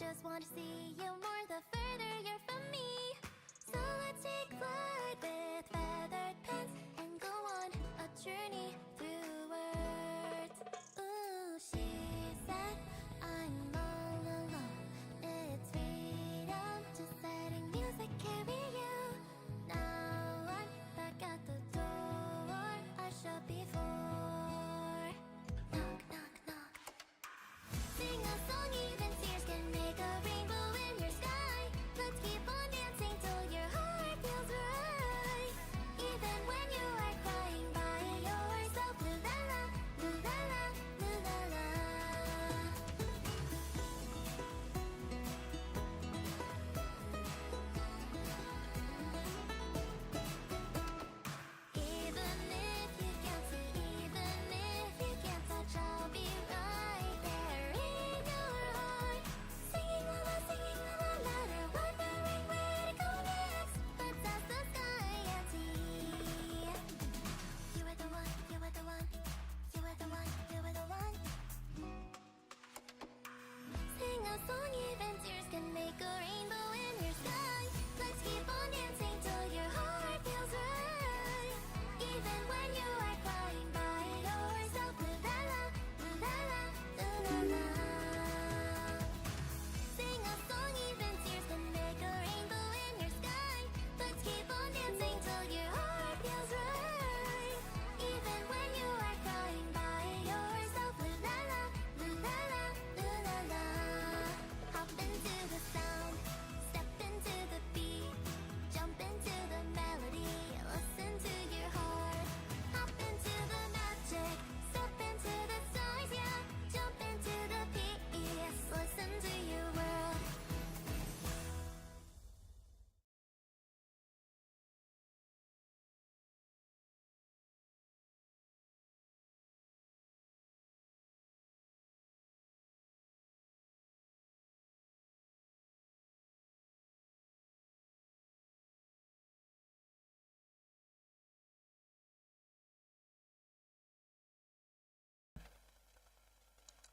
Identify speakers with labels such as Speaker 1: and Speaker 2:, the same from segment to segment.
Speaker 1: just want to see you more the further you're from me. So let's take flight with feathered pens and go on a journey through words. Ooh, she said I'm all alone. It's freedom, just letting music carry you. Now I'm back at the door I shut before. Knock, knock, knock. Sing a song, even tears can make a rainbow in your sky. Let's keep on dancing till your heart feels right. Even when you are crying by yourself. Loo la la, loo la la, loo la la. Even if you can't see, even if you can't touch, I'll be right there in your heart. Singing la la, louder, wondering where to go next. Let's ask the sky and see. You are the one, you are the one, you are the one, you are the one. Sing a song, even tears can make a rainbow in your sky. Let's keep on dancing till your heart feels right. Even when you are crying by yourself. Loo la la, loo la la, loo la la. Sing a song, even tears can make a rainbow in your sky. Let's keep on dancing till your heart feels right. Even when you are crying by yourself. Loo la la, loo la la, loo la la. Hop into the sound, step into the beat, jump into the melody, listen to your heart. Hop into the magic, step into the stars, yeah. Jump into the peace, listen to your world.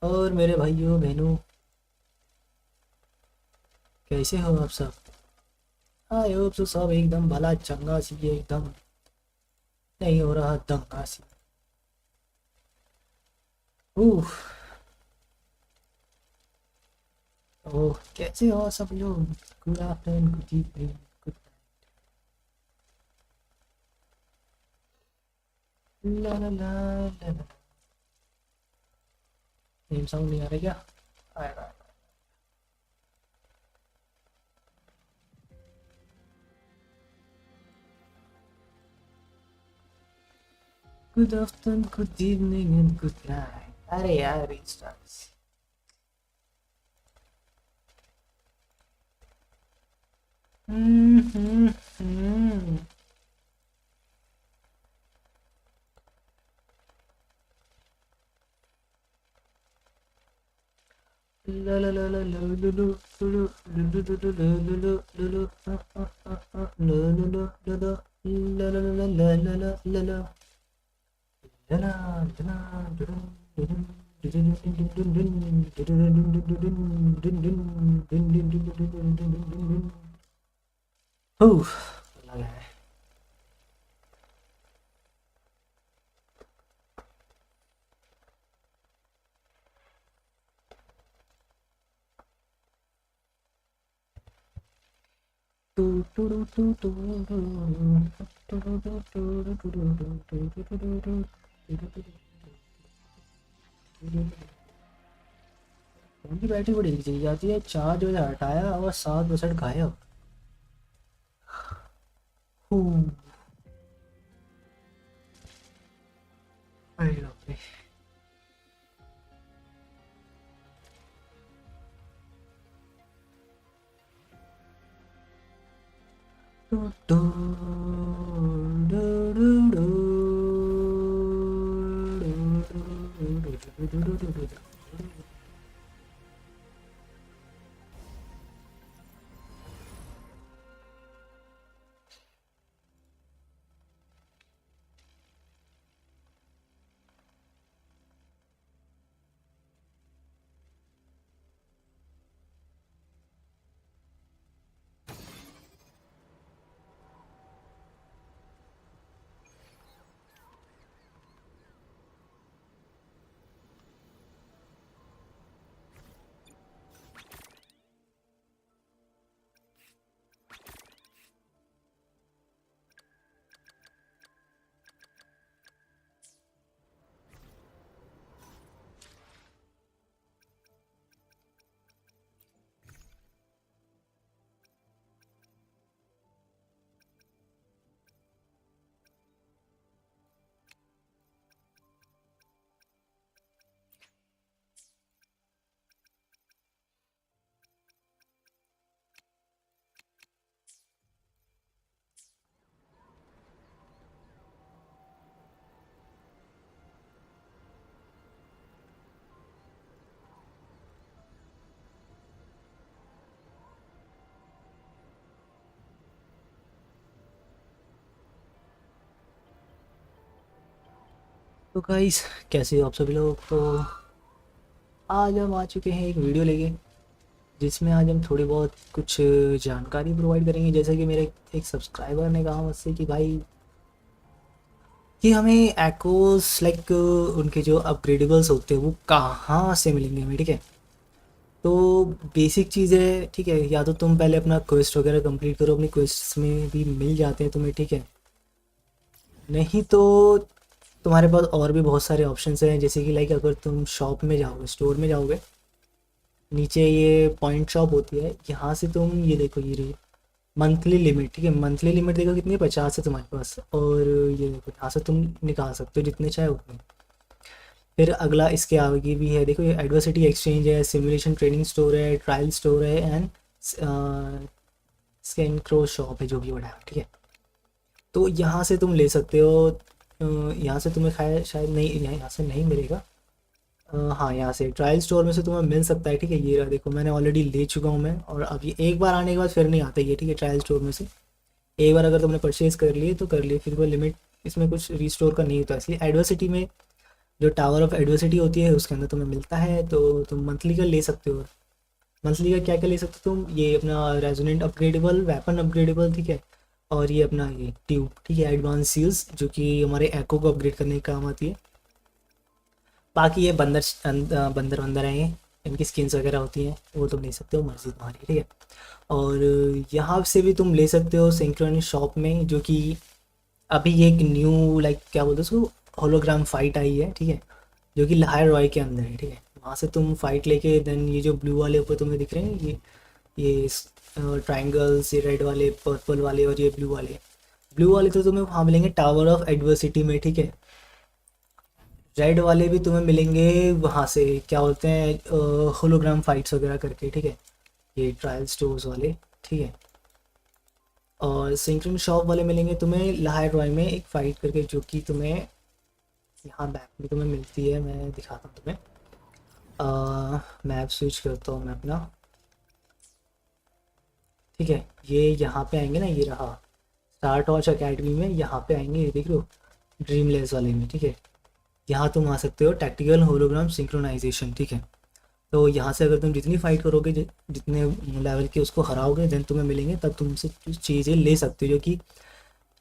Speaker 2: और मेरे भाइयों बहनों, कैसे हो आप सब? I hope so सब एकदम भला चंगा सी, एकदम नहीं हो रहा दंगा सी। उह, ओह, कैसे हो सब लोग? Good afternoon, good evening, good ला ला ला ला ला। थीम सॉन्ग नहीं आ रहा क्या? आएगा। Good afternoon, good evening and good night. अरे यार रीस्टार्ट। हम्म। La la la la la la la phone की बैटरी बड़ी जल्दी चली जाती है। चार्ज जो हटाया और 7% गायब। अरे बाप रे। तो गाइस कैसे हो आप सभी लोग। तो आज हम आ चुके हैं एक वीडियो लेके, जिसमें आज हम थोड़ी बहुत कुछ जानकारी प्रोवाइड करेंगे। जैसे कि मेरे एक सब्सक्राइबर ने कहा मुझसे कि भाई कि हमें एक्ोस लाइक उनके जो अपग्रेडेबल्स होते हैं वो कहाँ से मिलेंगे हमें, ठीक है। तो बेसिक चीज़ है, ठीक है, या तो तुम पहले अपना क्वेस्ट वगैरह कंप्लीट करो, अपनी क्वेस्ट में भी मिल जाते हैं तुम्हें, ठीक है। नहीं तो तुम्हारे पास और भी बहुत सारे ऑप्शंस हैं, जैसे कि लाइक अगर तुम शॉप में जाओगे, स्टोर में जाओगे, नीचे ये पॉइंट शॉप होती है, यहाँ से तुम ये देखो, ये रही मंथली लिमिट, ठीक है। मंथली लिमिट देखो कितनी है, 50 है तुम्हारे पास, और ये देखो यहाँ से तुम निकाल सकते हो जितने चाहे उतने। फिर अगला इसके आगे भी है, देखो ये एडवर्सिटी एक्सचेंज है, सिमुलेशन ट्रेनिंग स्टोर है, ट्रायल स्टोर है, एंड स्कैन क्रो शॉप है, जो भी बड़ा है, ठीक है। तो यहाँ से तुम ले सकते हो। यहाँ से तुम्हें शायद नहीं, यहाँ से नहीं मिलेगा। हाँ, यहाँ से ट्रायल स्टोर में से तुम्हें मिल सकता है, ठीक है। ये रहा देखो, मैंने ऑलरेडी ले चुका हूँ मैं, और अब ये एक बार आने के बाद फिर नहीं आता ये, ठीक है। ट्रायल स्टोर में से एक बार अगर तुमने परचेज़ कर लिए तो कर लिए, फिर कोई लिमिट इसमें कुछ रिस्टोर का नहीं होता। इसलिए एडवर्सिटी में जो टावर ऑफ एडवर्सिटी होती है उसके अंदर तुम्हें मिलता है, तो तुम मंथली का ले सकते हो। मंथली का क्या क्या ले सकते हो तुम, ये अपना रेजोनेंट अपग्रेडेबल, वेपन अपग्रेडेबल, ठीक है, और ये अपना ये ट्यूब, ठीक है, एडवांस सील्स, जो कि हमारे एको को अपग्रेड करने का काम आती है। बाकी ये बंदर वंदर हैं, ये इनकी स्किन्स वगैरह होती हैं, वो तुम ले सकते हो, मर्जी तुम्हारी, ठीक है। और यहाँ से भी तुम ले सकते हो सिंक्रोनिक शॉप में, जो कि अभी ये एक न्यू लाइक क्या बोलते हैं उसको, होलोग्राम फाइट आई है, ठीक है, जो कि लायर रॉय के अंदर है, ठीक है। वहाँ से तुम फाइट लेके देन ये जो ब्लू वाले ऊपर तुम्हें दिख रहे हैं, ये ट्राइंगल्स, ये रेड वाले, पर्पल वाले, और ये ब्लू वाले तो तुम्हें वहाँ मिलेंगे टावर ऑफ एडवर्सिटी में, ठीक है। रेड वाले भी तुम्हें मिलेंगे वहाँ से, क्या बोलते हैं, होलोग्राम फाइट्स वगैरह करके, ठीक है, ये ट्रायल स्टोर्स वाले, ठीक है। और सिंक्रोन शॉप वाले मिलेंगे तुम्हें लायर रॉय में एक फ़ाइट करके, जो कि तुम्हें यहाँ मैप में तुम्हें मिलती है। मैं दिखाता हूँ तुम्हें, मैप स्विच करता हूँ मैं अपना, ठीक है। ये यहाँ पे आएंगे ना, ये रहा स्टार वॉच अकेडमी में, यहाँ पे आएंगे, ये देख लो ड्रीमलेस वाले में, ठीक है। यहाँ तुम आ सकते हो टैक्टिकल होलोग्राम सिंक्रोनाइजेशन, ठीक है। तो यहाँ से अगर तुम जितनी फाइट करोगे, जितने लेवल के उसको हराओगे, देन तुम्हें मिलेंगे, तब तुम उनसे चीज़ें ले सकते हो, जो कि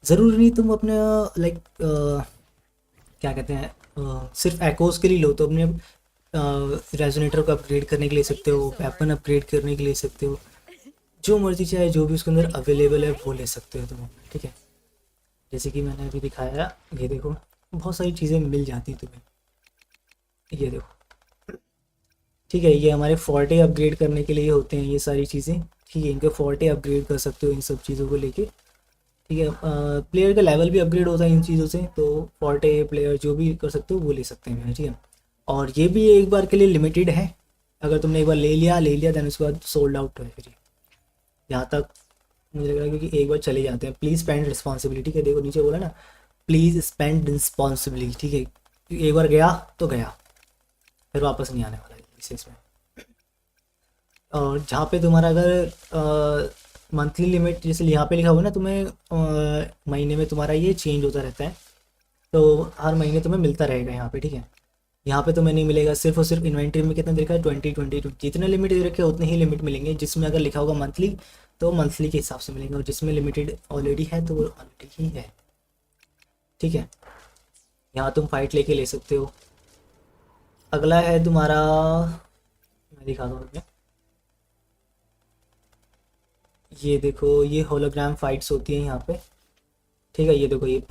Speaker 2: ज़रूरी नहीं तुम अपने लाइक क्या कहते हैं, सिर्फ एकोस के लिए लो, तो अपने रेजोनेटर को अपग्रेड करने के लिए ले सकते हो, वेपन अपग्रेड करने के लिए ले सकते हो, जो मर्जी चाहे जो भी उसके अंदर अवेलेबल है वो ले सकते हो तुम, ठीक है। जैसे कि मैंने अभी दिखाया, ये देखो बहुत सारी चीज़ें मिल जाती हैं तुम्हें, ये देखो, ठीक है। ये हमारे फोर्टे अपग्रेड करने के लिए होते हैं ये सारी चीज़ें, ठीक है। इनके फोर्टे अपग्रेड कर सकते हो इन सब चीज़ों को लेके, ठीक है। प्लेयर का लेवल भी अपग्रेड होता है इन चीज़ों से, तो फोर्टे प्लेयर जो भी कर सकते हो वो ले सकते हैं, ठीक है। और ये भी एक बार के लिए लिमिटेड है, अगर तुमने एक बार ले लिया देन उसके बाद सोल्ड आउट है फिर, यहाँ तक मुझे लग रहा है, क्योंकि एक बार चले जाते हैं। प्लीज़ स्पेंड रिस्पॉन्सिबिलिटी, के देखो नीचे बोला ना, प्लीज़ स्पेंड रिस्पॉन्सिबिलिटी, ठीक है। एक बार गया तो गया, फिर वापस नहीं आने वाला है इस इसमें। और जहाँ पे तुम्हारा अगर मंथली लिमिट जैसे यहाँ पे लिखा हुआ ना, तुम्हें महीने में तुम्हारा ये चेंज होता रहता है, तो हर महीने तुम्हें मिलता रहेगा यहाँ पे, ठीक है। यहाँ पे तुम्हें नहीं मिलेगा, सिर्फ और सिर्फ इन्वेंट्री में कितना दे रखा है, 20 जितने लिमिट दे रखे उतने ही लिमिट मिलेंगे। जिसमें अगर लिखा होगा मंथली तो मंथली के हिसाब से मिलेंगे, और जिसमें लिमिटेड ऑलरेडी है तो वो ऑलरेडी ही है, ठीक है। यहाँ तुम फाइट लेके ले सकते हो। अगला है तुम्हारा, मैं दिखाता हूँ तुम्हें, ये देखो ये होलोग्राम फाइट्स होती हैं यहाँ पे, ठीक है। ये देखो ये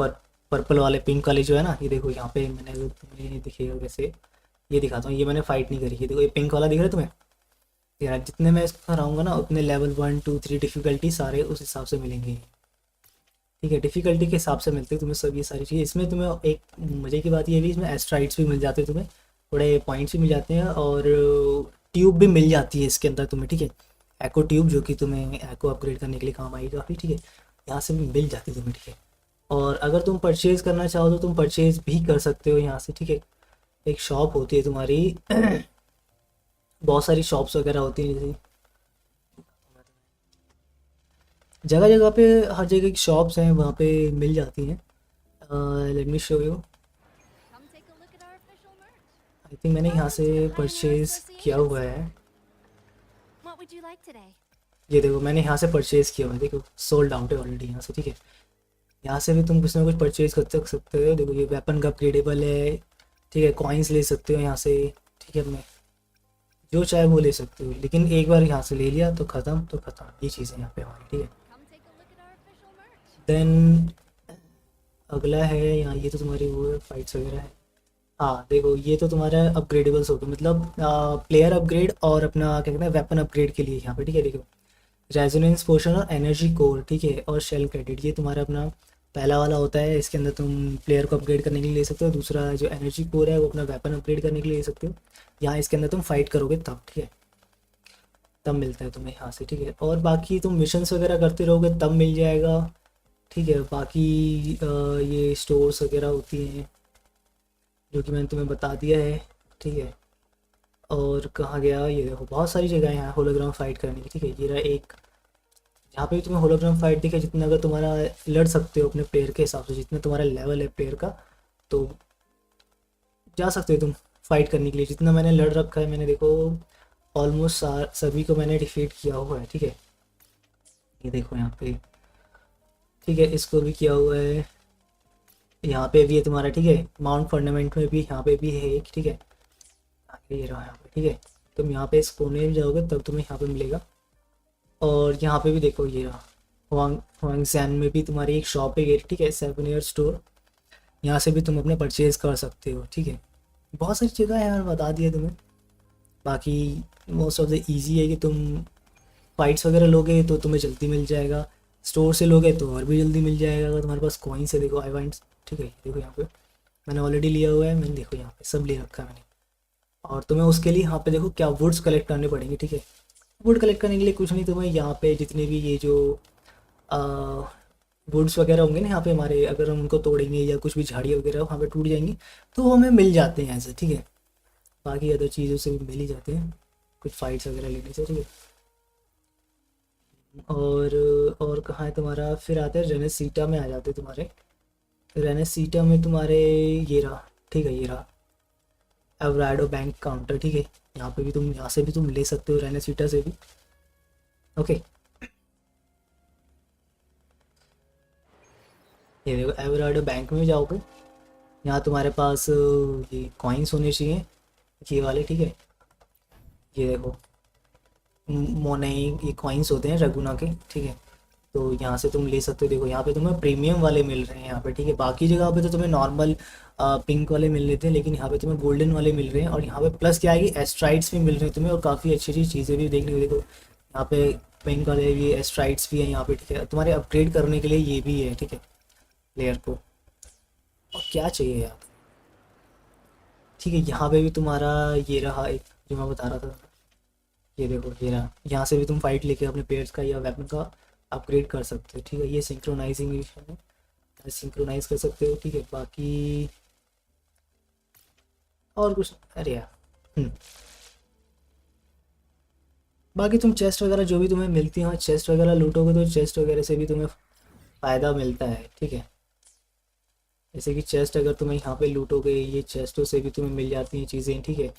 Speaker 2: पर्पल वाले, पिंक वाले जो है ना, ये देखो यहाँ पे मैंने, अगर तुम्हें दिखेगा वैसे, ये दिखाता हूँ, ये मैंने फाइट नहीं करी, ये देखो ये पिंक वाला दिख रहा है तुम्हें, यार जितने मैं इसको हराऊंगा ना उतने लेवल 1 2 3 डिफ़िकल्टी सारे उस हिसाब से मिलेंगे, ठीक है। डिफ़िकल्टी के हिसाब से मिलते हैं तुम्हें सब ये सारी चीज़ें। इसमें तुम्हें एक मज़े की बात ये भी, इसमें एस्ट्राइड्स भी मिल जाते हैं तुम्हें, थोड़े पॉइंट्स भी मिल जाते हैं, और ट्यूब भी मिल जाती है इसके अंदर तुम्हें, ठीक है। एको ट्यूब, जो कि तुम्हें एको अपग्रेड करने के लिए काम आएगी काफ़ी, ठीक है। यहाँ से भी मिल जाती है तुम्हें, ठीक है। और अगर तुम परचेज़ करना चाहो तो तुम परचेज़ भी कर सकते हो यहाँ से, ठीक है। एक शॉप होती है तुम्हारी बहुत सारी शॉप्स वगैरह होती हैं, जैसे जगह जगह पे, हर जगह की शॉप्स हैं, वहाँ पे मिल जाती हैं। Let me show you, I think मैंने यहाँ से परचेज़ किया हुआ है।
Speaker 1: What would you like today?
Speaker 2: ये देखो मैंने यहाँ से परचेज़ किया हुआ है, देखो सोल्ड आउट है ऑलरेडी यहाँ से, ठीक है। यहाँ से भी तुम कुछ ना कुछ परचेज़ कर सकते हो। देखो ये वेपन का अपग्रेडेबल है, ठीक है। कॉइन्स ले सकते हो यहाँ से, ठीक है। अपने जो चाहे वो ले सकते हो, लेकिन एक बार यहाँ से ले लिया तो ख़त्म तो ख़त्म, ये चीज़ें यहाँ पे हमारी, ठीक है।
Speaker 1: Come take a look at our official merch.
Speaker 2: Then अगला है यहाँ, ये तो तुम्हारी वो है फाइट्स वगैरह है। हाँ देखो ये तो तुम्हारा अपग्रेडेबल्स हो गए, मतलब प्लेयर अपग्रेड और अपना क्या कहते हैं वेपन अपग्रेड के लिए यहाँ पे, ठीक है। देखो रेजोनेंस पोशन और एनर्जी कोर, ठीक है, और शेल क्रेडिट, ये तुम्हारा अपना पहला वाला होता है। इसके अंदर तुम प्लेयर को अपग्रेड करने के लिए ले सकते हो। दूसरा जो एनर्जी कोर है वो अपना वेपन अपग्रेड करने के लिए ले सकते हो। यहाँ इसके अंदर तुम फाइट करोगे तब, ठीक है, तब मिलता है तुम्हें यहाँ से, ठीक है। और बाकी तुम मिशंस वगैरह करते रहोगे तब मिल जाएगा, ठीक है। बाकी ये स्टोर्स वगैरह होती हैं जो कि मैंने तुम्हें बता दिया है, ठीक है। और कहाँ गया, ये देखो बहुत सारी जगह हैं होलोग्राम फाइट करने की, ठीक है। ये रहा एक, यहाँ पे भी तुम्हें होलोग्राम फाइट दिखे, जितना अगर तुम्हारा लड़ सकते हो अपने प्लेयर के हिसाब से, जितना तुम्हारा लेवल है प्लेयर का, तो जा सकते हो तुम फाइट करने के लिए। जितना मैंने लड़ रखा है, मैंने देखो ऑलमोस्ट सभी को मैंने डिफीट किया हुआ है, ठीक है। ये देखो यहाँ पे, ठीक है, इसको भी किया हुआ है। यहाँ पे भी है तुम्हारा, ठीक है। माउंट फंडामेंट में भी यहाँ पे भी है एक, ठीक है। आगे ये रहा यहाँ पे, ठीक है। तुम यहाँ पे इस कोने में जाओगे तब तुम्हें यहाँ पे मिलेगा। और यहाँ पे भी देखो ये रहा हुआंगसान में भी तुम्हारी एक शॉप है, ठीक है, 7 ईयर स्टोर। यहाँ से भी तुम अपने परचेज़ कर सकते हो, ठीक है। बहुत सारी जगह है यार, बता दिया तुम्हें। बाकी मोस्ट ऑफ द ईजी है कि तुम फाइट्स वगैरह लोगे तो तुम्हें जल्दी मिल जाएगा, स्टोर से लोगे तो और भी जल्दी मिल जाएगा अगर तुम्हारे पास कॉइन्स है। देखो आई वांट, ठीक है, देखो यहाँ पे मैंने ऑलरेडी लिया हुआ है, मैंने देखो यहाँ पे सब ले रखा है मैंने। और तुम्हें उसके लिए यहाँ पे देखो क्या वुड्स कलेक्ट करने पड़ेंगे, ठीक है। वुड कलेक्ट करने के लिए कुछ नहीं, तुम्हें यहाँ पे जितने भी ये जो वुड्स वगैरह होंगे ना यहाँ पे हमारे, अगर हम उनको तोड़ेंगे या कुछ भी झाड़ियाँ वगैरह वहाँ पे टूट जाएंगी तो वो हमें मिल जाते हैं ऐसे, ठीक है। बाकी अदर चीज़ों से भी मिल ही जाते हैं, कुछ फाइट्स वगैरह लेने से, ठीक है। और कहाँ है तुम्हारा, फिर आते हैं रेनेसीटा में आ जाते हैं तुम्हारे। रेनेसीटा में तुम्हारे ये रहा, ठीक है, ये रहा एवराडो बैंक काउंटर, ठीक है। यहाँ पे भी तुम, यहाँ से भी तुम ले सकते हो रेनेसीटा से भी, ओके। ये देखो एवराडो बैंक में जाओगे, यहाँ तुम्हारे पास ये कॉइन्स होने चाहिए, ये वाले, ठीक है। ये देखो मोने ये कॉइन्स होते हैं रगुना के, ठीक है। तो यहाँ से तुम ले सकते हो। देखो यहाँ पे तुम्हें प्रीमियम वाले मिल रहे हैं यहाँ पे, ठीक है। बाकी जगह पे तो तुम्हें नॉर्मल पिंक वाले मिल रहे थे, लेकिन यहाँ पे तुम्हें गोल्डन वाले मिल रहे हैं। और यहाँ पे प्लस क्या आएगी, एस्ट्राइड्स भी मिल रहे हैं तुम्हें, और काफ़ी अच्छी अच्छी चीज़ें भी देखने को। देखो यहाँ पे पिंक वाले भी एस्ट्राइड्स भी हैं यहाँ पे, ठीक है। तुम्हारे अपग्रेड करने के लिए ये भी है, ठीक है, प्लेयर को। और क्या चाहिए यार, ठीक है। यहाँ पे भी तुम्हारा ये रहा एक जो मैं बता रहा था, ये देखो ये रहा। यहाँ से भी तुम फाइट लेके अपने प्लेयर्स का या वेपन का अपग्रेड कर सकते हो, ठीक है। ये सिंक्रोनाइजिंग है, सिंक्रोनाइज कर सकते हो, ठीक है। बाकी और कुछ, अरे यार बाकी तुम चेस्ट वगैरह जो भी तुम्हें मिलती हैं, चेस्ट वगैरह लूटोगे तो चेस्ट वगैरह से भी तुम्हें फ़ायदा मिलता है, ठीक है। जैसे कि चेस्ट अगर तुम्हें यहाँ पे लूटोगे, ये चेस्टों से भी तुम्हें मिल जाती हैं चीज़ें, ठीक है।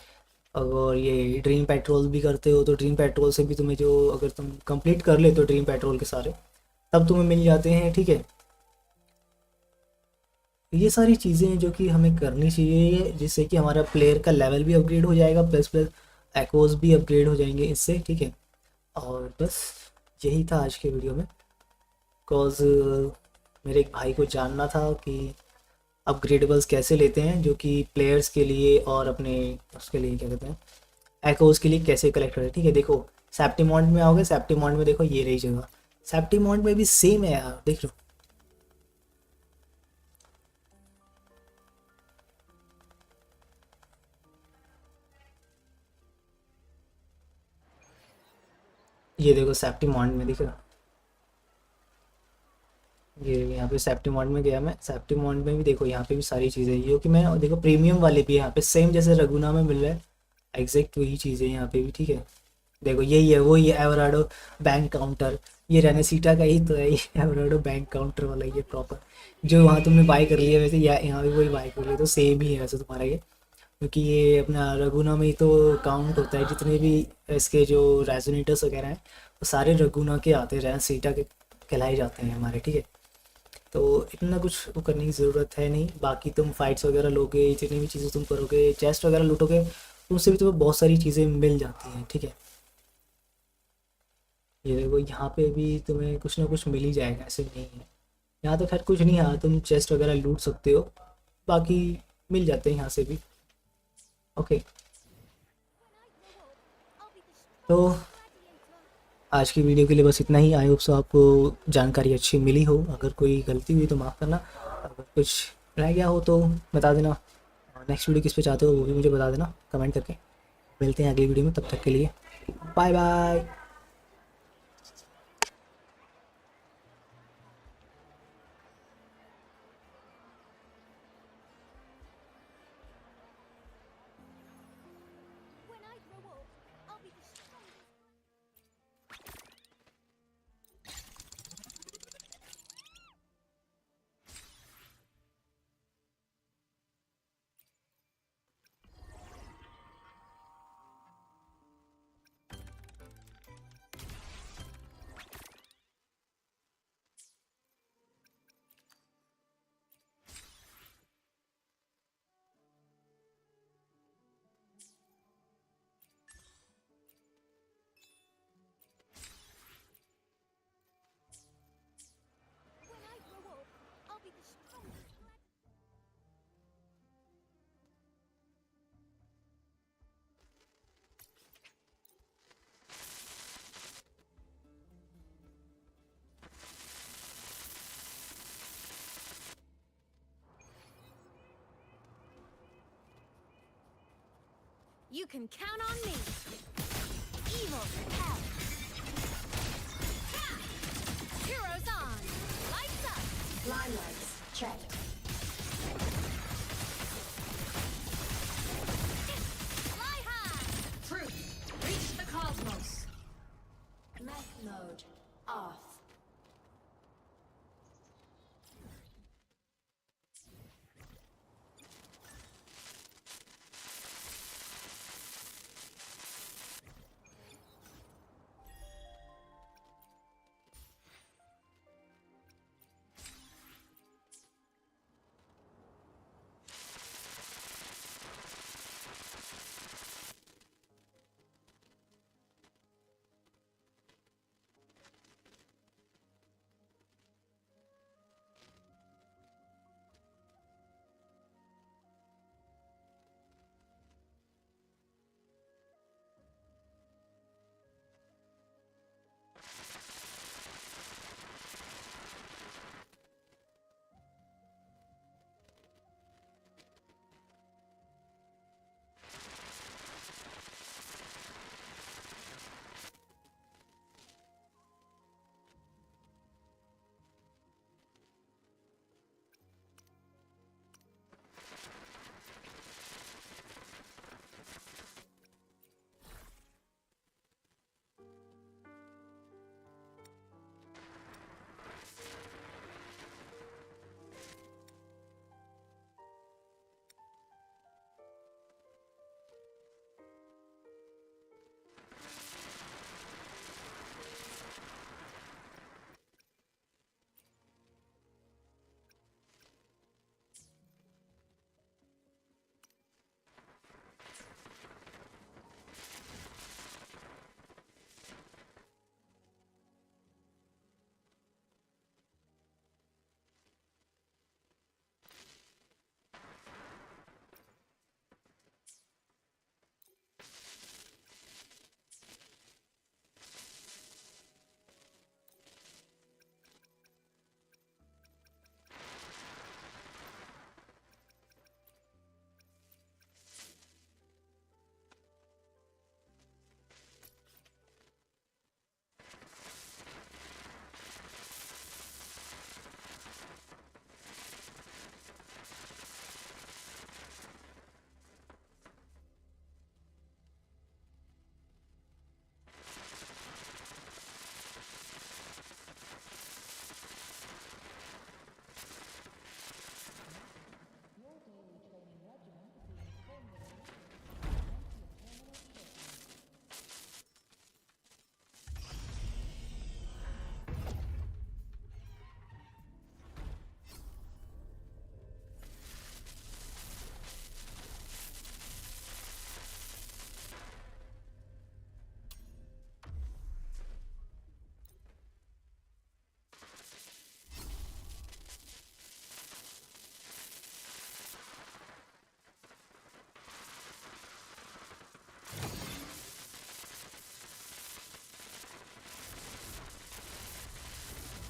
Speaker 2: अगर ये ड्रीम पेट्रोल भी करते हो तो ड्रीम पेट्रोल से भी तुम्हें जो, अगर तुम कंप्लीट कर ले तो ड्रीम पेट्रोल के सारे, तब तुम्हें मिल जाते हैं, ठीक है। ये सारी चीज़ें हैं जो कि हमें करनी चाहिए, जिससे कि हमारा प्लेयर का लेवल भी अपग्रेड हो जाएगा, प्लस प्लस एक्ोस भी अपग्रेड हो जाएंगे इससे, ठीक है। और बस यही था आज के वीडियो में, बिकॉज मेरे एक भाई को जानना था कि अपग्रेडेबल्स कैसे लेते हैं, जो कि प्लेयर्स के लिए और अपने उसके लिए क्या कहते हैं एक्ोस के लिए कैसे कलेक्ट करें, ठीक है। देखो सेप्टिमॉन्ट में आओगे, सेप्टिमॉन्ट में देखो ये रही जगह, सेप्टिमॉन्ट में भी सेम है यार, देख लो। ये देखो सेप्टिमॉन्ट में दिख रहा, ये यहाँ पे सेप्टिमॉन्ट में गया मैं, सेप्टिमॉन्ट में भी देखो यहाँ पे भी सारी चीज़ें, ये कि मैं देखो प्रीमियम वाले भी यहाँ पे सेम जैसे रगुना में मिल रहा है, एग्जैक्ट वही चीज़ें यहाँ पे भी, ठीक है। देखो यही है, वही है एवराडो बैंक काउंटर, ये रेनेसीटा का ही तो है, ये एवराडो बैंक काउंटर वाला, ये प्रॉपर जो वहाँ तुमने बाय कर लिया वैसे यहाँ भी वही बाय कर लिया, तो सेम ही है वैसे तुम्हारा ये। क्योंकि ये अपना रघुना में ही तो काउंट होता है, जितने भी इसके जो रेजोनेटर्स वगैरह हैं वो सारे रघुना के आते हैं, सीटा के कहलाए जाते हैं हमारे, ठीक है। तो इतना कुछ वो करने की ज़रूरत है नहीं। बाकी तुम फाइट्स वगैरह लोगे, जितनी भी चीज़ें तुम करोगे, चेस्ट वगैरह लूटोगे, उनसे भी तुम्हें बहुत सारी चीज़ें मिल जाती हैं, ठीक है। ये देखो यहाँ पे भी तुम्हें कुछ ना कुछ मिल ही जाएगा, ऐसे नहीं है। यहाँ तो खैर कुछ नहीं, हाँ तुम चेस्ट वगैरह लूट सकते हो, बाकी मिल जाते हैं यहाँ से भी। ओके, तो आज की वीडियो के लिए बस इतना ही। आई होप सो आपको जानकारी अच्छी मिली हो। अगर कोई गलती हुई तो माफ़ करना, अगर कुछ रह गया हो तो बता देना। नेक्स्ट वीडियो किस पे चाहते हो वो भी मुझे बता देना कमेंट करके। मिलते हैं अगली वीडियो में, तब तक के लिए bye bye.
Speaker 1: When I grow old, I'll be the strongest. When I grow old, I'll be the strongest. You can count on me. Evil out. Heroes on. Lights up.
Speaker 3: Limelights, check.
Speaker 1: Fly high.
Speaker 3: Truth, reach the cosmos. Mech mode, off.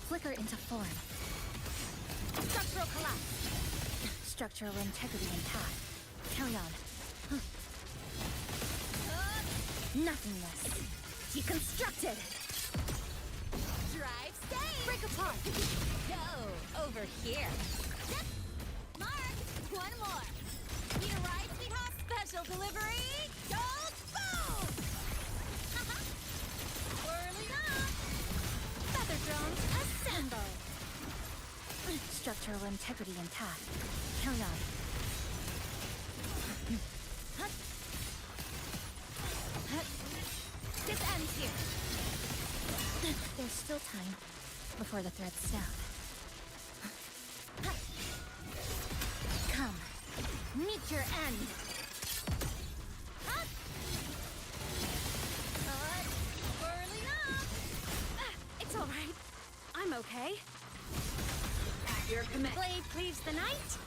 Speaker 1: Flicker into form. Structural collapse. Structural integrity intact. Carry on. Nothingness. Deconstructed. Drive, stay. Break apart. Go over here. Mark, one more. Need a ride, sweetheart? Special delivery. Gold boom. Whirling up. Feather drones assemble. Structural integrity intact. Carry on. This ends here. There's still time before the threads snap. Come, meet your end. Whirling up. It's all right. I'm okay.
Speaker 3: At your command.
Speaker 1: Blade cleaves the night.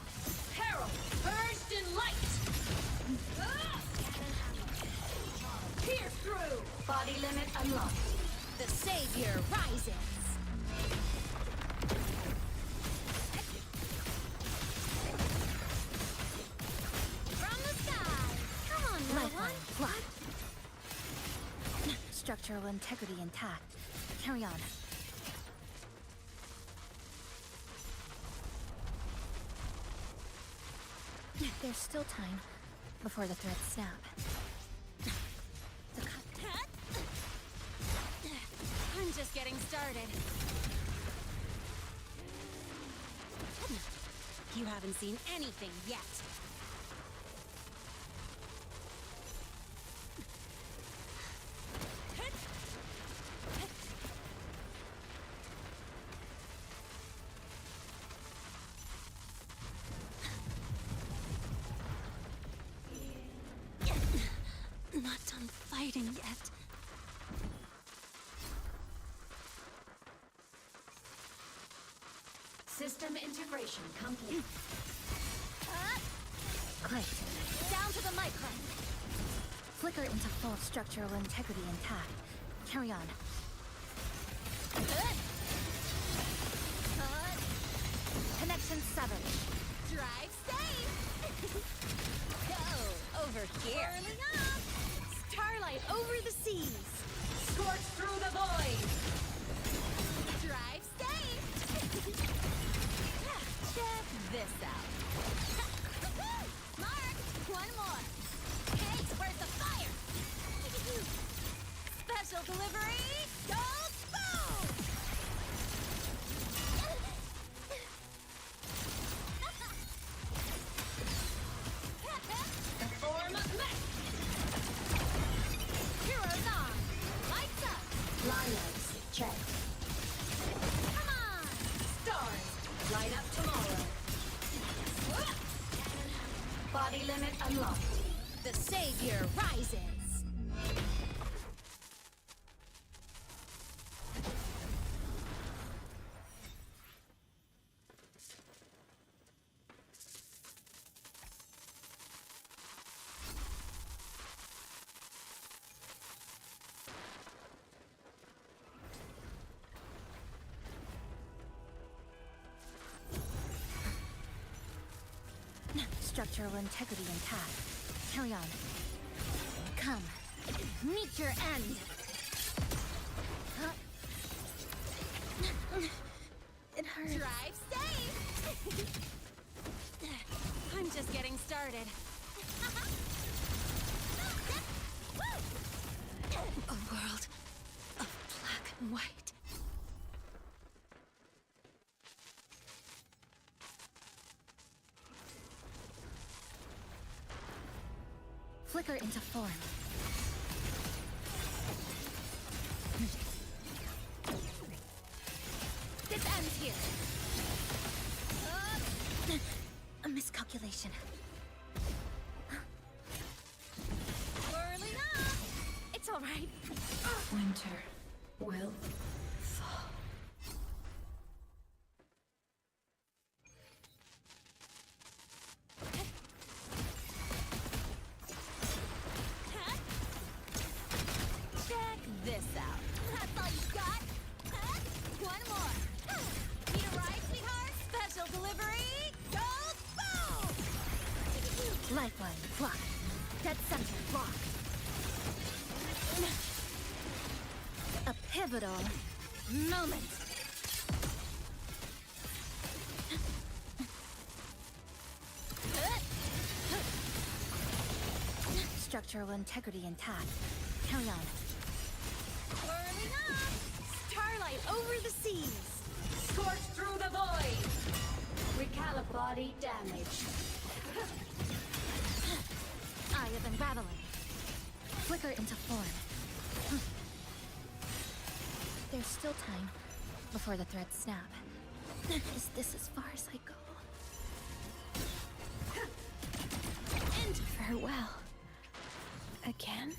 Speaker 3: Herald, burst in light. Pierce through. Body limit unlocked.
Speaker 1: The savior rises. From the sky. Come on, little one. Fly. Structural integrity intact. Carry on. There's still time before the threads snap. The cut. I'm just getting started. You haven't seen anything yet. Not done fighting yet.
Speaker 3: System integration complete.
Speaker 1: Great. Down to the micron. Flicker into full structural integrity intact. Carry on. Connection severed. Drive safe. Go over here. Whirling up. Starlight over the seas.
Speaker 3: Scorch through the void.
Speaker 1: Drive safe. Check this out. Mark, one more. Hey, where's the fire? Special delivery. Gold boom.
Speaker 3: The form of mech.
Speaker 1: Heroes on. Lights up.
Speaker 3: Lilacs, check.
Speaker 1: Come on.
Speaker 3: Stars, light up tomorrow. Body limit unlocked.
Speaker 1: The savior rises. Structural integrity intact. Carry on. Come, meet your end. It hurts. Drive safe. I'm just getting started. A world of black and white. Flicker into form. This ends here. A miscalculation. Whirling up. It's all right.
Speaker 3: Winter will fall.
Speaker 1: Check this out. That's all you got? One more. Lifeline block. Dead center block. A pivotal moment. Structural integrity intact. Carry on. Whirling up! Starlight over the seas!
Speaker 3: Scorch through the void! Recalibrate body damage.
Speaker 1: Eye of Unraveling. Flicker into form. There's still time before the threads snap. Is this as far as I go? And farewell. Again?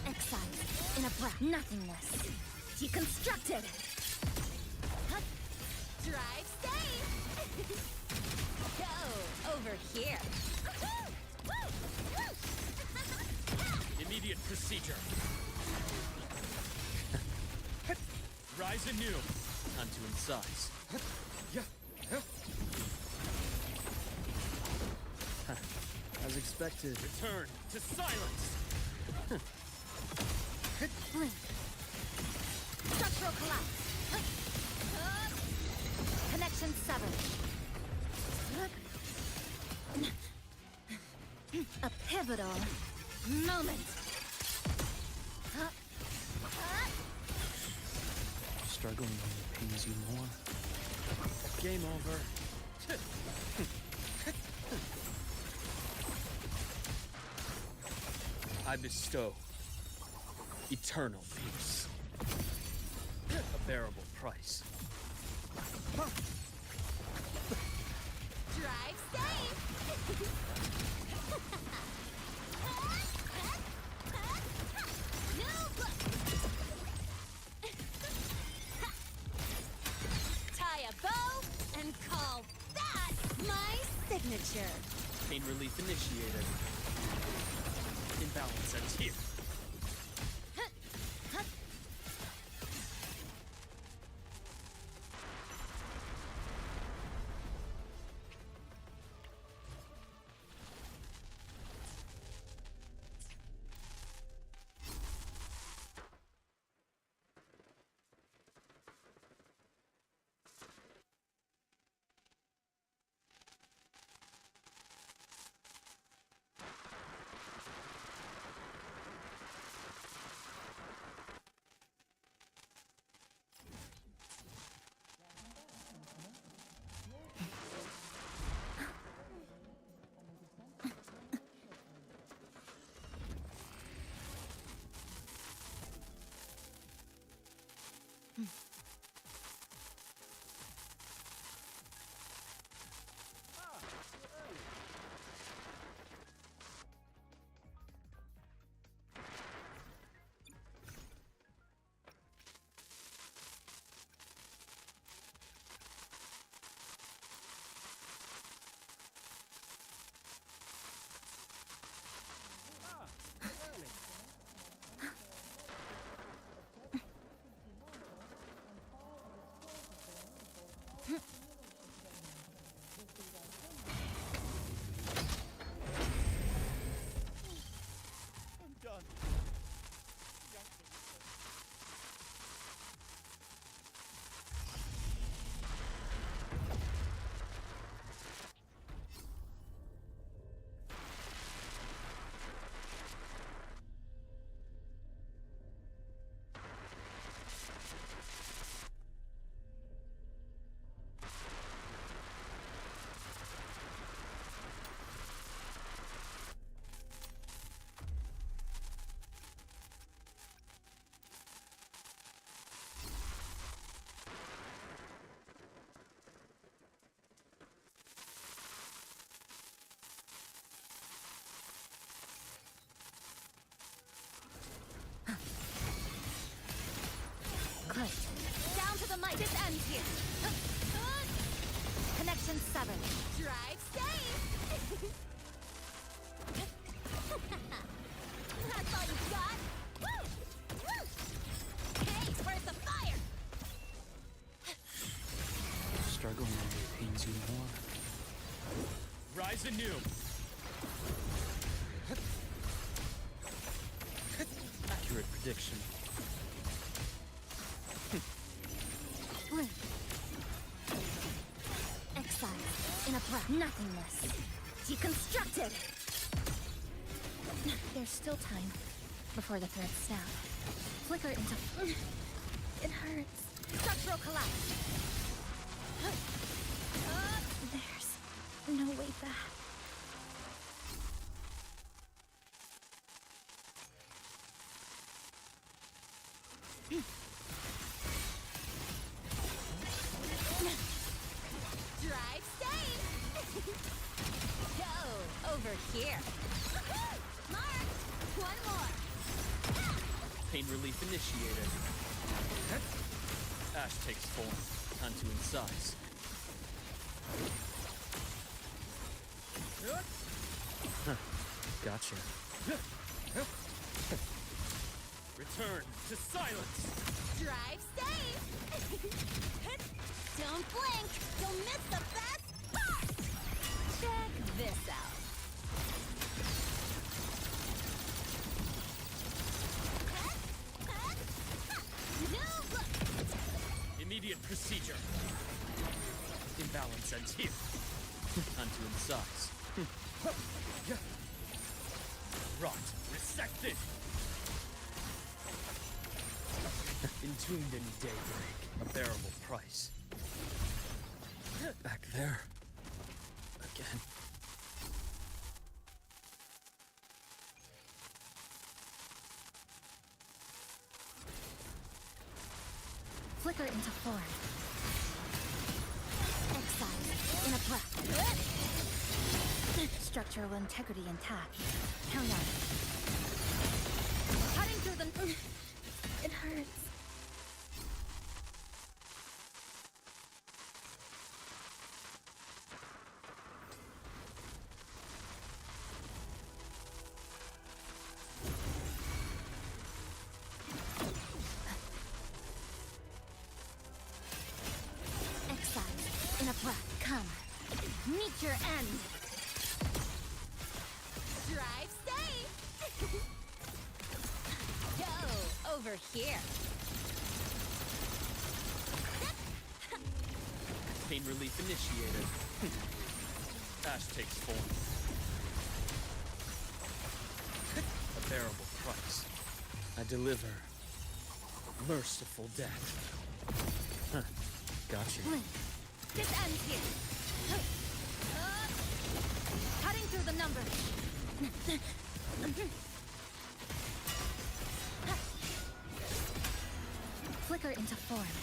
Speaker 1: Exile in a breath. Nothingness. Deconstructed. Drive safe. Go over here.
Speaker 4: Immediate procedure. Rise anew. Time to incise. As expected. Return to silence.
Speaker 1: Blink. Structural collapse. Connection severed. A pivotal moment.
Speaker 4: Struggling only pains you more. Game over. I bestow eternal peace. A bearable price.
Speaker 1: Drive safe. Tie a bow and call that my signature.
Speaker 4: Pain relief initiated. Imbalance ends here.
Speaker 1: This ends here. Connection 7. Drive safe. That's all you got? Woo! Woo! Hey, where's the fire?
Speaker 4: Struggle only pains you more.
Speaker 5: Rise anew.
Speaker 4: Accurate prediction.
Speaker 1: Exile in a breath. Nothingness. Deconstructed. There's still time before the thread snap. Flicker into. It hurts. Structural collapse. There's no way back. Drive safe. Go over here. Mark. One more.
Speaker 5: Pain relief initiated. Ash takes form. Time to incise.
Speaker 4: Gotcha.
Speaker 5: Return to silence.
Speaker 1: Drive safe. Don't blink. You'll miss the best part. Check this out. No look.
Speaker 5: Immediate procedure. Imbalance ends here. Time to incise. Rot. Resected. Entombed in daybreak. A bearable price.
Speaker 4: Back there. Again.
Speaker 1: Flicker into form. Exile in a breath. Structural integrity intact. Count on. Cutting through the. It hurts. In a breath, come. Meet your end. Drive safe. Go over here.
Speaker 5: Pain relief initiated. Ash takes form. A bearable price.
Speaker 4: I deliver.
Speaker 5: Merciful death.
Speaker 4: Gotcha.
Speaker 1: This ends here. Cutting through the numbers. Flicker into form.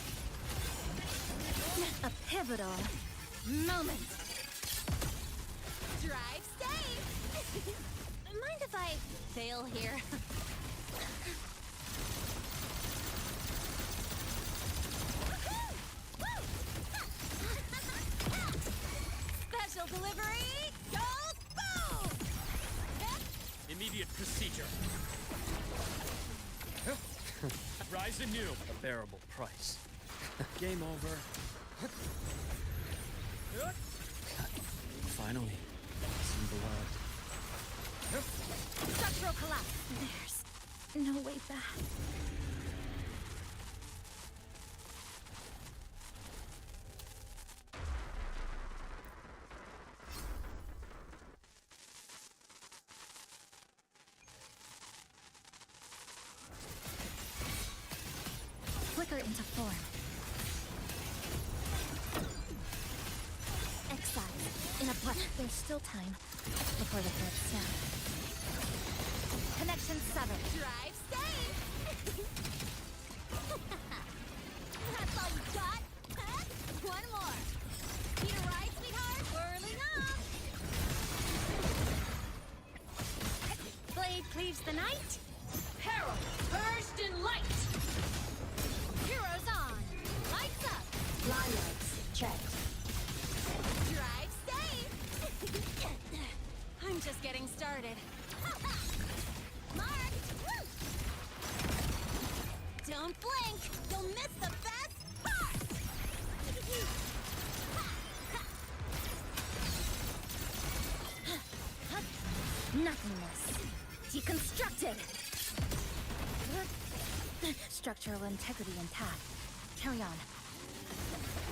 Speaker 1: A pivotal moment. Drive safe. Mind if I fail here? Special delivery goes boom!
Speaker 5: Immediate procedure. Rise anew. A bearable price.
Speaker 4: Game over. Finally. Some blood.
Speaker 1: Structural collapse. There's no way back. Flicker into form. Exile in a breath. There's still time before the thread snap. Connection 7. Drive safe. That's all you got? One more. Need a ride, sweetheart? Whirling up. Blade cleaves the night.
Speaker 3: Peril, burst in light!
Speaker 1: Heroes on! Lights up!
Speaker 3: Line lights checked.
Speaker 1: Drive safe! I'm just getting started. Mark! Don't blink! You'll miss the best part! Nothingness. Deconstructed! Structural integrity intact. Carry on.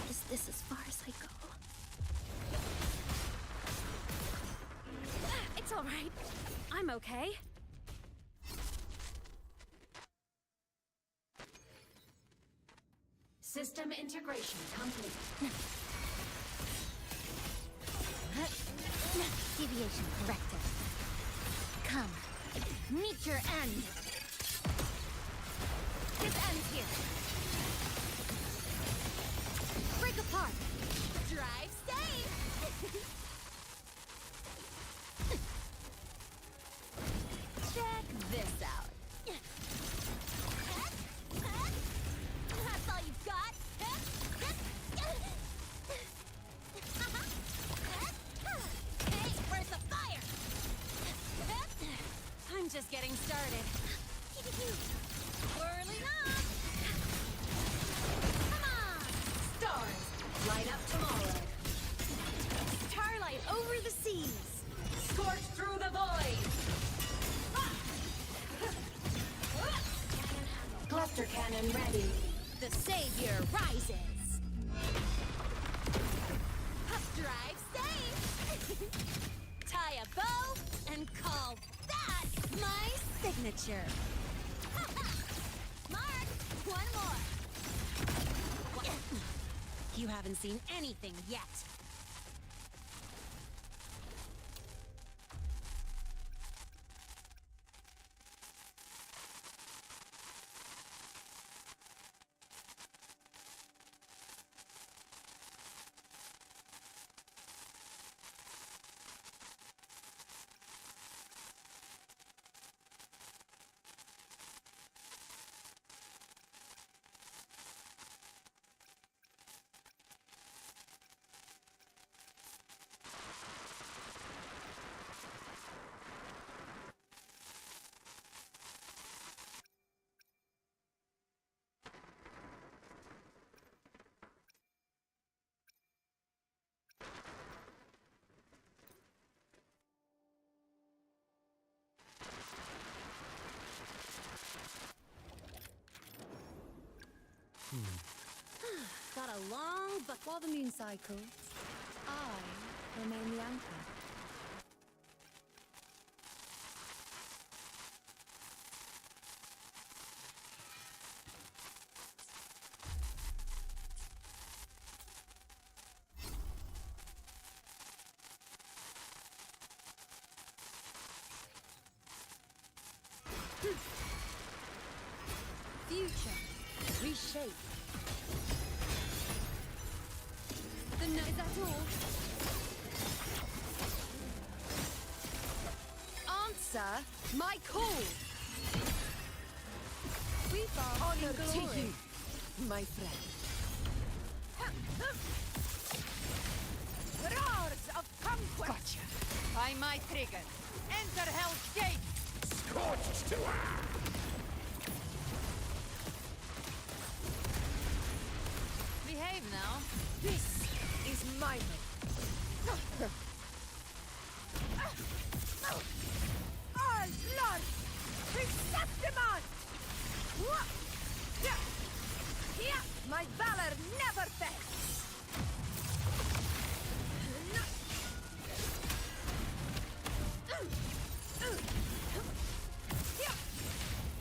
Speaker 1: Is this as far as I go? It's all right. I'm okay.
Speaker 3: System integration complete.
Speaker 1: Deviation corrected. Come, meet your end. This ends here. Break apart. Drive safe. Check this out. That's all you've got. Hey, where's the fire? I'm just getting started. Whirling up. Come on.
Speaker 3: Stars light up tomorrow.
Speaker 1: Starlight over the seas.
Speaker 3: Scorch through the void. Cluster cannon ready.
Speaker 1: The savior rises. Drive safe. Tie a bow and call that my signature. Mark, one more. You haven't seen anything yet. Got a long but while the moon cycles, I remain the anchor. Future, reshape. The night that's all. Answer my call. We bask
Speaker 6: Honor
Speaker 1: in
Speaker 6: to
Speaker 1: glory.
Speaker 6: you, my friend. Roars of conquest! Gotcha. By my trigger. Enter Hell's Gate!
Speaker 7: Scorched to earth!
Speaker 6: Behave now. This is my way. All blood! Receptimon! Here, my valor never fails!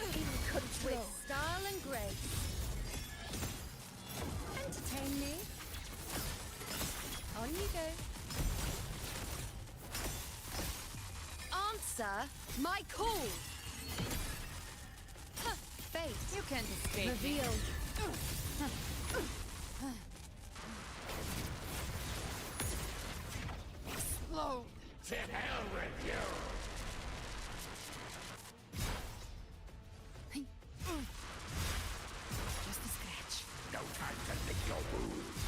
Speaker 6: In control.
Speaker 1: With style and grace. Entertain me. On you go. Answer my call. Fate.
Speaker 6: You can't escape me.
Speaker 1: Revealed.
Speaker 6: Explode!
Speaker 7: To hell with you!
Speaker 6: Just a scratch.
Speaker 7: No time to lick your wounds.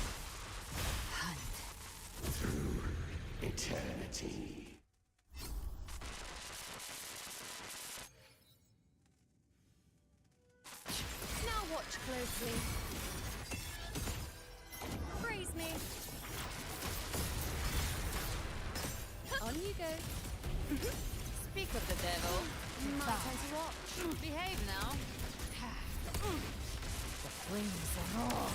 Speaker 6: Watch closely. Freeze me. On you go. Speak of the devil. My time to watch. Behave now. The flames are on.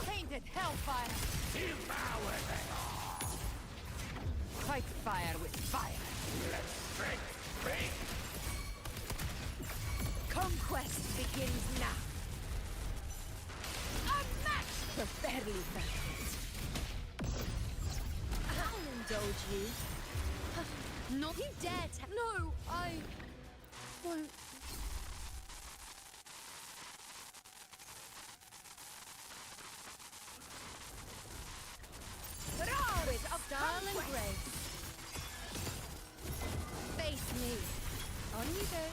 Speaker 6: Tainted hellfire.
Speaker 7: Devour them all.
Speaker 6: Fight fire with fire.
Speaker 7: Let strength break.
Speaker 6: Conquest begins now. A match for barely valid. I'll indulge you. Not you dare no, I won't. With style and grace. Face me. On you go.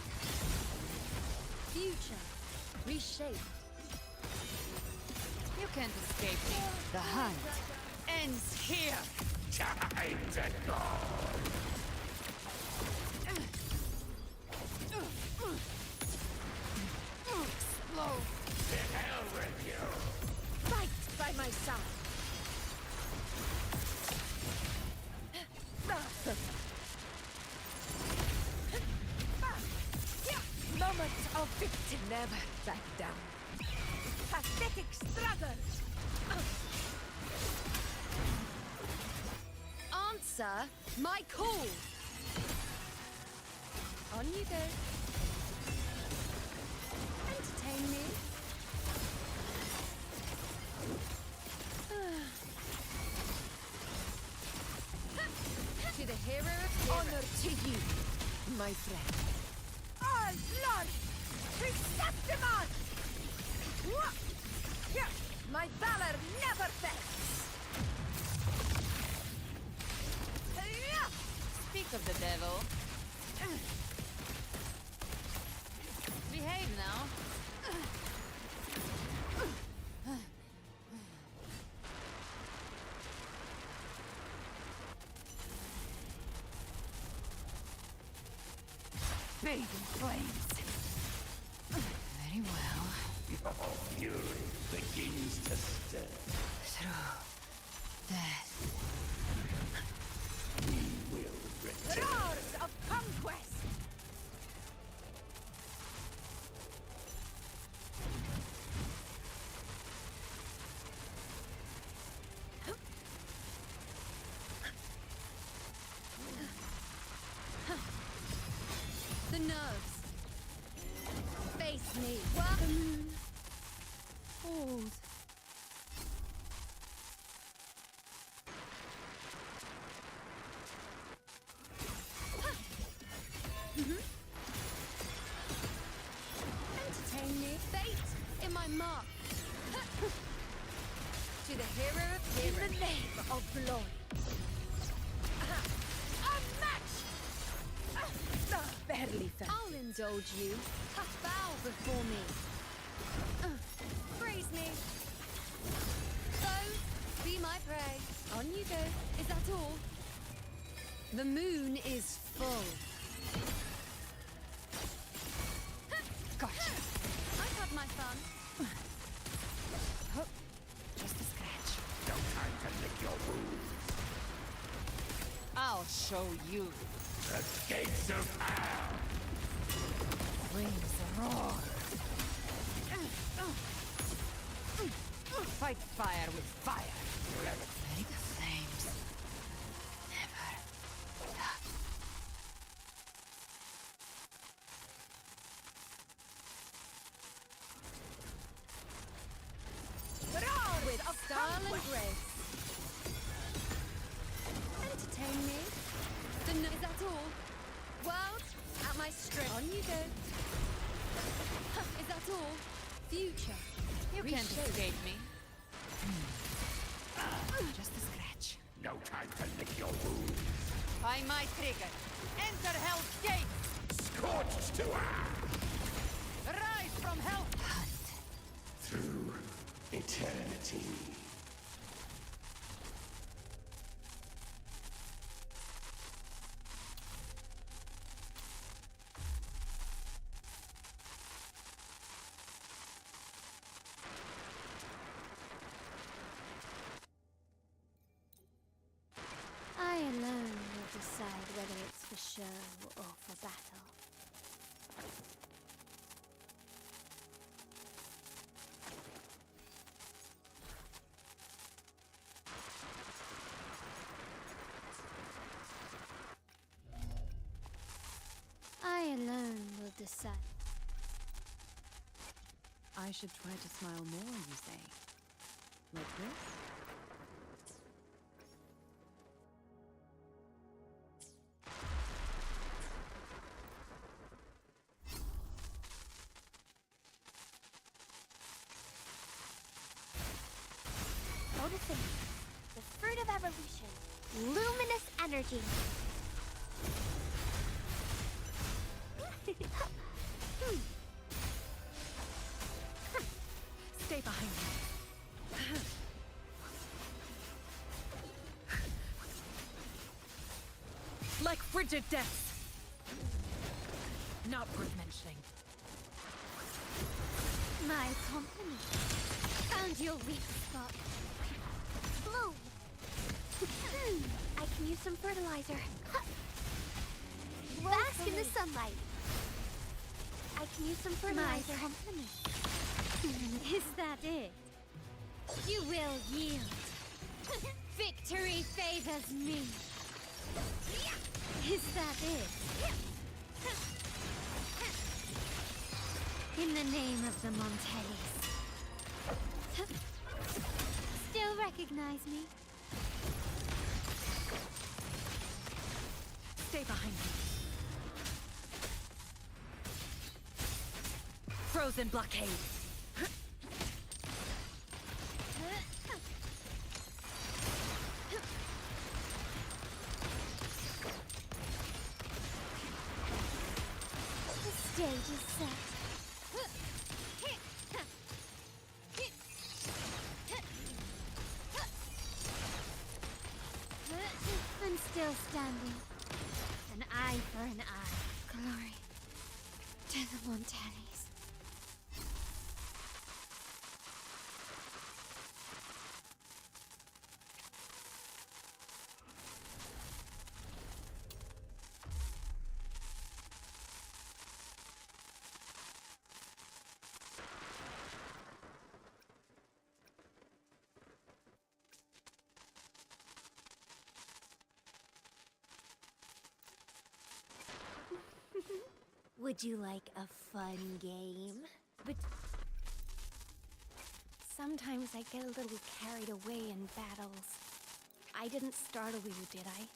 Speaker 6: Future. Reshape. You can't escape me. The hunt ends here.
Speaker 7: Time to go.
Speaker 6: Explode.
Speaker 7: To hell with you.
Speaker 6: Fight by my side. Moment of victory. Never back down. Pathetic struggle. Answer my call. On you go. Entertain me. To the hero of heroes. Honor to you, my friend. Oh, Lord! Receptimon! My valor never fails! Speak of the devil. Behave now. Bathing flames. Very well.
Speaker 7: Your fury begins to stir.
Speaker 6: Through death.
Speaker 7: We will return.
Speaker 6: Roars of conquest! The nerves. Face me. What? The moon falls. Entertain me. Fate in my mark. To the hero of heroes. In the name of glory. Unmatched! Barely felt. I'll indulge you. Bow before me. Praise me. So, be my prey. On you go. Is that all? The moon is full. Gotcha. I've had my fun. Oh, just a scratch.
Speaker 7: No time to lick your wounds.
Speaker 6: I'll show you.
Speaker 7: The gates of hell.
Speaker 6: Flames roar. Fight fire with fire. Make the flames never stop. Roar with style and grace. Entertain me. Is that all? World at my strength. On you go. Is that all? Future. You can't escape me. Just a scratch.
Speaker 7: No time to lick your wounds.
Speaker 6: By my trigger. Enter Hell's Gate.
Speaker 7: Scorched to earth.
Speaker 6: Rise from hell. Hunt.
Speaker 7: Through eternity.
Speaker 6: show or for battle. I alone will decide.
Speaker 8: I should try to smile more, you say? Like this?
Speaker 1: Photosynthesis, the fruit of evolution, luminous energy.
Speaker 8: Stay behind me. Like frigid death. Not worth mentioning.
Speaker 1: My company. Found your weak spot. Bloom. I can use some fertilizer. Bask in the sunlight. I can use some fertilizer.
Speaker 6: My company. Is that it? You will yield. Victory favors me. Is that it? In the name of the Montellis. Still recognize me?
Speaker 8: Stay behind me. Frozen blockade.
Speaker 1: The stage is set.
Speaker 6: I'm still standing. An eye for an eye. Glory to the Montellis.
Speaker 1: Would you like a fun game? But sometimes I get a little carried away in battles. I didn't startle you, did I?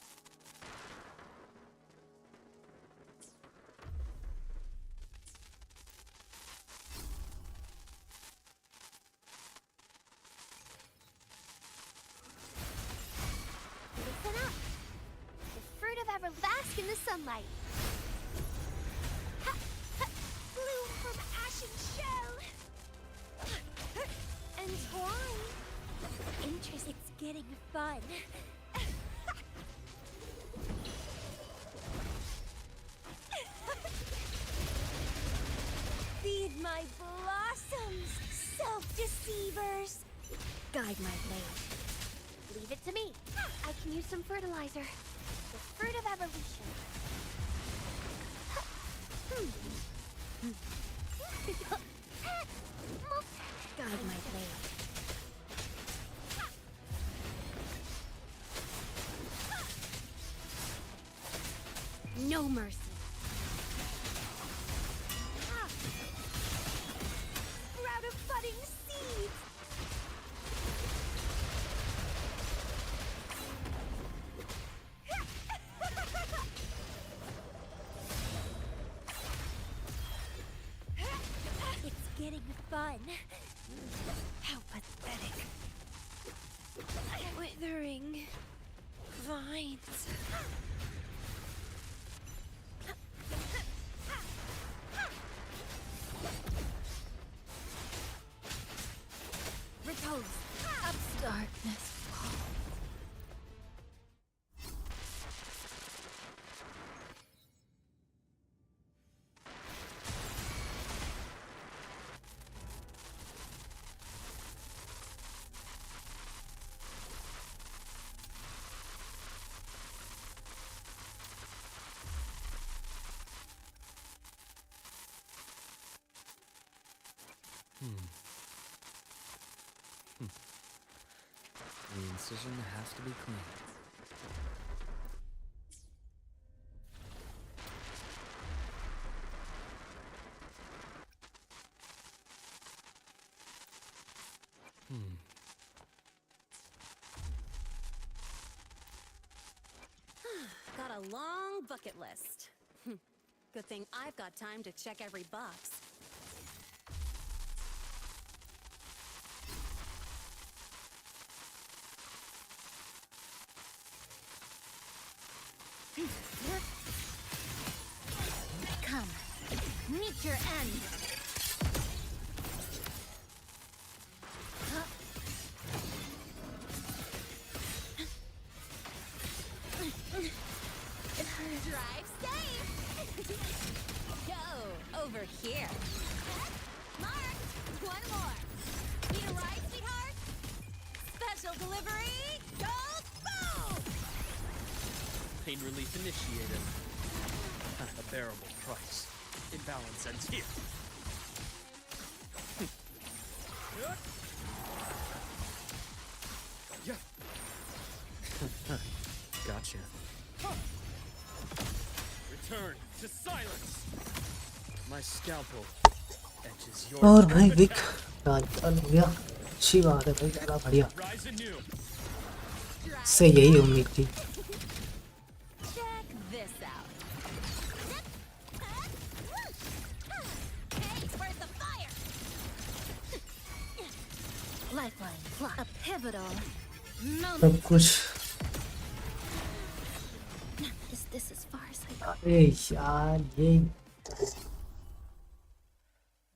Speaker 1: Listen up! The fruit of ever bask in the sunlight. Bloom from ashen shell! Entwine! Interest, it's getting fun. Feed my blossoms, self-deceivers! Guide my blade. Leave it to me. I can use some fertilizer. The fruit of evolution. Guide my blade. No mercy. Sprout of budding seeds. It's getting fun. How pathetic. Withering vines.
Speaker 4: The incision has to be clean.
Speaker 6: Got a long bucket list. Good thing I've got time to check every box.
Speaker 1: Come, meet your end.
Speaker 6: Drive safe! Go, over here. Mark, one more. Need a ride, sweetheart? Special delivery, go, boom!
Speaker 5: Pain relief initiated. A bearable price. Imbalance ends here.
Speaker 4: Gotcha.
Speaker 5: Return to silence. My scalpel etches your
Speaker 2: और भाई
Speaker 5: perfect
Speaker 2: Wick
Speaker 5: path.
Speaker 2: Rajpal हो गया, अच्छी बात है भाई, ज़्यादा बढ़िया,
Speaker 5: Rise anew.
Speaker 2: से यही उम्मीद थी।
Speaker 6: Check this out. Hey, where's the fire?
Speaker 1: Lifeline, block. A pivotal moment.
Speaker 2: सब कुछ,
Speaker 1: Is this as far as I go?
Speaker 2: अरे यार ये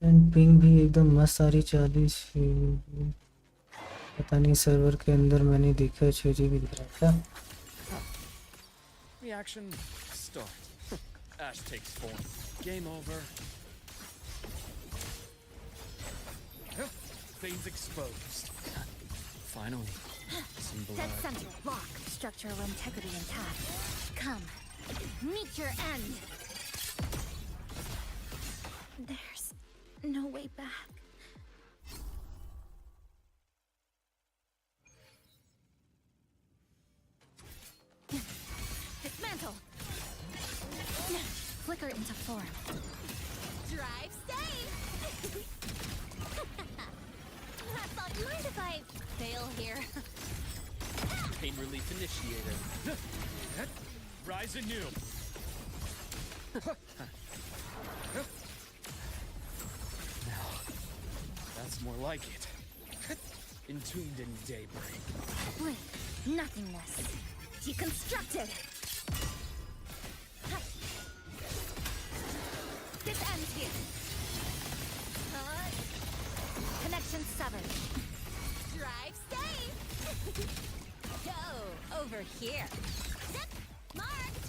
Speaker 2: एंड पिंग भी एकदम मस्त सारी 40, पता नहीं सर्वर के अंदर मैंने देखा 6 GB दिख रहा था।
Speaker 5: Reaction start. Ash takes form. Game over. Veins exposed.
Speaker 4: Finally. Some
Speaker 1: Dead
Speaker 4: blood.
Speaker 1: center, lock. Structural integrity intact. Come, meet your end. There's no way back. Dismantle. Flicker into form.
Speaker 6: Drive safe!
Speaker 1: Mind if I
Speaker 6: Fail here.
Speaker 5: Pain relief initiated. Rise anew. Now, that's more like it. Entombed in daybreak.
Speaker 1: blink? Nothingness. Deconstructed. This ends here. Connection severed.
Speaker 6: Drive safe! Go, over here. Zip, marked!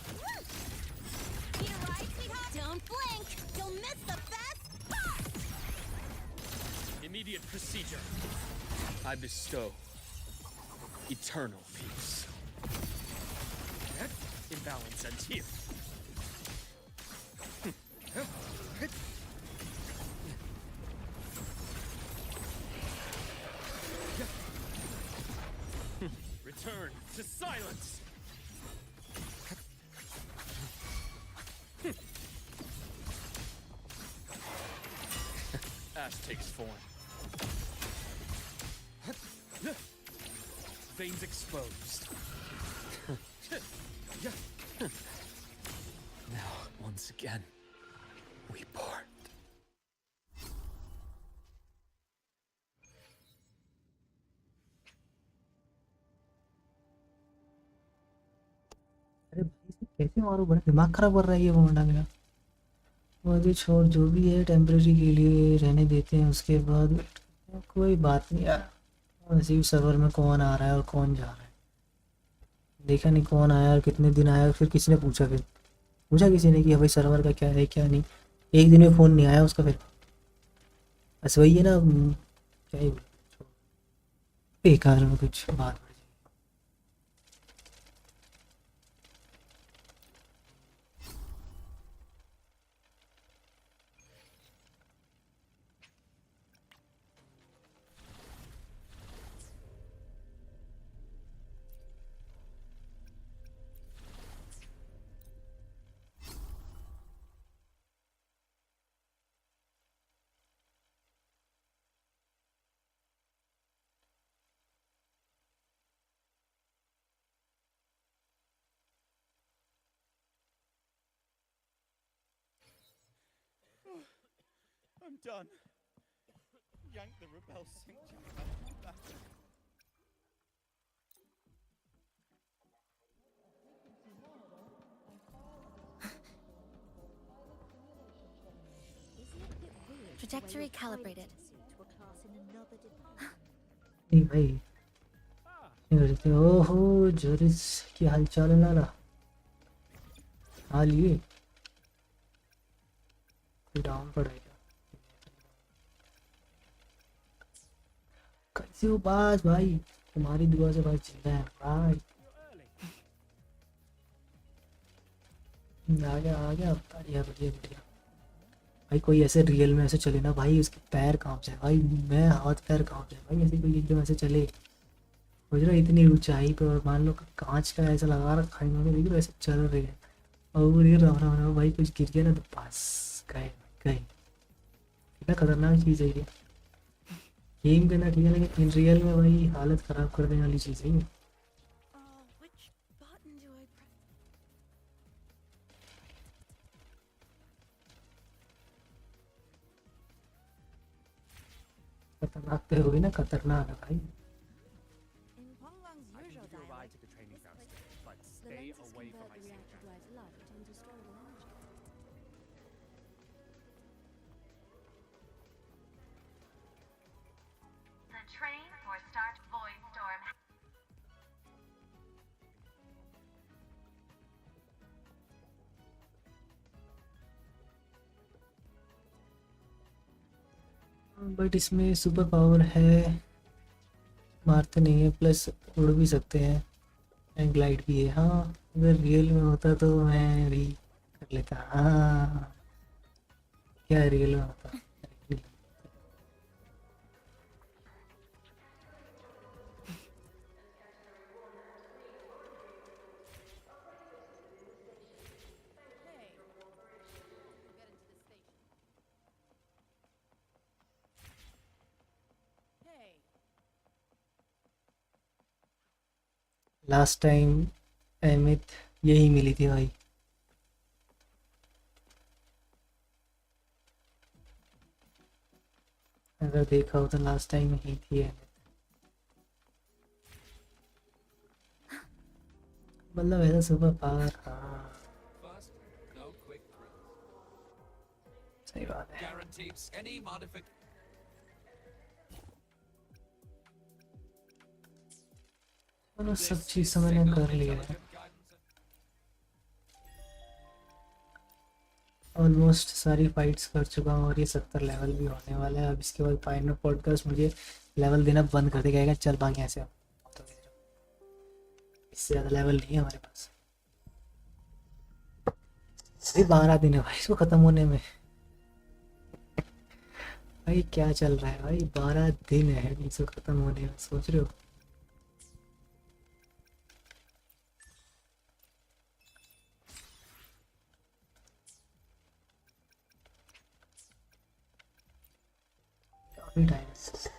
Speaker 6: Need a ride, sweetheart? Don't blink! You'll miss the best part!
Speaker 5: Immediate procedure. I bestow eternal peace. Imbalance ends here. Return to silence. Ash takes form. Veins exposed.
Speaker 4: Now, once again, we part.
Speaker 2: अरे भाई इसे कैसे मारो, बड़ा दिमाग खराब कर रहा है ये मोंडा मेरा। मुझे छोड़, जो भी है टेम्परेरी के लिए रहने देते हैं, उसके बाद कोई बात नहीं यार। वैसे सर्वर में कौन आ रहा है और कौन जा रहा है देखा नहीं, कौन आया और कितने दिन आया, फिर किसी ने पूछा, फिर पूछा किसी ने कि भाई सर्वर का क्या है क्या नहीं, एक दिन में फ़ोन नहीं आया उसका, फिर बस वही है ना, क्या ही बेकार में कुछ बात।
Speaker 5: I'm done. Yank the repel sync jack out of my back.
Speaker 1: Trajectory calibrated.
Speaker 2: नहीं भाई क्या करते हो? ओहो जोरिस की हालचाल है लाला हाल ये डाउन पड़ेगा कैसे हो बाज भाई तुम्हारी दुआ से भाई जिंदा है भाई आ गया बढ़िया बढ़िया बढ़िया भाई कोई ऐसे रियल में ऐसे चले ना भाई उसके पैर कांप जाए भाई मैं हाथ पैर कांप जाए भाई ऐसे कोई एकदम ऐसे चले समझ रहा इतनी ऊंचाई पे और मान लो कांच का ऐसा लगा रखा है इन्होंने देख लो ऐसे चल रहे हैं और ये रहा भाई कुछ गिर गया ना तो बस गए गए कितना खतरनाक चीज़ है ये गेम करना ठीक है लेकिन इन रियल में भाई हालत ख़राब कर देने वाली चीज़ है ये
Speaker 6: Which button do I press?
Speaker 2: खतरनाक तो होगी ना खतरनाक है भाई
Speaker 6: In Guanglang's
Speaker 5: I can
Speaker 6: usual
Speaker 5: give you a ride
Speaker 6: dialect,
Speaker 5: to the training grounds, but
Speaker 8: The
Speaker 5: stay
Speaker 8: lenses
Speaker 5: away from
Speaker 8: convert
Speaker 5: my
Speaker 8: the reactive
Speaker 5: signal.
Speaker 8: light light into storeable energy.
Speaker 9: The train for Start Void Storm.
Speaker 2: But इसमें super power है मारते नहीं है plus उड़ भी सकते हैं and glide भी है हाँ अगर रियल में होता तो मैं भी कर लेता हाँ क्या रियल में होता लास्ट टाइम अहमिद यही मिली थी भाई अगर देखा हो तो लास्ट टाइम यही थी अहमिद मतलब ऐसा सुपर पावर हाँ
Speaker 7: Fast, no quick thrills.
Speaker 2: सही बात है
Speaker 7: Guarantees any modification.
Speaker 2: चलो सब चीज़ तो मैंने कर लिया है ऑलमोस्ट सारी फाइट्स कर चुका हूँ और ये 70 लेवल भी होने वाला है अब इसके बाद फाइनल पॉडकास्ट मुझे लेवल देना बंद कर देगा चल पाएंगे ऐसे तो इससे ज़्यादा लेवल नहीं है हमारे पास अभी 12 दिन है भाई इसको ख़त्म होने में भाई क्या चल रहा है भाई 12 दिन है इसको ख़त्म होने में सोच रहे हो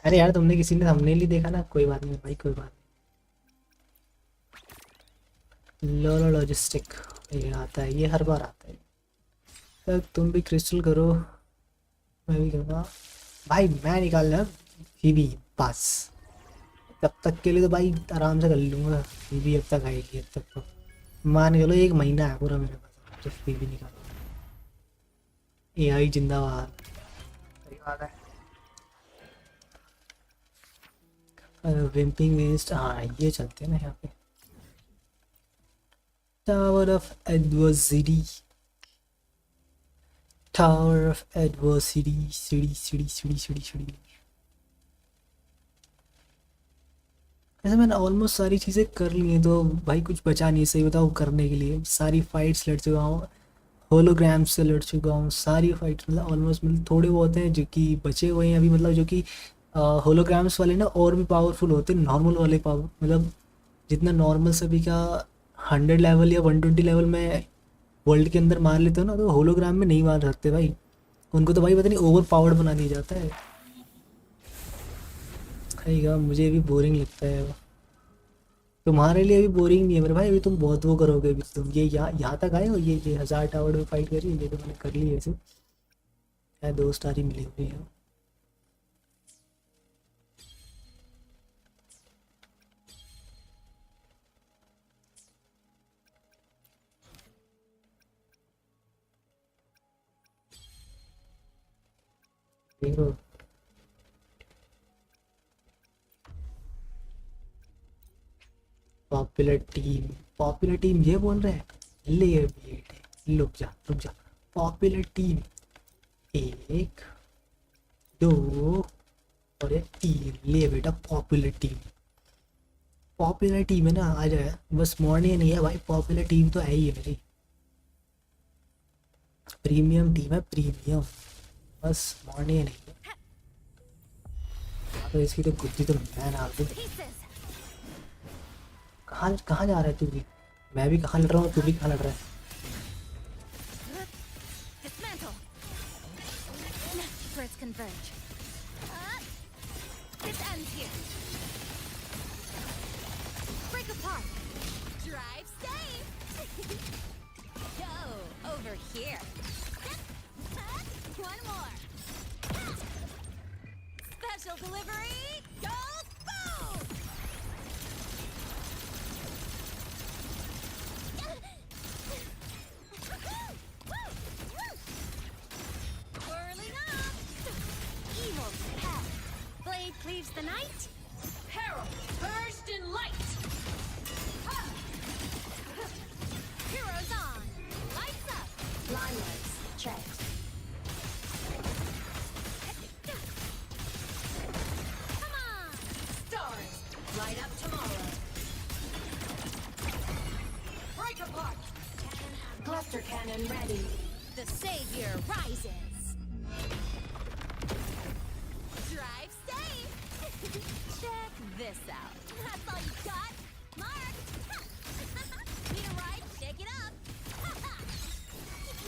Speaker 2: अरे यार तुमने किसी ने थंबनेल ही देखा ना कोई बात नहीं भाई कोई बात नहीं लो लॉजिस्टिक ये आता है ये हर बार आता है तब तुम भी क्रिस्टल करो मैं भी करूँगा भाई मैं निकाल रहा फीबी बस तब तक के लिए तो भाई आराम से कर लूँगा फीबी अब तक आएगी अब तक तो मान के चलो 1 महीना है पूरा मेरे पास जब फीबी निकाल AI जिंदाबाद सही बात है विम्पिंग वेस्ट हाँ ये चलते हैं ना यहाँ पे tower of adversity tower of adversity सीढ़ी सीढ़ी सीढ़ी सीढ़ी सीढ़ी ऐसे मैंने ऑलमोस्ट सारी चीज़ें कर ली हैं तो भाई कुछ बचा नहीं सही बताओ करने के लिए सारी फाइट्स लड़ चुका हूँ होलोग्राम्स से लड़ चुका हूँ सारी फाइट्स मतलब ऑलमोस्ट मतलब थोड़े बहुत हैं जो कि बचे हुए हैं अभी मतलब जो कि होलोग्राम्स वाले ना और भी पावरफुल होते हैं नॉर्मल वाले पावर मतलब जितना नॉर्मल सभी का 100 लेवल या 120 लेवल में वर्ल्ड के अंदर मार लेते हो ना तो होलोग्राम में नहीं मार सकते भाई उनको तो भाई पता नहीं ओवर पावर्ड बना दिया जाता है खाएगा मुझे भी बोरिंग लगता है वो तुम्हारे लिए अभी बोरिंग नहीं है मेरे भाई अभी तुम बहुत वो करोगे अभी तुम ये यहाँ तक आए हो ये 1000 टावर में फाइट करी ये तो मैंने कर ली ऐसे क्या 2 स्टार ही मिली हुई है। देखो पॉपुलर टीम ये बोल रहे हैं। ले बेटे रुक जा। पॉपुलर टीम 1 2 और ये 3। ले बेटा पॉपुलर टीम है ना, आ जाए। बस मॉर्निंग नहीं है भाई, पॉपुलर टीम तो है ही है मेरी। प्रीमियम टीम है, प्रीमियम। बस मॉर्निंग नहीं है। तो इसकी तो गुद्दी तो मैं ना दूं। कहाँ जा रहा है तू भी? मैं भी कहाँ लड़ रहा हूँ, तू भी कहाँ लड़ रहा है?
Speaker 6: Dismantle. First converge. This ends here. Break apart. Drive safe. Go over here. One more. Special delivery. Go boom. Whirling up. Evil path. Blade cleaves the night.
Speaker 3: Peril, burst in light.
Speaker 6: Heroes on. Lights up.
Speaker 3: Limelights, checked.
Speaker 6: Come on.
Speaker 3: Stars, light up tomorrow. Break apart. Cluster cannon ready.
Speaker 6: The savior rises. Drive safe. Check this out. That's all you got? Mark. Need a ride? Shake it up.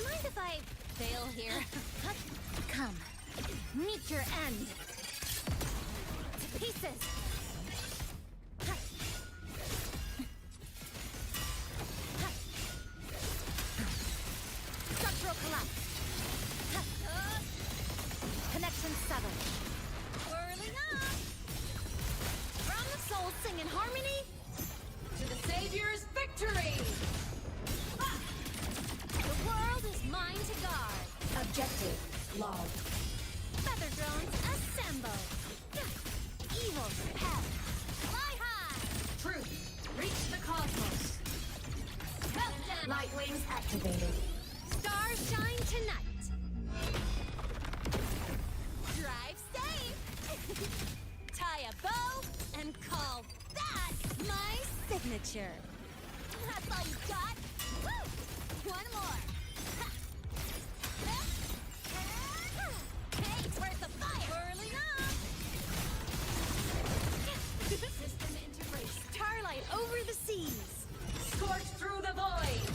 Speaker 6: Mind if I fail here? Come. Meet your end. To pieces. Structural collapse. Connection severed. Whirling up. From the soul sing in harmony.
Speaker 3: To the Savior's victory.
Speaker 6: The world is mine to guard.
Speaker 3: Objective logged.
Speaker 6: Feather drones assemble. Evil path. Fly high.
Speaker 3: Truth, reach the cosmos.
Speaker 6: Meltdown.
Speaker 3: Light wings activated.
Speaker 6: Stars shine tonight. Drive safe. Tie a bow and call that my signature. That's all you got? Woo! One more. Ha! Hey, it's worth the fire. Whirling up.
Speaker 3: System integration.
Speaker 6: Starlight over the seas.
Speaker 3: Scorch through the void.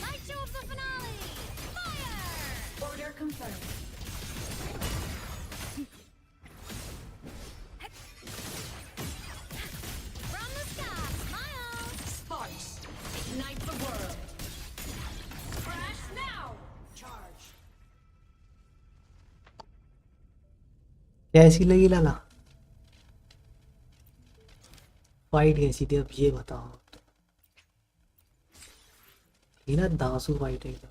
Speaker 6: Light show of the finale. Fire!
Speaker 3: Order confirmed.
Speaker 6: From the sky, smile.
Speaker 3: Sparks, ignite the world. Crash now. Charge.
Speaker 2: कैसी लगी लाला? Fight कैसी थी अब ये बताओ। ये ना दांसू fight है एकदम।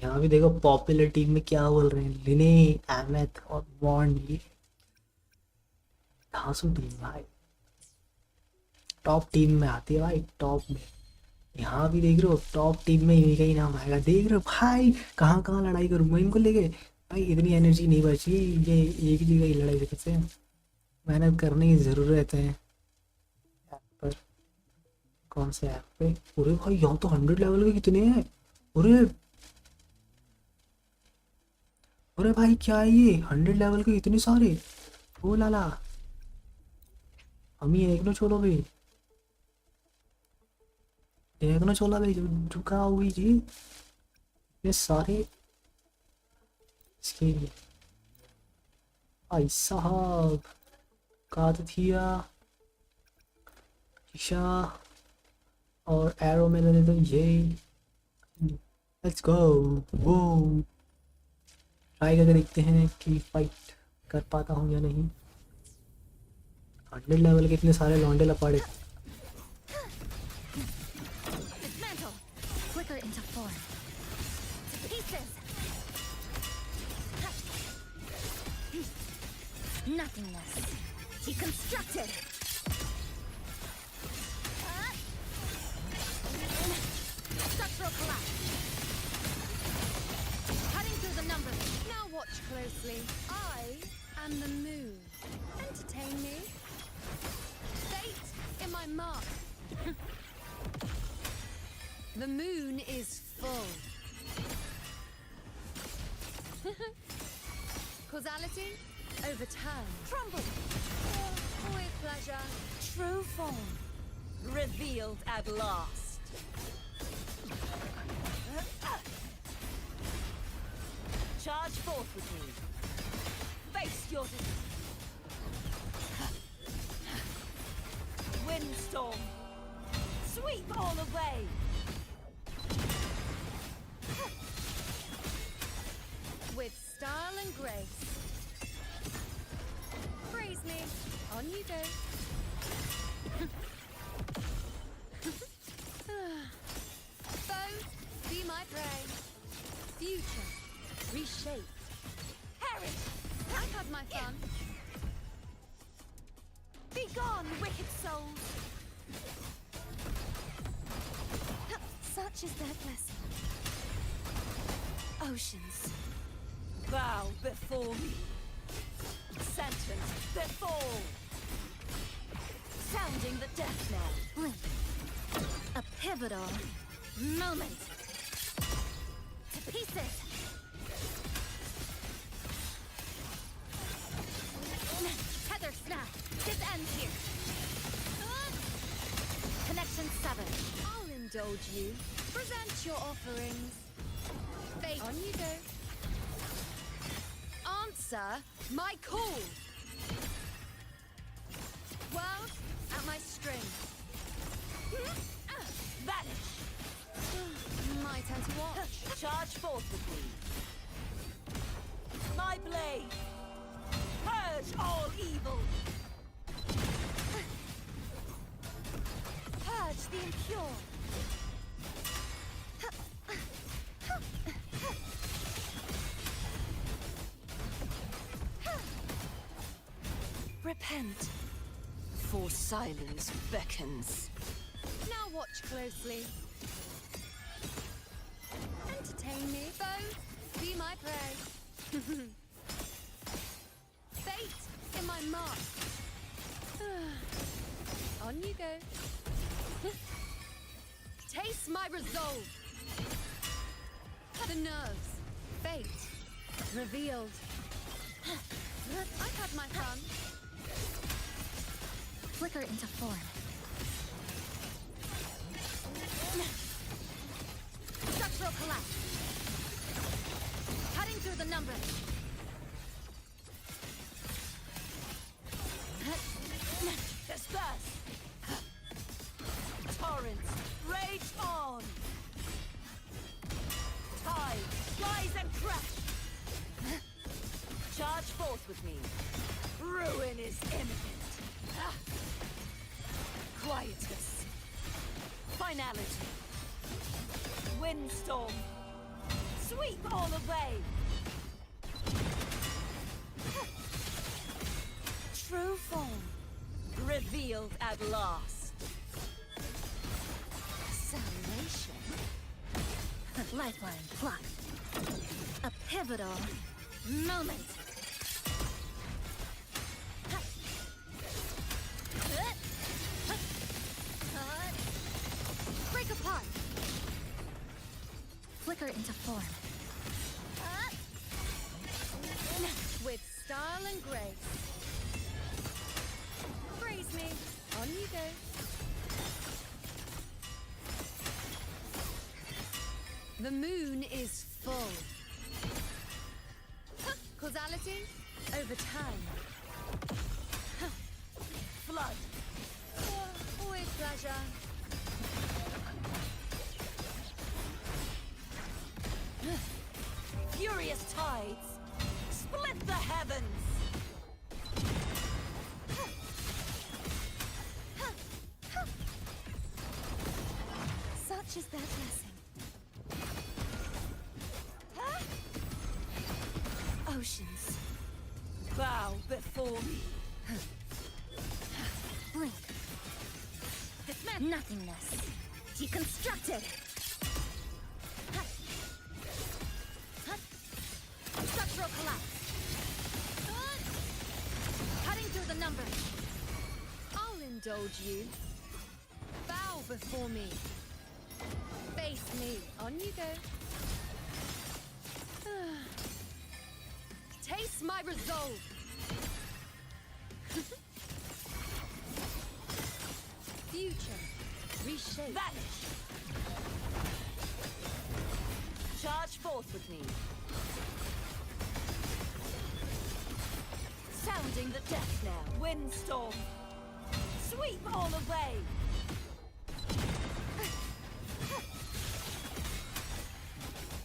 Speaker 2: यहाँ भी देखो पॉपुलर टीम में क्या बोल रहे हैं, लिने, अहमद और बॉन्ड। ये धांसू टीम भाई, टॉप टीम में आती है भाई, टॉप में। यहाँ भी देख रहे हो टॉप टीम में इन्हीं का ही नाम आएगा। देख रहे हो भाई कहाँ कहाँ लड़ाई करूँगा इनको लेके। भाई इतनी एनर्जी नहीं बची, ये एक जगह ही लड़ाई करते हैं। मेहनत करने की ज़रूरत है। ऐप पर कौन से ऐप पे? अरे भाई यहाँ तो 100 लेवल के कितने हैं। अरे भाई क्या है ये, 100 लेवल के इतने सारे। ओ लाला हम ही एक नो छोड़ो भाई, एक नो छोला भाई, झुका हुई जी ये सारे इसके लिए। भाई साहब कातिया ईशा और एरो में दे दो ये। लेट्स गो वो ट्राई करके देखते हैं कि फाइट कर पाता हूँ या नहीं। 100 लेवल के इतने सारे लौंडे लपाड़े।
Speaker 1: Dismantle. Flicker into form. To pieces. Nothingness. Deconstructed. Structural collapse. Cutting through the numbers.
Speaker 8: Now watch closely. I am the moon. Entertain me. Fate in my mark. The moon is full. Causality overturned. Crumble. With pleasure.
Speaker 6: True form. Revealed at last. Charge forth with me. Face your windstorm. Sweep all away.
Speaker 8: With style and grace. Praise me. On you go. Foes, be my prey. Future, reshaped. Perish! I've had my fun.
Speaker 6: Be gone, wicked souls.
Speaker 1: Such is their blessing. Oceans.
Speaker 6: Bow before me. Sentence before. Sounding the death knell.
Speaker 1: Blink. A pivotal moment. To pieces. Tether snap. This ends here. Connection severed.
Speaker 8: I'll indulge you. Present your offerings. Fate. On you go. Answer my call. World at my string.
Speaker 6: Vanish.
Speaker 8: My turn to watch.
Speaker 6: Charge forth with me. My blade. Purge all evil. Purge the impure. Repent, for silence beckons.
Speaker 8: Now watch closely. Entertain me, foes. Be my prey. Fate in my mark. On you go. Taste my resolve. The nerves. Fate. Revealed. I've had my fun.
Speaker 1: Flicker into form.
Speaker 8: Structural collapse. Cutting through the numbers.
Speaker 6: Disperse. Torrents, rage on. Tide, rise and crash. Charge forth with me. Ruin is imminent. Quietus. Finality. Windstorm. Sweep all away. True form. Revealed at last.
Speaker 1: Salvation. Lifeline plucked. A pivotal moment.
Speaker 8: Break apart.
Speaker 1: Flicker into form.
Speaker 8: With style and grace. Praise me. On you go. The moon is full. Causality overturned.
Speaker 6: Flood.
Speaker 8: With pleasure.
Speaker 6: tides split the heavens. Such is their blessing. Oceans, bow before me. Blink. Nothingness. Deconstructed. Structural collapse. Cutting through the numbers.
Speaker 8: I'll indulge you. Bow before me. Face me. On you go. Taste my resolve. Future. Reshape.
Speaker 6: Vanish. Charge forth with me. Sounding the death knell. Windstorm. Sweep all away.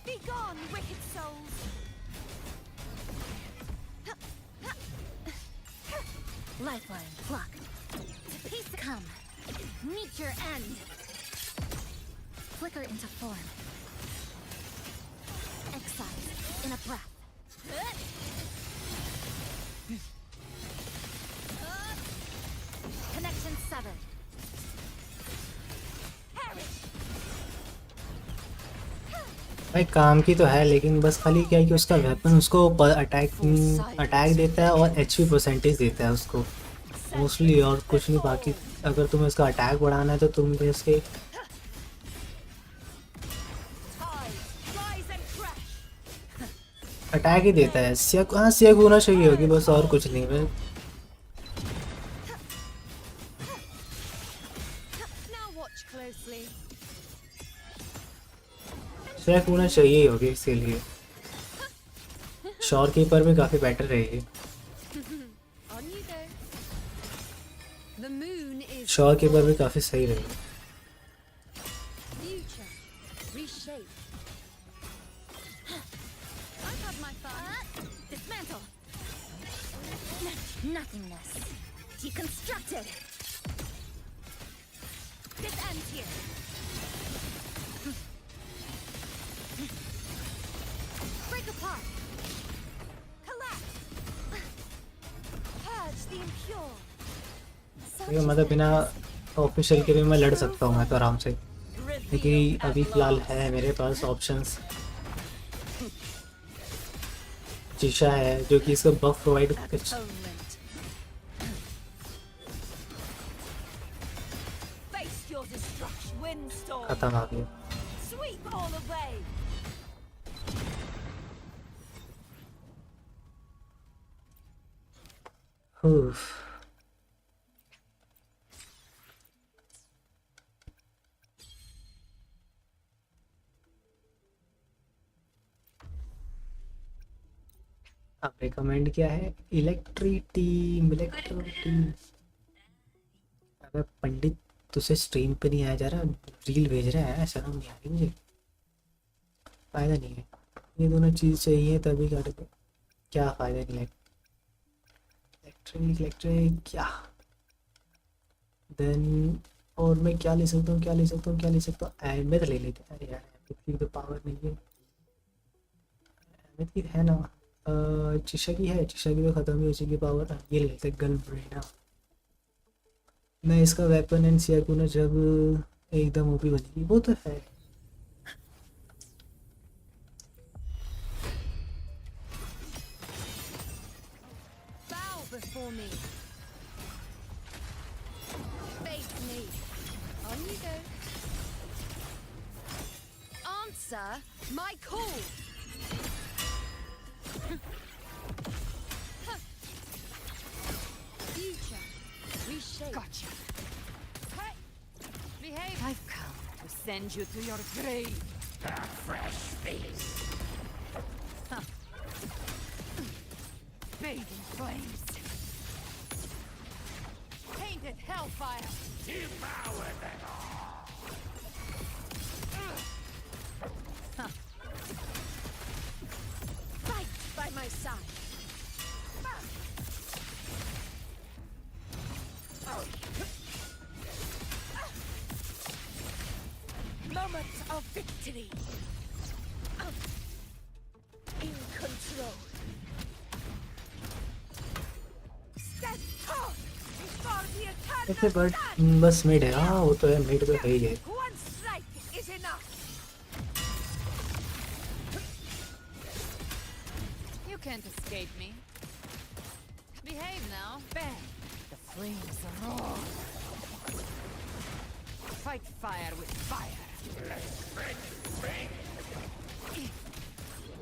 Speaker 6: Be gone, wicked souls. Lifeline blocked. Peace come. Meet your end. Flicker into form. Exile in a breath. Connection severed. Perish.
Speaker 2: भाई काम की तो है, लेकिन बस खाली क्या है कि उसका वेपन उसको अटैक देता है और एचपी परसेंटेज देता है उसको मोस्टली, और कुछ नहीं। बाकी अगर तुम्हें उसका अटैक बढ़ाना है तो तुम भी उसके अटैक ही देता है। हाँ सेक होना चाहिए होगी बस, और कुछ नहीं। मैं
Speaker 8: Now watch closely.
Speaker 2: सेक होना चाहिए ही होगी इसके लिए। शॉर कीपर भी काफ़ी बेटर रहेगी।
Speaker 8: On you go. The moon is
Speaker 2: sure keeper भी काफ़ी सही रहेगी।
Speaker 8: future. Reshape. I've had my fun.
Speaker 6: Dismantle. Nothingness. Deconstructed. This ends here. Break apart. Collapse. Purge the impure.
Speaker 2: ठीक है, मतलब बिना ऑफिशियल के भी मैं लड़ सकता हूँ मैं तो आराम से, लेकिन अभी फ़िलहाल है मेरे पास ऑप्शंस। शीशा है जो कि इसका बफ provide
Speaker 6: Atonement. Face your destruction. Windstorm.
Speaker 2: खत्म आ गया।
Speaker 6: Sweep all away.
Speaker 2: उफ। अब रिकमेंड क्या है? इलेक्ट्रिटी। अबे पंडित तुझसे स्ट्रीम पे नहीं आया जा रहा, रील भेज रहा है, शर्म नहीं आ रही मुझे। फ़ायदा नहीं है, ये दोनों चीज़ चाहिए तभी करते। क्या फ़ायदा नहीं है? इलेक्ट्रिक क्या देन? और मैं क्या ले सकता हूँ? अहमियत ले लेते हैं। अरे यार अहमियत की तो पावर नहीं है। अहमियत की है ना, शीशा की है, शीशा की तो ख़त्म ही हो चुकी पावर। ये ले लेते गन ब्रेना। मैं इसका वेपन एंड सियाकुना जब एकदम ओपी बनेगी वो तो है।
Speaker 8: bow before me. Face me. On you go. Answer my call. Future. Reshape.
Speaker 3: Gotcha.
Speaker 8: Hey. Behave.
Speaker 3: I've come to send you to your grave.
Speaker 7: A fresh face.
Speaker 3: Bathed in flames.
Speaker 8: Painted hellfire.
Speaker 7: Devour them all.
Speaker 6: Fight Moment of victory. In control. Step forth before the
Speaker 2: ऐसे
Speaker 6: eternal
Speaker 2: but
Speaker 6: sun.
Speaker 2: बस mid है। हाँ वो तो है, mid तो है ही है।
Speaker 6: One strike is enough.
Speaker 8: You can't escape me. Behave now. Bang. The flames roar. Fight fire with fire.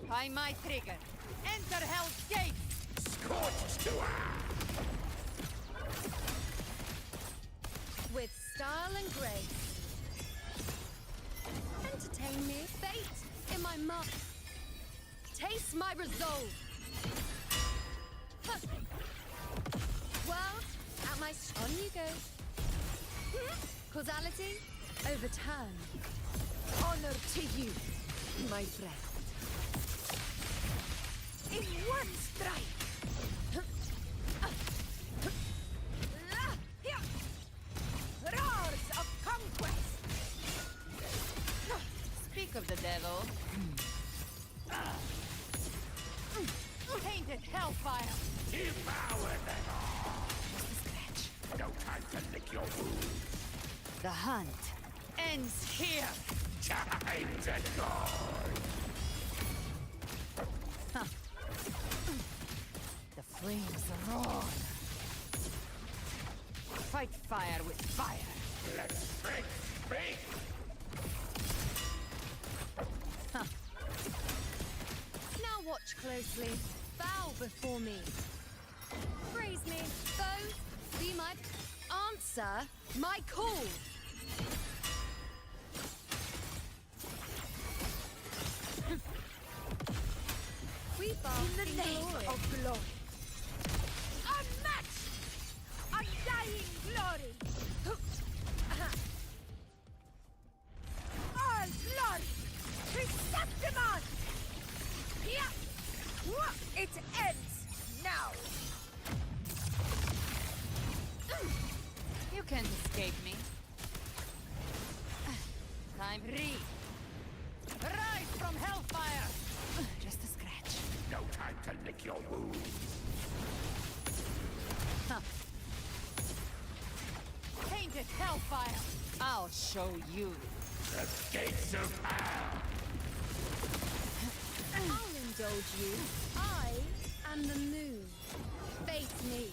Speaker 8: By my trigger. Enter Hell's Gate.
Speaker 6: With style and grace. Entertain me. Fate in my mouth. Taste my resolve. Huh. World at my on you go. Causality overturn. Honor to you, my friend. In one strike. Roars of conquest.
Speaker 8: Speak of the devil. Tainted hellfire.
Speaker 7: Devour them all.
Speaker 8: Scratch.
Speaker 7: No time to lick your wounds.
Speaker 8: The hunt ends here.
Speaker 7: Time to go.
Speaker 8: The flames roar. Fight fire with fire.
Speaker 7: Let's break.
Speaker 6: Now watch closely. Bow before me. Praise me, foes. Be my answer. My call. We bow in the name of glory. Unmatched, undying glory. All glory. Receptimon. Yeah. It ends now.
Speaker 8: You can't escape me. Time read. Rise from hellfire. Just a scratch.
Speaker 7: No time to lick your wounds.
Speaker 8: Tainted hellfire. I'll show you.
Speaker 7: The gates of hell.
Speaker 6: I'll indulge you. I am the moon. Face me.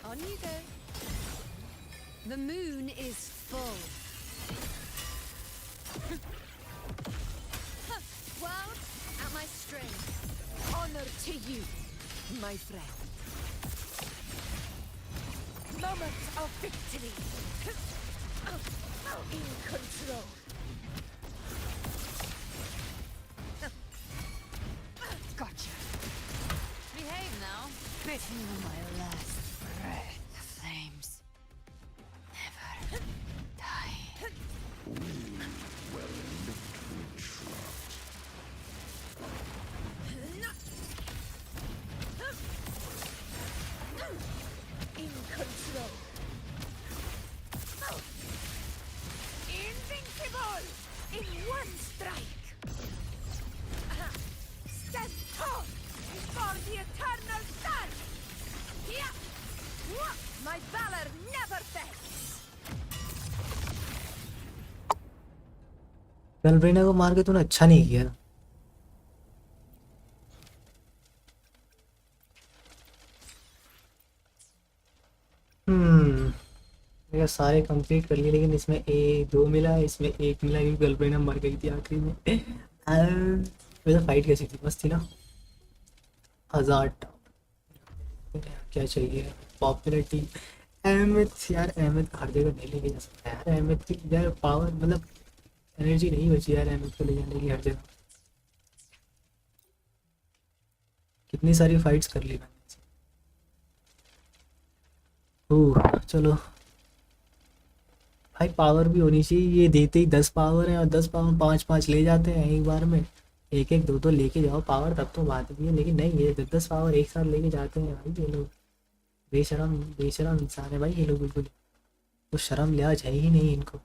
Speaker 6: On you go. The moon is full. World at my string. Honor to you, my friend. Moment of victory. In control.
Speaker 8: Gotcha. Behave now. Biting my last breath. The flames never die.
Speaker 7: Well, look who trot.
Speaker 6: In control. Invincible! In one strike! Stand tall before the eternal sun! Yeah. My valor never fades!
Speaker 2: गलब्रेना को मार के तूने अच्छा नहीं किया। मेरा सारे complete कर लिए, लेकिन इसमें दो मिला, इसमें एक मिला क्योंकि गलब्रेना मर गई थी आखिरी में। वैसे फाइट कैसी थी? मस्त थी ना। 1000 क्या चाहिए? पॉपुलरिटी। अहमद यार, अहमद हर जगह नहीं लेके जा सकता यार। अहमद की यार पावर, मतलब एनर्जी नहीं बची यार अहमद को ले जाने की हर जगह। कितनी सारी फाइट्स कर ली मैंने। चलो भाई, पावर भी होनी चाहिए। ये देते ही 10 पावर है और 10 पावर 5-5 ले जाते हैं एक बार में। एक एक दो लेके जाओ पावर, तब तो बात भी है। लेकिन नहीं, ये 10 पावर एक साथ लेके जाते हैं भाई ये लोग। बेशरम बेशरम इंसान है भाई ये लोग, बिल्कुल तो शर्म लिहाज है ही नहीं इनको।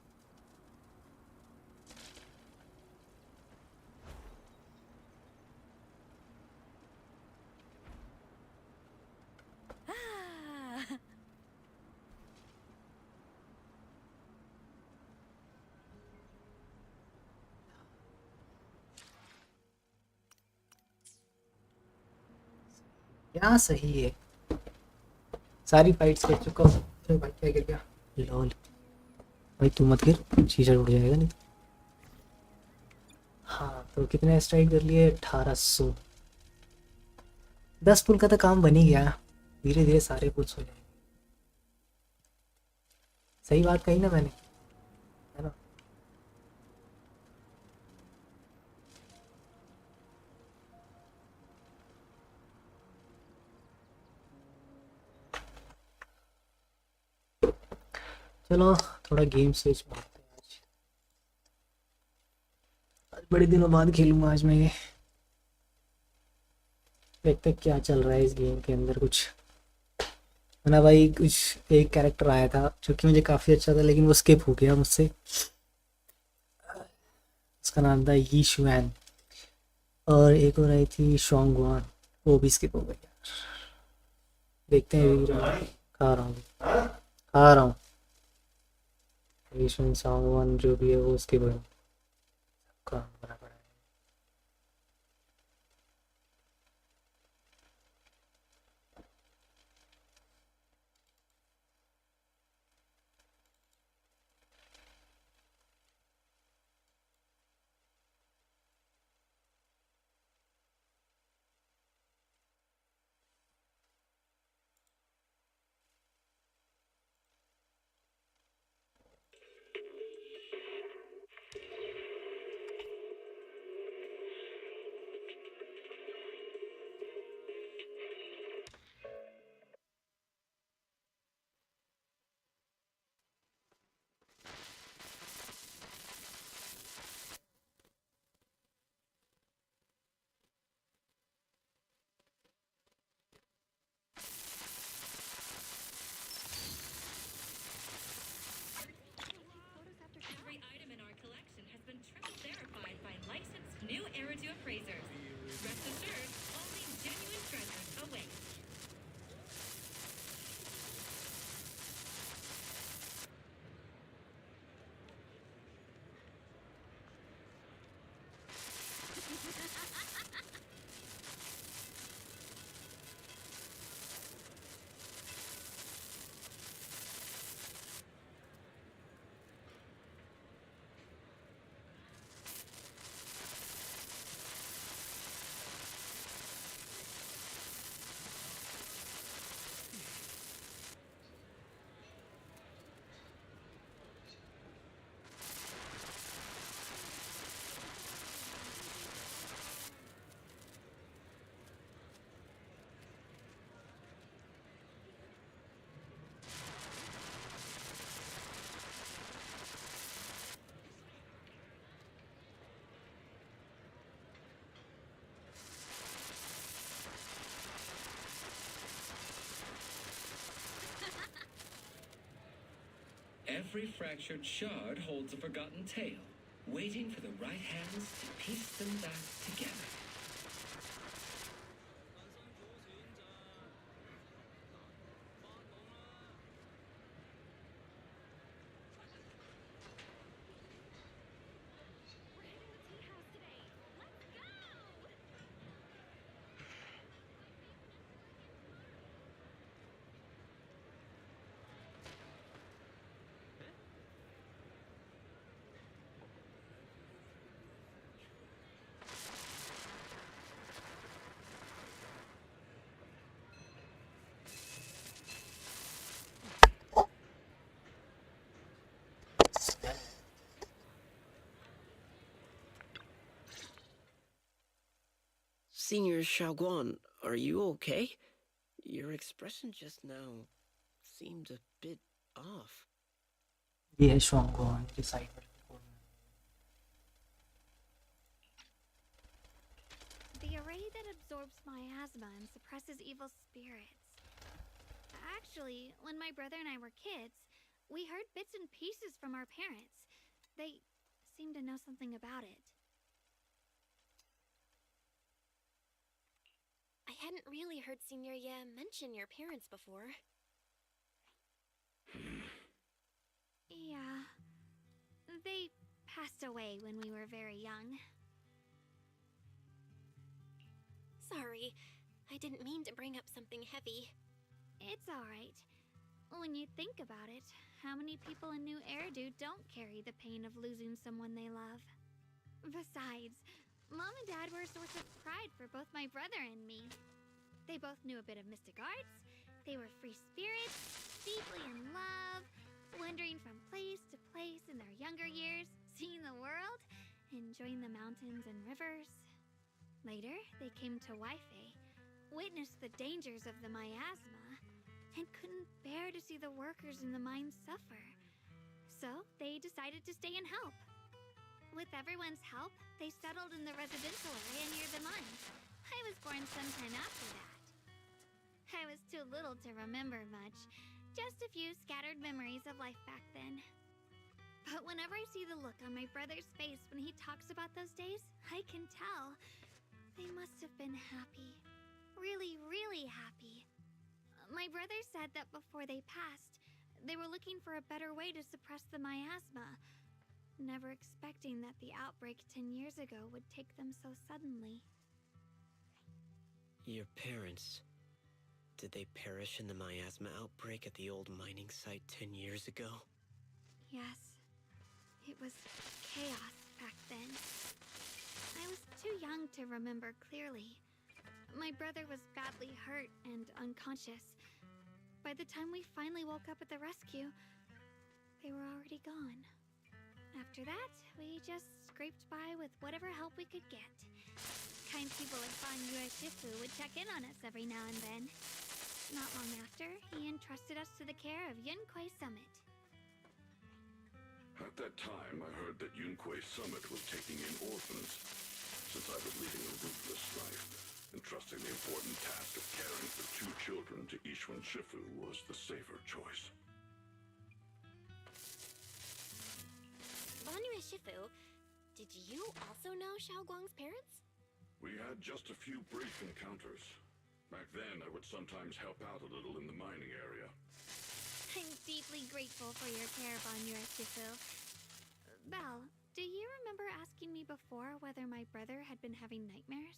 Speaker 2: क्या सही है, सारी फाइट्स कर चुका हूँ। अरे भाई क्या गिर गया, लॉल। भाई तू मत गिर, शीशा टूट जाएगा नहीं। हाँ तो कितने स्ट्राइक कर लिए, 1800। 10 पुल का तो काम बन ही गया, धीरे धीरे सारे पुल्स हो जाएंगे। सही बात कही ना मैंने, है ना। चलो थोड़ा गेम स्विच मारते हैं आज। आज बड़े दिनों बाद खेलूंगा आज मैं ये। देखते हैं क्या चल रहा है इस गेम के अंदर। कुछ ना भाई, कुछ एक कैरेक्टर आया था जो कि मुझे काफ़ी अच्छा था, लेकिन वो स्किप हो गया मुझसे। उसका नाम था यी शुआन, और एक और आई थी शोंगवान, वो भी स्किप हो गई यार। देखते हैं अभी। खा रहा हूँ, खा रहा हूँ। यी शुआन शोंगवान जो भी है वो स्किप हो गया। काम करना पड़ा है।
Speaker 3: Every item in our collection has been triple verified by licensed new Eridu appraisers. Rest assured, only genuine treasures await.
Speaker 7: Every fractured shard holds a forgotten tale, waiting for the right hands to piece them back together.
Speaker 10: Senior Xiaoguan, are you okay? Your expression just now seemed a bit off.
Speaker 2: ये है शोंगवान के side में।
Speaker 1: The array that absorbs miasma and suppresses evil spirits. Actually, when my brother and I were kids, we heard bits and pieces from our parents. They seemed to know something about it.
Speaker 6: I hadn't really heard Senior Ye mention your parents before.
Speaker 1: Yeah. They passed away when we were very young.
Speaker 6: Sorry. I didn't mean to bring up something heavy.
Speaker 1: It's alright. When you think about it, how many people in New Eridu don't carry the pain of losing someone they love? Besides, Mom and Dad were a source of pride for both my brother and me. They both knew a bit of mystic arts, they were free spirits, deeply in love, wandering from place to place in their younger years, seeing the world, enjoying the mountains and rivers. Later, they came to Wi-Fi, witnessed the dangers of the miasma, and couldn't bear to see the workers in the mines suffer. So, they decided to stay and help. With everyone's help, they settled in the residential area near the mines. I was born sometime after that. I was too little to remember much, just a few scattered memories of life back then. But whenever I see the look on my brother's face when he talks about those days, I can tell. They must have been happy. Really, really happy. My brother said that before they passed, they were looking for a better way to suppress the miasma, never expecting that the outbreak 10 years ago would take them so suddenly.
Speaker 10: Your parents, did they perish in the miasma outbreak at the old mining site 10 years ago?
Speaker 1: Yes. It was chaos back then. I was too young to remember clearly. My brother was badly hurt and unconscious. By the time we finally woke up at the rescue, they were already gone. After that, we just scraped by with whatever help we could get. Kind people like Banyue Shifu would check in on us every now and then. Not long after, he entrusted us to the care of Yunquei Summit.
Speaker 11: At that time, I heard that Yunquei Summit was taking in orphans. Since I was leading a ruthless life, entrusting the important task of caring for 2 children to Ishwan Shifu was the safer choice.
Speaker 6: Banyue Shifu, did you also know Xiaoguang's parents?
Speaker 11: We had just a few brief encounters. Back then, I would sometimes help out a little in the mining area.
Speaker 1: I'm deeply grateful for your care, Banyue Shifu. Belle, do you remember asking me before whether my brother had been having nightmares?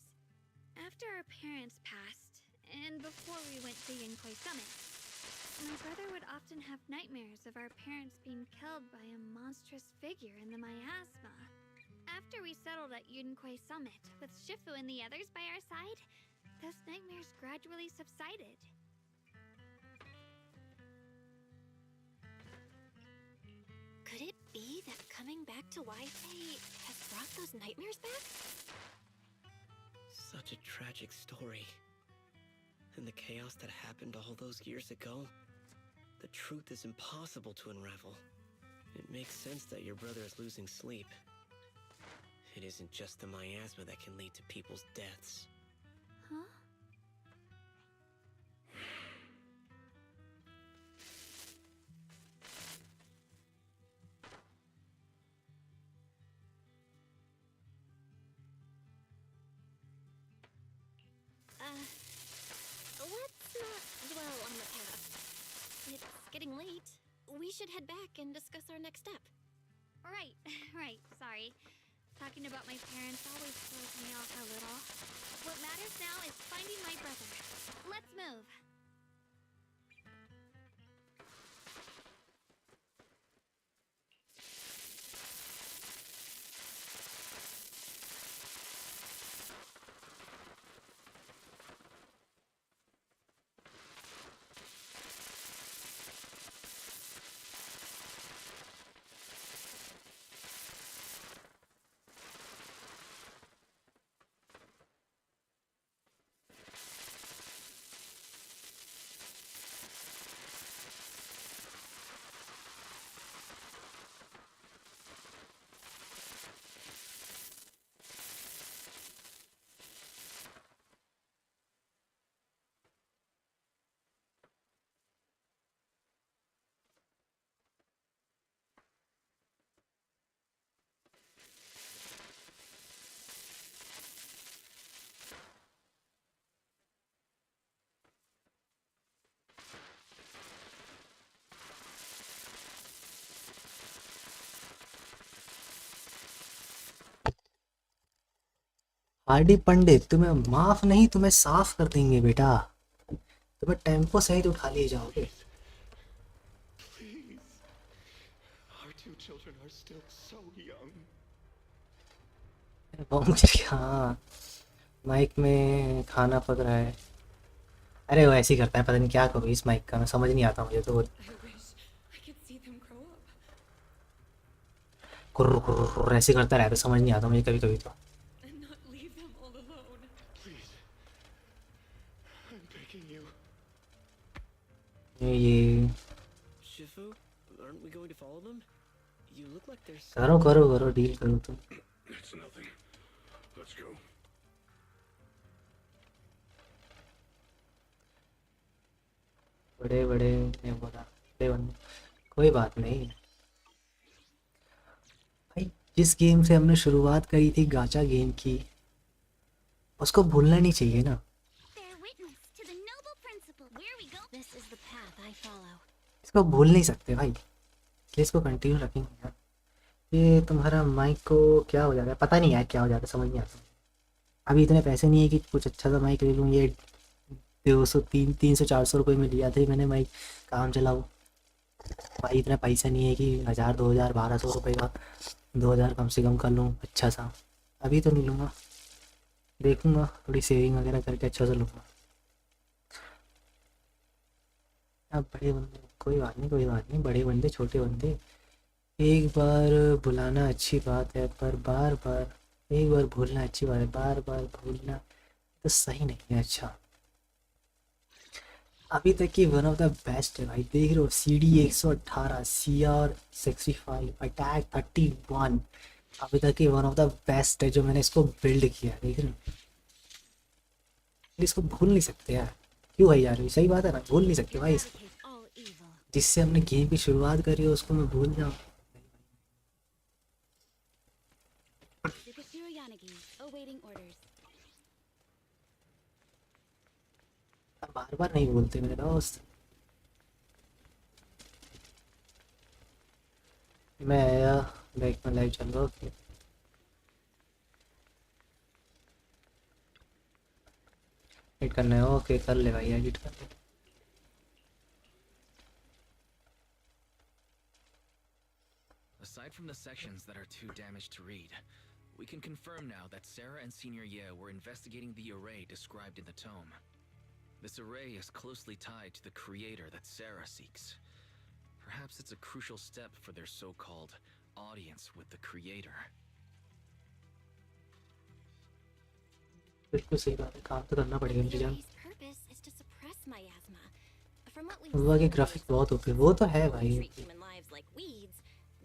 Speaker 1: After our parents passed, and before we went to Yunquei Summit, my brother would often have nightmares of our parents being killed by a monstrous figure in the miasma. After we settled at Yunquei Summit, with Shifu and the others by our side, those nightmares gradually subsided.
Speaker 6: Could it be that coming back to Wi-Fi has brought those nightmares back?
Speaker 10: Such a tragic story. And the chaos that happened all those years ago, the truth is impossible to unravel. It makes sense that your brother is losing sleep. It isn't just the miasma that can lead to people's deaths.
Speaker 1: Huh?
Speaker 6: Let's not dwell on the past. It's getting late. We should head back and discuss our next step.
Speaker 1: Right, right, sorry. Talking about my parents always throws me off a little. What matters now is finding my brother. Let's move.
Speaker 2: Hardy Pandit तुम्हें माफ नहीं, तुम्हें साफ कर देंगे बेटा, तुम्हें tempo सहित उठा लिए जाओगे।
Speaker 11: Please. Our two children are still so young.
Speaker 2: वो मुझे हाँ, माइक में खाना पक रहा है। अरे वो ऐसे ही करता है, पता नहीं क्या करूँ इस माइक का, मैं समझ नहीं आता मुझे तो।
Speaker 8: I wish I could see them grow up.
Speaker 2: कुर्र कुर्र कुर्र ऐसे करता रहता है, समझ नहीं आता मुझे कभी कभी तो।
Speaker 8: And not leave them all alone.
Speaker 11: Please. I'm begging you.
Speaker 2: ये
Speaker 10: Shifu, aren't we going to follow them? You look like there's
Speaker 2: करो करो करो, डील करो तुम।
Speaker 11: It's nothing. Let's go.
Speaker 2: बड़े बड़े ने बोला, बड़े बंदे, कोई बात नहीं भाई। जिस गेम से हमने शुरुआत करी थी गाचा गेम की, उसको भूलना नहीं चाहिए ना।
Speaker 6: Bear witness to the noble principle. Where we go? This is the path I follow.
Speaker 2: इसको भूल नहीं सकते भाई, इसलिए इसको कंटिन्यू रखेंगे यार। ये तुम्हारा माइक को क्या हो जाता है पता नहीं यार, क्या हो जाता है समझ नहीं आता। अभी इतने पैसे नहीं है कि कुछ अच्छा सा माइक ले लूँ। ये 300-400 रुपये में लिया था मैंने माइक, काम चलाओ भाई। इतना पैसा नहीं है कि 1000-2000 1200 रुपये का 2000 कम से कम कर लूँ अच्छा सा। अभी तो नहीं लूँगा, देखूँगा थोड़ी सेविंग वगैरह करके अच्छा सा लूँगा। अब बड़े बंदे, कोई बात नहीं कोई बात नहीं, बड़े बंदे छोटे बंदे, एक बार बुलाना अच्छी बात है, पर बार बार, एक बार भूलना अच्छी बात है, बार बार भूलना तो सही नहीं है। अच्छा अभी तक की वन ऑफ द बेस्ट है भाई, देख रहे हो CD 118, CR 65, अटैक 31, अभी तक की वन ऑफ द बेस्ट है जो मैंने इसको बिल्ड किया है। देख रहे हो, इसको भूल नहीं सकते यार। क्यों भाई यार, सही बात है ना, भूल नहीं सकते भाई इसको।
Speaker 6: Eradicate all evil.
Speaker 2: जिससे हमने गेम की शुरुआत करी है उसको मैं भूल जाऊँ।
Speaker 6: Zukashiro Yanagi, awaiting orders.
Speaker 2: बार बार नहीं बोलते मेरे दोस्त। मैं आया, बैक में लाइव चल रहा हूँ। ओके एडिट करना है, ओके कर ले भाई, एडिट कर ले।
Speaker 12: Aside from the sections that are too damaged to read, we can confirm now that Sarah and Senior Ye were investigating the array described in the tome. This array is closely tied to the creator that Sarah seeks. Perhaps it's a crucial step for their so-called audience with the creator.
Speaker 2: बिल्कुल सही बात है, काम तो करना पड़ेगा मुझे जान।
Speaker 6: Theory's purpose is to suppress miasma. From what we've
Speaker 2: वुआ के
Speaker 6: seen,
Speaker 2: ग्राफिक बहुत ओके, वो तो है भाई।
Speaker 6: treat human lives like weeds.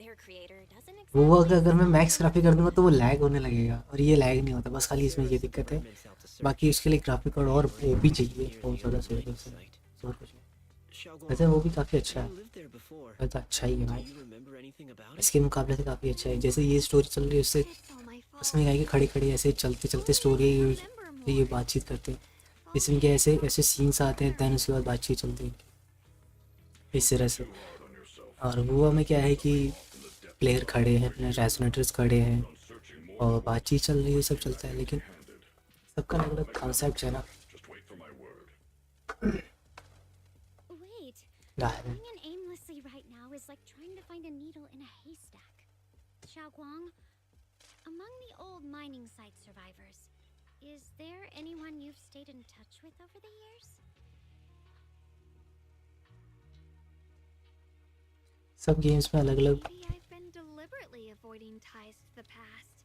Speaker 6: Their creator doesn't
Speaker 2: वुआ का
Speaker 6: exactly
Speaker 2: अगर मैं
Speaker 6: see
Speaker 2: मैक्स
Speaker 6: them
Speaker 2: ग्राफिक कर दूंगा तो वो लैग होने लगेगा, और ये लैग नहीं होता, बस खाली इसमें ये दिक्कत है।
Speaker 10: experiments out to search
Speaker 2: बाकी उसके लिए ग्राफिक कार्ड और वो भी चाहिए बहुत ज़्यादा से और कुछ नहीं। वैसे वो भी काफ़ी अच्छा है,
Speaker 10: You lived there before.
Speaker 2: वैसे अच्छा ही है
Speaker 10: Do
Speaker 2: भाई,
Speaker 10: you remember anything about it?
Speaker 2: इसके मुकाबले से काफ़ी अच्छा है। जैसे ये स्टोरी चल रही है उससे,
Speaker 6: It's all my fault.
Speaker 2: उसमें क्या है कि खड़े खड़े ऐसे चलते चलते स्टोरी ये बातचीत करते हैं। इसमें क्या ऐसे ऐसे सीन्स आते हैं, दैन उसके बाद बातचीत चलती है इस तरह से। और वो में क्या है कि प्लेयर खड़े हैं, अपने रेजोनेटर्स खड़े हैं और बातचीत चल रही है, सब चलता है, लेकिन सबका अलग अलग कॉन्सेप्ट है ना।
Speaker 11: Just wait for my word.
Speaker 6: Wait.
Speaker 2: ज़ाहिर है।
Speaker 6: Running aimlessly right now is like trying to find a needle in a haystack. Xiaoguang, among the old mining site survivors, is there anyone you've stayed in touch with over the years?
Speaker 2: सब games में अलग अलग।
Speaker 8: Maybe I've been deliberately avoiding ties to the past.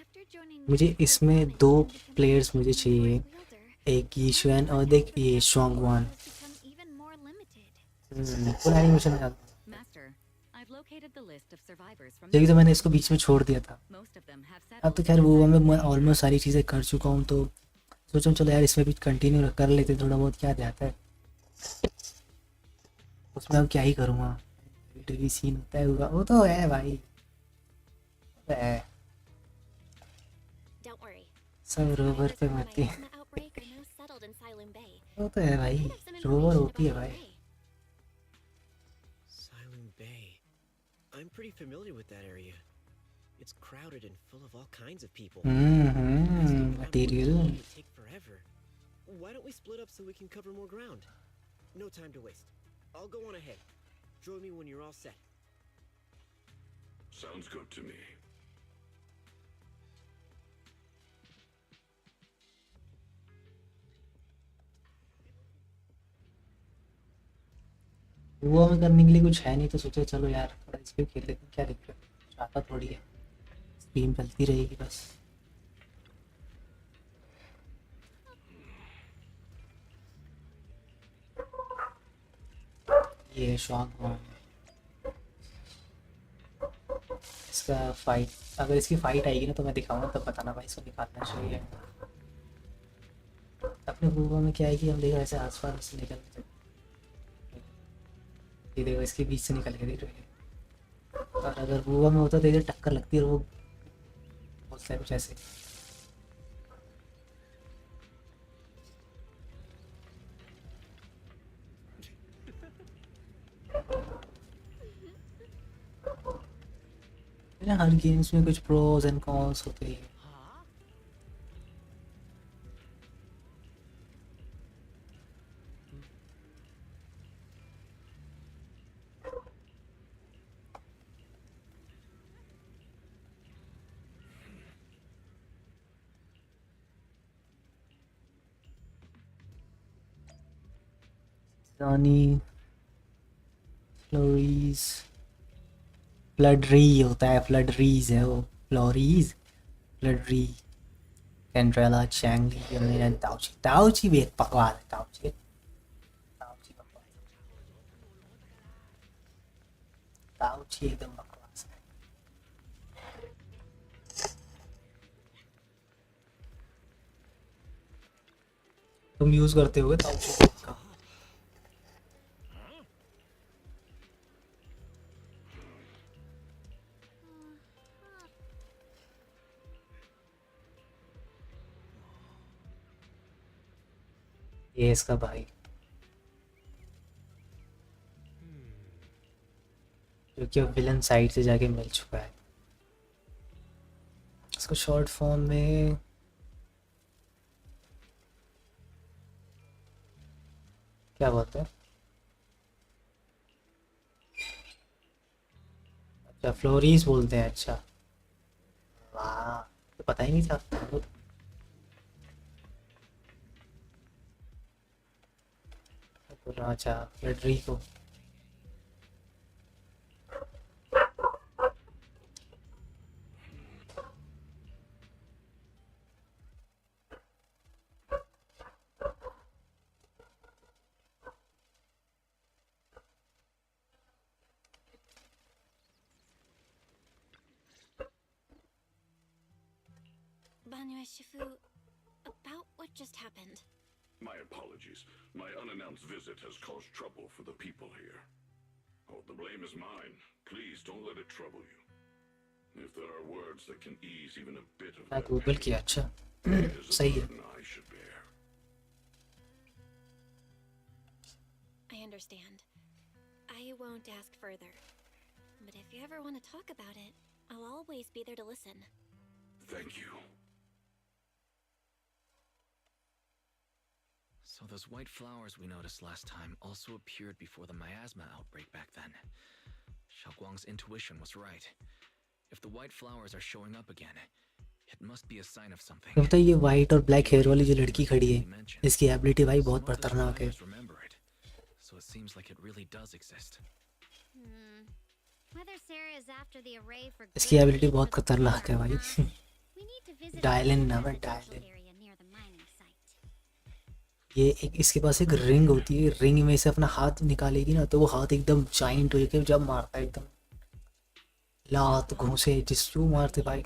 Speaker 8: After joining
Speaker 2: मुझे इसमें
Speaker 8: Zebronics
Speaker 2: 2
Speaker 8: and becoming
Speaker 2: players
Speaker 8: a
Speaker 2: मुझे चाहिए,
Speaker 8: wielder,
Speaker 2: एक यीशुएन और एक ये शोंगवान।
Speaker 8: has become even more limited.
Speaker 2: Full animation में जाता है।
Speaker 3: Master, I've located the list of survivors from
Speaker 2: जबकि तो मैंने इसको बीच में छोड़ दिया था।
Speaker 3: most of them have
Speaker 2: अब
Speaker 3: settled
Speaker 2: तो खैर वो
Speaker 3: inside
Speaker 2: मैं
Speaker 3: the
Speaker 2: ऑलमोस्ट सारी चीज़ें कर चुका हूँ, तो सोचा चलो यार इसमें भी कंटिन्यू कर लेते, थोड़ा बहुत क्या जाता है उसमें। अब क्या ही करूँगा, भी सीन होता है होगा, वो तो है भाई, वो तो है।
Speaker 6: Don't worry.
Speaker 2: सब रोवर पे
Speaker 6: Survivors
Speaker 2: मरती
Speaker 6: from
Speaker 2: है,
Speaker 6: the miasma outbreak are now settled in Silent Bay.
Speaker 2: वो तो है भाई,
Speaker 6: I have some
Speaker 2: rover
Speaker 6: information
Speaker 2: होती है
Speaker 6: about the
Speaker 2: भाई।
Speaker 6: array.
Speaker 10: Silent Bay. I'm pretty familiar with that area. It's crowded and full of all kinds of people. Sneaking around
Speaker 2: Material.
Speaker 10: would take forever. Why don't we split up so we can cover more ground? No time to waste. I'll go on ahead. Join me when you're all set.
Speaker 11: Sounds good to me.
Speaker 2: वो में करने के लिए कुछ है नहीं तो सोचा चलो यार थोड़ा इस पे खेल लेते हैं, क्या दिक्कत है, चाहता थोड़ी है, स्ट्रीम चलती रहेगी बस। ये शौक हुआ इसका फाइट, अगर इसकी फाइट आएगी ना तो मैं दिखाऊंगा तब बताना भाई, इसको निकालना चाहिए। अपने बुआ में क्या है कि हम देखो ऐसे आसपास से निकल, ये देखो इसके बीच से निकल के देख रहे हैं, और अगर बुआ में होता तो इधर टक्कर लगती है और वो बोलता है कुछ ऐसे। हर गेम्स में कुछ प्रोज एंड कॉन्स होते हैं। रानी फ्लोरीज, फ्लडरी होता है, फ्लडरीज है वो, फ्लोरीज फ्लडरी, कैंड्रेला, चैंगली, यमुना, ताउची। ताउची भी एक बकवास है, ताउची ताउची बकवास, ताउची एकदम बकवास है। तुम यूज करते होगे ताउची का? ये इसका भाई जो कि अब विलन साइड से जाके मिल चुका है, इसको शॉर्ट फॉर्म में क्या बोलते हैं, अच्छा फ्लोरीज बोलते हैं। अच्छा वाह, तो पता ही नहीं था। अच्छा फ्लडरी को
Speaker 6: Shifu, about what just happened.
Speaker 11: My apologies. My unannounced visit has caused trouble for the people here. Oh, the blame is mine. Please don't let it trouble you. If there are words that can ease even a bit of that
Speaker 2: Google किया। अच्छा सही है।
Speaker 11: I should bear.
Speaker 6: I understand. I won't ask further. But if you ever want to talk about it, I'll always be there to listen.
Speaker 11: Thank you.
Speaker 12: So those white flowers we noticed last time also appeared before the miasma outbreak back then. Xiaoguang's intuition was right. If the white flowers are showing up again, it must be a sign of something.
Speaker 2: लगता है ये white और black hair वाली जो लड़की खड़ी है, इसकी एबिलिटी भाई बहुत खतरनाक है।
Speaker 12: So it seems like it really does exist.
Speaker 1: Whether Sarah is after the array for
Speaker 2: इसकी एबिलिटी बहुत खतरनाक है भाई। डायलिन नाम है, डायलिन। ये एक इसके पास एक रिंग होती है, रिंग में से अपना हाथ निकालेगी ना तो वो हाथ एकदम जाइंट हो जाके जब मारता है एकदम लात घूंसे जिस जो मारते भाई।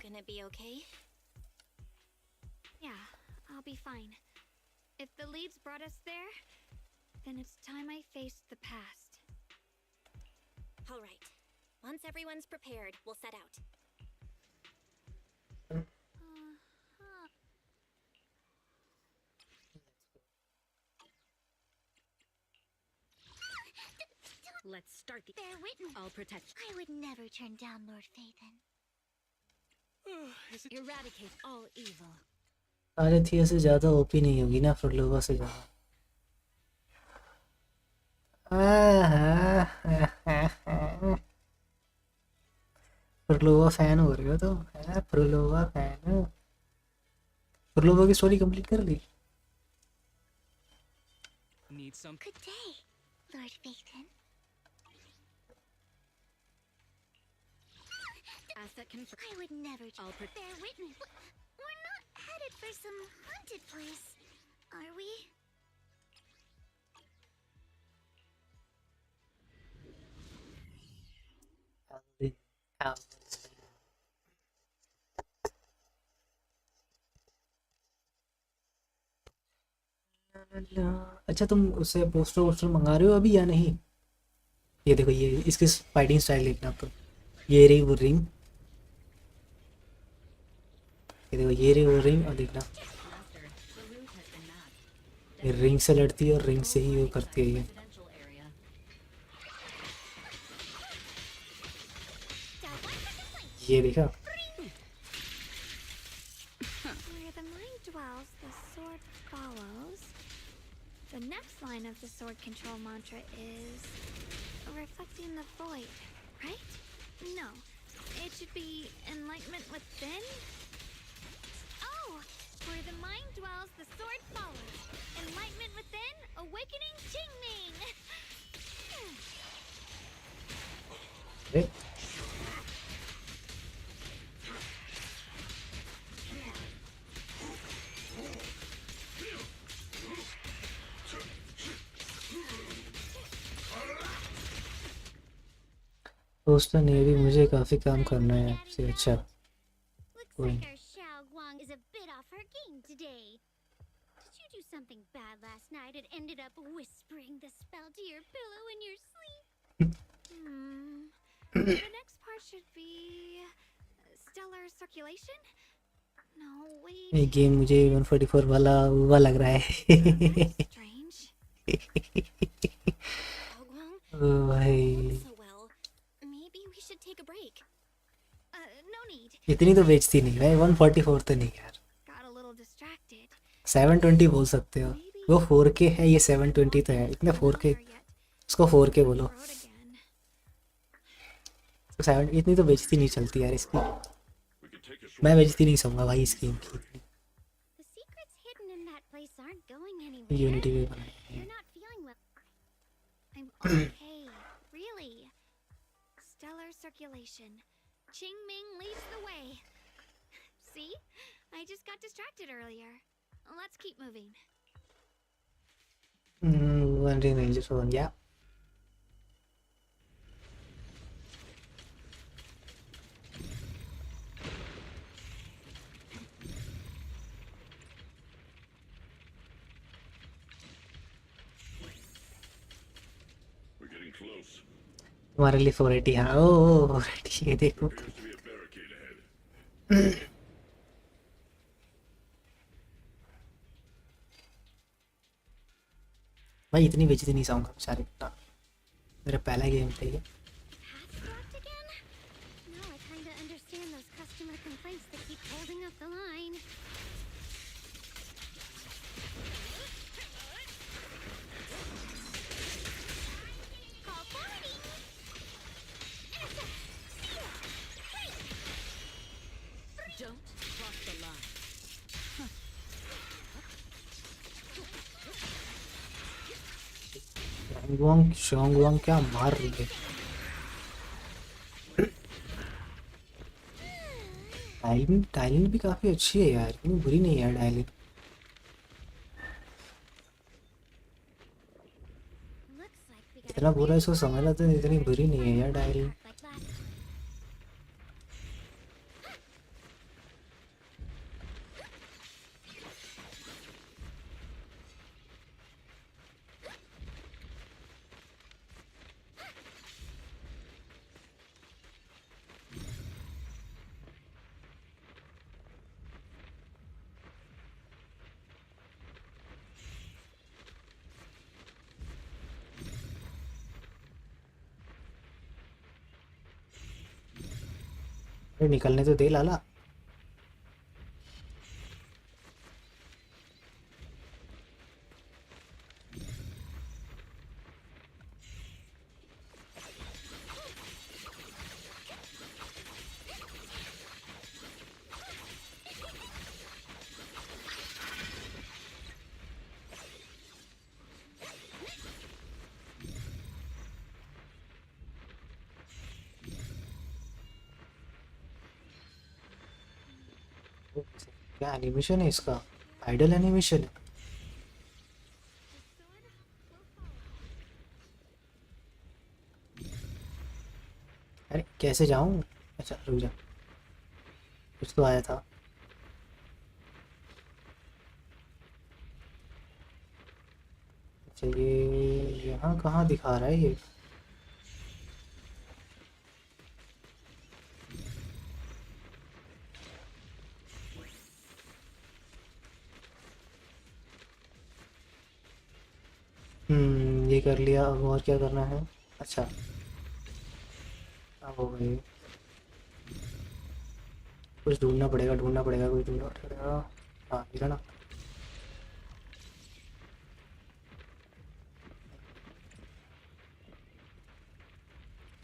Speaker 1: Yeah, I'll be fine. If the leads brought us there, then it's time I faced the past.
Speaker 6: All right. Once everyone's prepared, we'll set out.
Speaker 8: Let's start the...
Speaker 1: Bear witness.
Speaker 8: I'll protect...
Speaker 1: I would never turn down Lord Phaethon.
Speaker 6: Eradicate all evil.
Speaker 2: आरथिया से ज़्यादा OP नहीं होगी ना फ्रोलोवा से ज़्यादा। फ्रोलोवा fan हो रहे हो तो है? फ्रोलोवा फैन। फ्रोलोवा की स्टोरी कंप्लीट कर ली?
Speaker 5: Need some.
Speaker 1: Good day, Lord Phaeton.
Speaker 6: Asset confirmed.
Speaker 1: I would never
Speaker 6: I'll
Speaker 1: bear witness. We're not headed for some haunted place, are we?
Speaker 2: अच्छा तुम उससे पोस्टर वोस्टर मंगा रहे हो अभी या नहीं? ये देखो, ये इसकी फाइटिंग स्टाइल देखना आपको। ये रही वो रिंग, ये देखो ये रही वो रिंग, और देखना ये रिंग से लड़ती है और रिंग से ही वो करती है ये। ये देखा?
Speaker 1: Where the mind dwells, the sword follows. The next line of the sword control mantra is reflecting the void, right? No, it should be enlightenment within. Oh, where the mind dwells, the sword follows. Enlightenment within, awakening Qingming.
Speaker 2: अरे poster नहीं, अभी मुझे काफ़ी काम करना है आपसे। अच्छा
Speaker 1: Looks
Speaker 2: कोई
Speaker 1: like
Speaker 2: नहीं।
Speaker 1: our Xiao Guang is a bit off her game today. Did you do something bad last night and ended up whispering the spell to your pillow in your sleep? The next part should be stellar circulation? No, wait.
Speaker 2: ये game मुझे 144 वाला हुआ लग रहा है।
Speaker 1: Strange.
Speaker 2: ओ भाई
Speaker 1: So well, maybe we should take a break. No need.
Speaker 2: इतनी तो बेचती नहीं भाई, 144 तो नहीं यार।
Speaker 1: Got a little distracted.
Speaker 2: 720 बोल सकते हो, वो 4K है, ये 720 तो है। इतना 4K, उसको 4K बोलो। तो 7 इतनी तो बेचती नहीं चलती यार इसकी। मैं बेचती नहीं समझा भाई इस गेम की।
Speaker 1: The secrets hidden in that place aren't going anywhere.
Speaker 2: Unity भी बनाई है।
Speaker 1: You're not feeling well. I'm okay, really. Stellar circulation. Qingming leads the way. See? I just got distracted earlier. Let's keep moving.
Speaker 2: One ring ranger phone, yeah.
Speaker 11: We're getting close.
Speaker 2: तुम्हारे लिए 480, हाँ ओ 480 ये देखो।
Speaker 11: Appears to be a barricade ahead.
Speaker 2: भाई इतनी बेचती नहीं चाहूँगा बेचारे का, मेरा पहला गेम था ये।
Speaker 1: Paths blocked again? Now I kinda understand those customer complaints that keep holding up the line. Call quality!
Speaker 6: Don't cross the line.
Speaker 2: शोंगवांग क्या मार रही है। टाइलिन भी काफी अच्छी है यार, इतनी बुरी नहीं है टाइलिन। इतना बुरा इसको समझना तो इतनी बुरी नहीं है यार टाइलिन। निकलने तो दे लाला। क्या एनिमेशन है इसका? आइडल एनिमेशन है। अरे कैसे जाऊं? अच्छा रुक जा, कुछ तो आया था। अच्छा ये यहाँ कहाँ दिखा रहा है ये? ये कर लिया, अब और क्या करना है? अच्छा अब हो गई। कुछ ढूंढना पड़ेगा, कुछ ढूंढना पड़ेगा। हाँ ठीक है ना।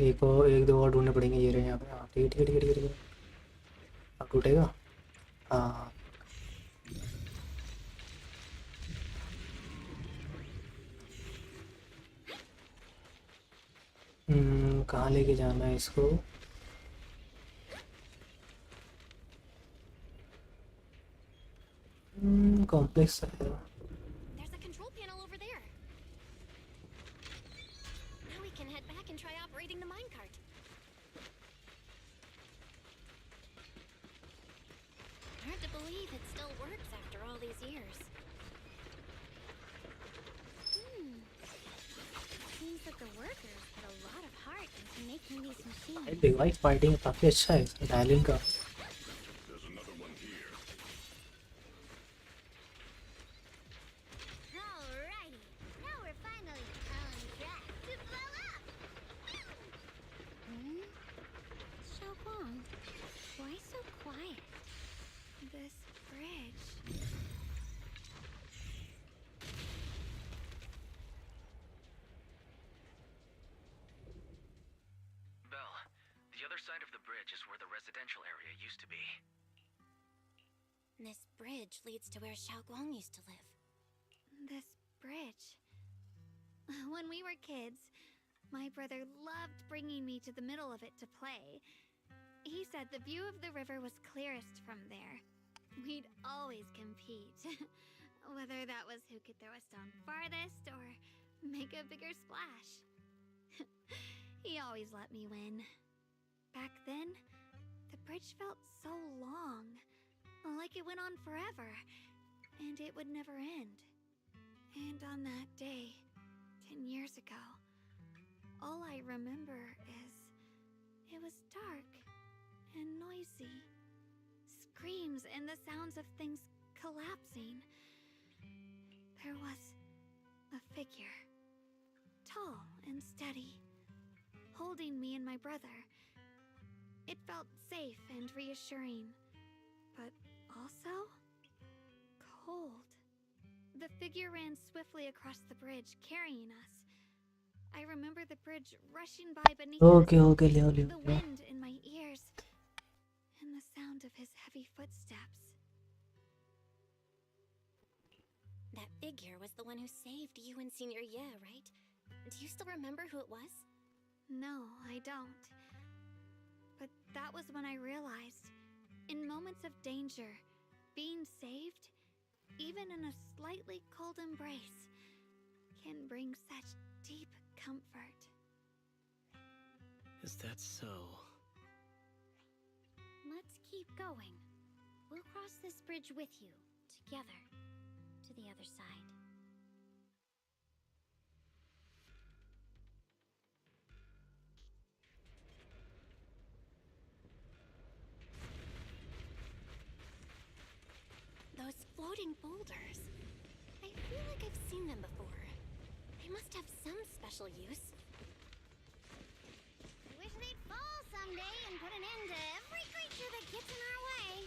Speaker 2: एक और, एक दो और ढूंढने पड़ेंगे। ये रहे यहाँ पे। हाँ ठीक है ठीक है ठीक है ठीक है। अब टूटेगा। हाँ कहाँ लेके जाना है इसको? कॉम्प्लेक्स है।
Speaker 6: There's a control panel over there. Now we can head back and try operating the minecart. Hard to believe it still works after all these years. Seems that the workers put a lot of heart into making these machines.
Speaker 2: Device fighting काफ़ी अच्छा है इसका, dialling का।
Speaker 11: There's another one here.
Speaker 6: Alrighty, now we're finally on track to blow up. Xiaoguang, why so quiet? This bridge.
Speaker 12: Belle, the other side of the bridge is where the residential area used to be.
Speaker 6: This bridge leads to where Xiaoguang used to live. This bridge. When we were kids, my brother loved bringing me to the middle of it to play. He said the view of the river was clearest from there. We'd always compete. Whether that was who could throw a stone farthest or make a bigger splash. He always let me win. Back then, the bridge felt so long, like it went on forever, and it would never end. And on that day, 10 years ago, all I remember is it was dark and noisy. Screams and the sounds of things collapsing. There was a figure, tall and steady, holding me and my brother. It felt safe and reassuring, but also cold. The figure ran swiftly across the bridge, carrying us. I remember the bridge rushing by beneath
Speaker 2: Okay,
Speaker 6: us,
Speaker 2: okay, Leo.
Speaker 6: the wind in my ears, and the sound of his heavy footsteps. That figure was the one who saved you and Senior Ye, right? Do you still remember who it was? No, I don't. But that was when I realized, in moments of danger, being saved, even in a slightly cold embrace, can bring such deep comfort.
Speaker 10: Is that so?
Speaker 6: Let's keep going. We'll cross this bridge with you, together, to the other side. Those floating boulders. I feel like I've seen them before. They must have some special use. I wish they'd fall someday and put an end to every creature that gets in our way.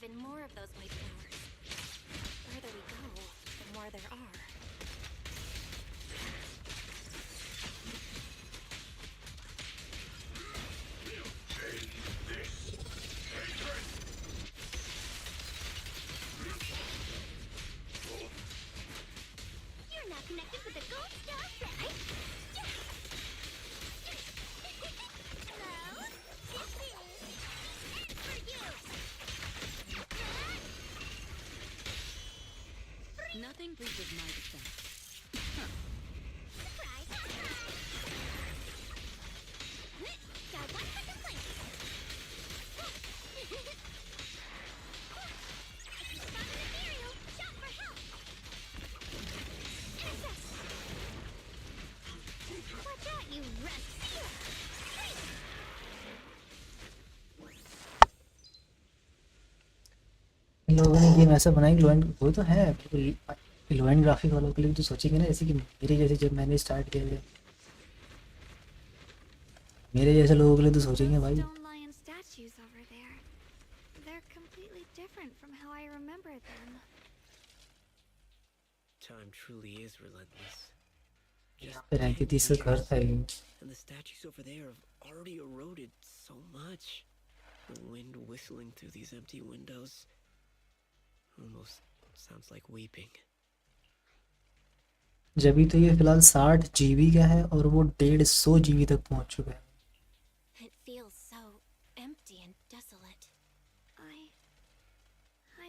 Speaker 1: even more of those white flowers. The further we go, the more there are.
Speaker 6: You're now connected with the gold star right? Hello? This is for you.
Speaker 3: Nothing breaches my defense.
Speaker 6: Surprise! Got one for complaint. Spot an ethereal. Shout for help. Intercept. Watch out, you rest.
Speaker 2: इन लोगों ने game ऐसा बनाया कि लो and वो तो है बिल्कुल लो and graphic वालों के लिए तो सोचेंगे ना, जैसे कि मेरे जैसे जब मैंने स्टार्ट किया था, मेरे जैसे लोगों के लिए तो सोचेंगे भाई
Speaker 8: Stone lion statues over there. They're completely different from how I remembered them.
Speaker 10: Time truly is relentless.
Speaker 2: यहाँ पे रहती थी इसका घर था ये।
Speaker 10: And the statues over there have already eroded so much. The wind whistling through these empty windows almost sounds like weeping.
Speaker 2: जब भी तो ये फिलहाल 60 GB का है और वो 150 GB तक पहुंच चुका है।
Speaker 1: It feels so empty and desolate.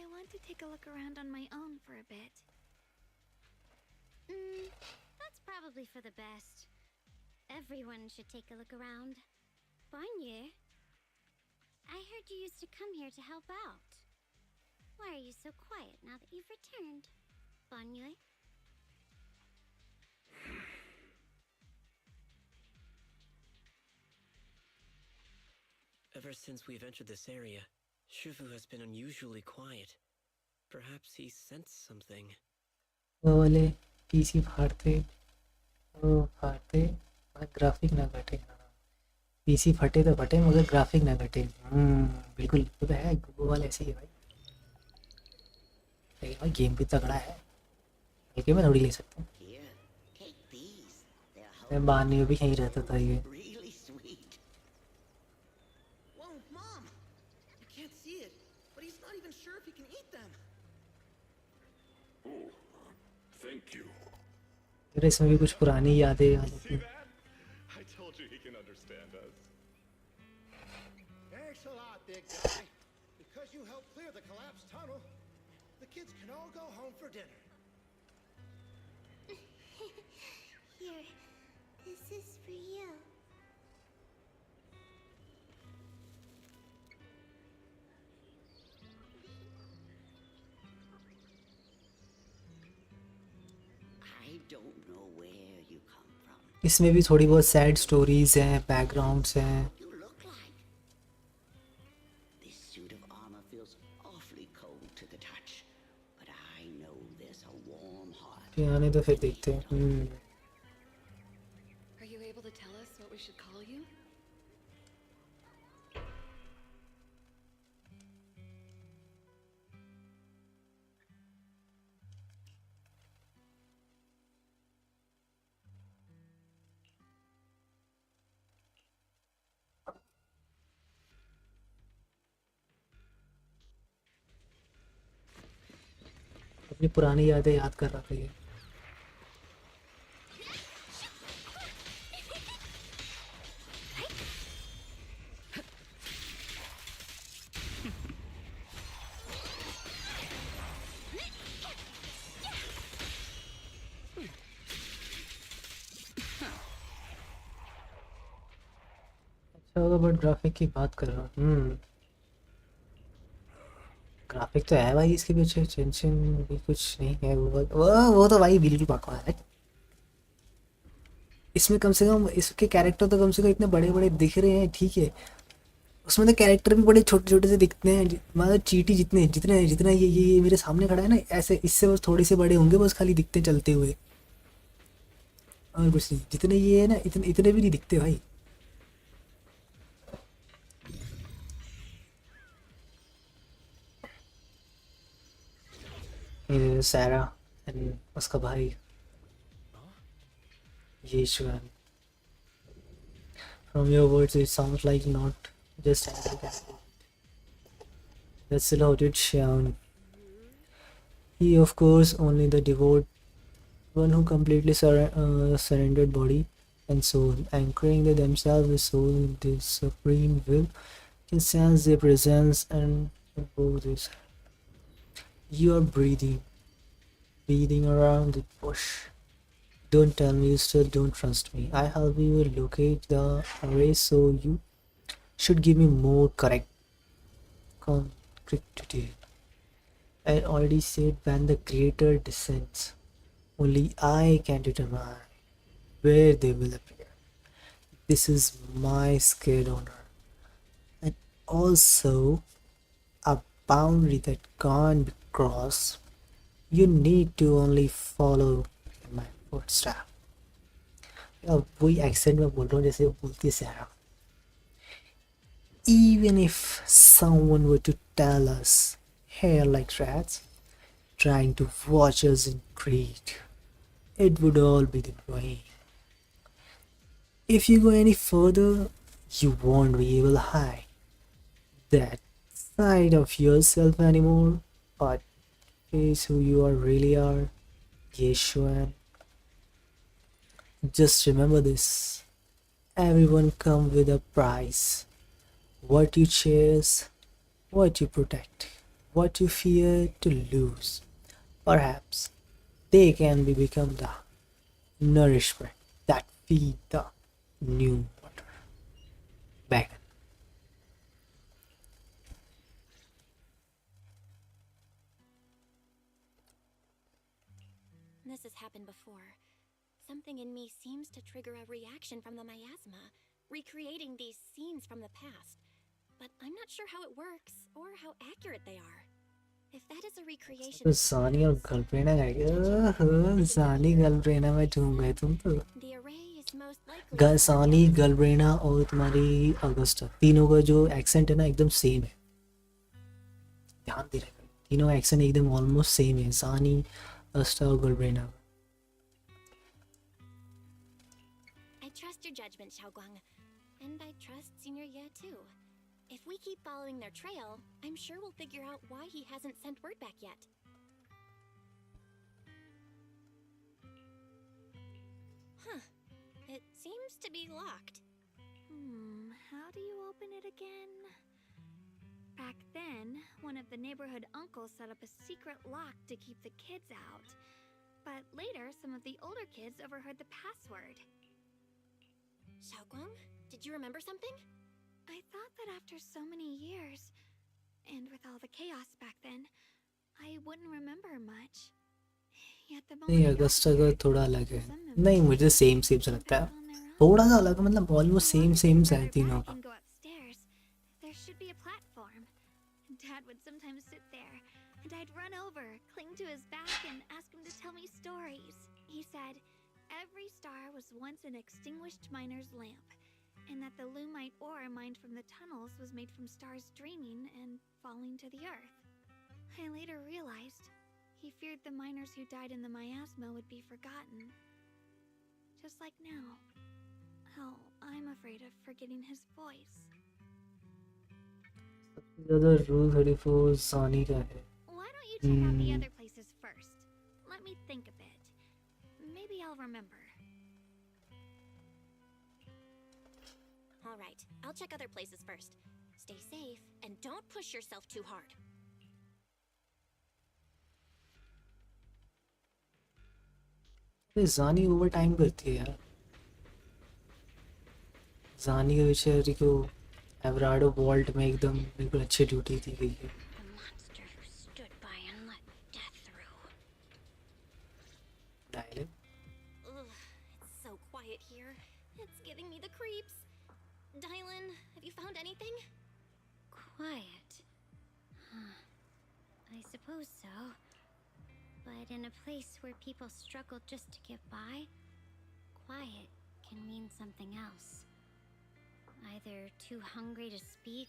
Speaker 8: I want to take a look around on my own for a bit.
Speaker 6: That's probably for the best. Everyone should take a look around. Banye, I heard you used to come here to help out. Why are you so quiet now that you've returned? Banye?
Speaker 10: Ever since we've entered this area, Shifu has been unusually quiet. Perhaps he sensed something.
Speaker 2: वो वाले PC फाड़ते और graphic ना घटे। PC फटे तो फटे मगर graphic ना घटे। बिल्कुल वो तो है, वो वाला ऐसे ही है भाई। लेकिन भाई गेम भी तगड़ा है, हल्के में थोड़ी ले सकता हूँ। मैं बानी में भी यहीं रहता था ये।
Speaker 5: Whoa, Mom! You can't see it, but he's not even sure if he can eat them.
Speaker 11: Oh, thank you.
Speaker 2: तेरे इसमें भी कुछ पुरानी यादें आ जाती हैं।
Speaker 13: I told you he can understand us.
Speaker 14: Thanks a lot, big guy. Because you helped clear the collapsed tunnel, the kids can all go home for dinner.
Speaker 6: Here, this is for you.
Speaker 15: I don't know where you come from.
Speaker 2: इसमें भी थोड़ी बहुत sad stories हैं, backgrounds हैं।
Speaker 15: You look like. This suit of armor feels awfully cold to the touch, but I know there's a warm heart.
Speaker 2: आने तो फिर देखते हैं।
Speaker 8: Are you able to tell us what we should call you?
Speaker 2: अपनी पुरानी यादें याद कर रहा था ये। अच्छा होगा, बट ग्राफिक की बात कर रहा हूँ। ग्राफिक तो है भाई इसके पीछे, टेंशन भी कुछ नहीं है। वो तो भाई बिल्कुल बकवास है। इसमें कम से कम इसके कैरेक्टर तो कम से कम इतने बड़े बड़े दिख रहे हैं, ठीक है। उसमें तो कैरेक्टर भी बड़े छोटे छोटे से दिखते हैं, मतलब चीटी जितने जितने जितना ये मेरे सामने खड़ा है ना, ऐसे इससे बस थोड़े से बड़े होंगे, बस खाली दिखते चलते हुए, और कुछ नहीं। जितने ये है ना, इतने भी नहीं दिखते भाई। Sarah and उसका भाई Yeshuan. From your words, it sounds like not just angry cat. That's loaded Xiang. He, of course, only the devout one who completely surrendered body and soul, anchoring themselves with soul in the supreme will, can sense their presence and evoke this. You are breathing around the bush. Don't tell me you still don't trust me. I help you locate the array, so you should give me more correct concrete detail. I already said when the creator descends, only I can determine where they will appear. This is my scared honor, and also a boundary that can't be crossed. You need to only follow in my footsteps. अब वही accent में बोल रहा हूँ जैसे वो बोलती है सारा. Even if someone were to tell us hair like rats, trying to watch us in greed, it would all be the brain. If you go any further, you won't be able to hide that side of yourself anymore, but face who you really are, Yeshuan. Just remember this. Everyone comes with a price. What you chase, what you protect, what you fear to lose. Perhaps they can become the nourishment that feed the new water. Back.
Speaker 6: This has happened before. Something in me seems to trigger a reaction from the miasma, recreating these scenes from the past. But I'm not sure how it works or how accurate they are. If that is a recreation,
Speaker 2: तो सानी और girlfriend है सानी girlfriend में झूम गए तुम तो.
Speaker 6: the array is most likely
Speaker 2: सानी गर्लफ्रेंड और तुम्हारी अगस्टा तीनों का जो एक्सेंट है ना एकदम सेम है. ध्यान दे रहे तीनों का एक्सेंट एकदम ऑलमोस्ट सेम है. सानी अगस्टा और girlfriend.
Speaker 6: I trust your judgment, Xiaoguang. And I trust Senior Ye too. If we keep following their trail, I'm sure we'll figure out why he hasn't sent word back yet. Huh. It seems to be locked.
Speaker 16: How do you open it again? Back then, one of the neighborhood uncles set up a secret lock to keep the kids out. But later, some of the older kids overheard the password.
Speaker 6: Xiaoguang, did you remember something?
Speaker 16: I thought that after so many years, and with all the chaos back then, I wouldn't remember much. Yet the
Speaker 2: नहीं Agusta का थोड़ा अलग है. नहीं मुझे same same सा लगता है. थोड़ा सा अलग मतलब ऑलमोस्ट सेम सेम सा है तीनों का.
Speaker 16: There should be a platform. Dad would sometimes sit there, and I'd run over, cling to his back, and ask him to tell me stories. He said, every star was once an extinguished miner's lamp, and that the lumite ore mined from the tunnels was made from stars dreaming and falling to the earth. I later realized he feared the miners who died in the miasma would be forgotten. Just like now. How I'm afraid of forgetting his voice.
Speaker 2: सबसे ज़्यादा rule 34 सानी का है.
Speaker 16: Why don't you check out the other places first? Let me think a bit. Maybe I'll remember.
Speaker 6: All right, I'll check other places first. Stay safe and don't push yourself too hard.
Speaker 2: जानी over time करती है यार. जानी के बेचारी को एवराडो vault में एकदम बिल्कुल अच्छी ड्यूटी दी गई है.
Speaker 6: Ugh, it's so quiet here. It's giving me the creeps. Dylan, have you found anything?
Speaker 17: Quiet. I suppose so. But in a place where people struggle just to get by, quiet can mean something else. Either too hungry to speak,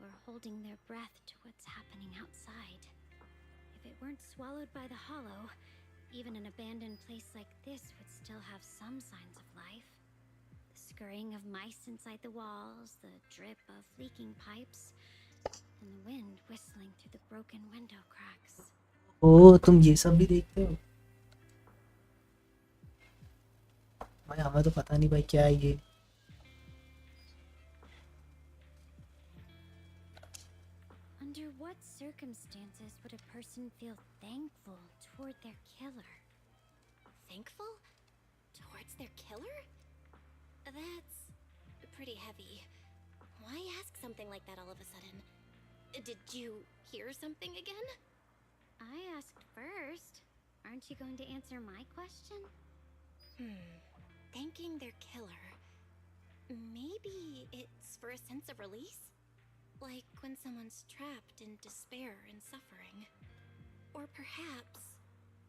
Speaker 17: or holding their breath to what's happening outside. if it weren't swallowed by the hollow, even an abandoned place like this would still have some signs of life. The scurrying of mice inside the walls, the drip of leaking pipes, and the wind whistling through the broken window cracks.
Speaker 2: ओ तुम ये सब भी देखते हो? भाई हमें तो पता नहीं भाई क्या है ये.
Speaker 17: Under what circumstances would a person feel thankful toward their killer?
Speaker 6: Thankful? Towards their killer? That's pretty heavy. Why ask something like that all of a sudden? Did you hear something again?
Speaker 17: I asked first. Aren't you going to answer my question?
Speaker 6: Thanking their killer. Maybe it's for a sense of release? Like when someone's trapped in despair and suffering. Or perhaps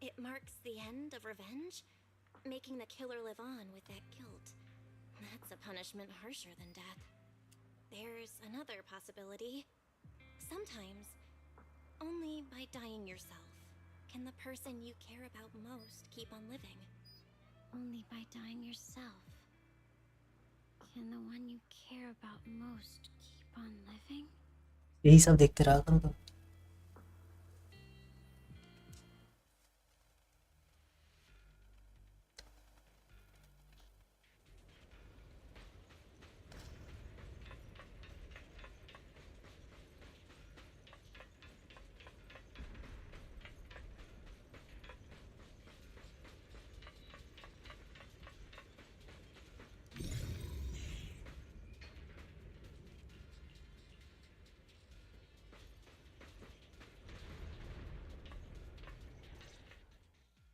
Speaker 6: it marks the end of revenge, making the killer live on with that guilt. That's a punishment harsher than death. There's another possibility. Sometimes, only by dying yourself can the person you care about most keep on living.
Speaker 17: Only by dying yourself can the one you care about most keep on living?
Speaker 2: यही सब देखते रहा करो तुम.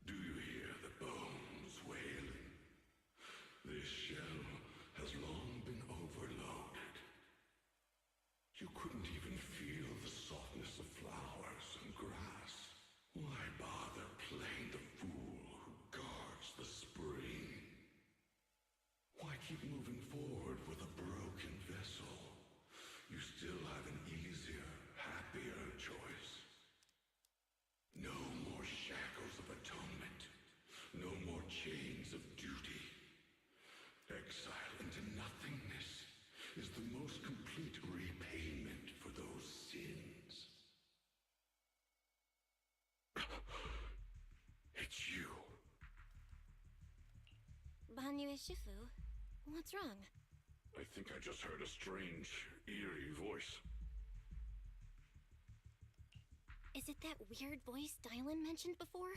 Speaker 11: Do you hear the bones wailing? This shell has long been overloaded. You couldn't even feel the softness of flowers and grass. Why bother playing the fool who guards the spring? Why keep moving forward with a broken vessel? You still have an easier, happier choice. No more shackles of atonement. No more chains of duty. Exile into nothingness is the most complete repayment for those sins. It's you.
Speaker 6: Banyu Shifu, what's wrong?
Speaker 11: I think I just heard a strange, eerie voice.
Speaker 6: Is it that weird voice Dylan mentioned before?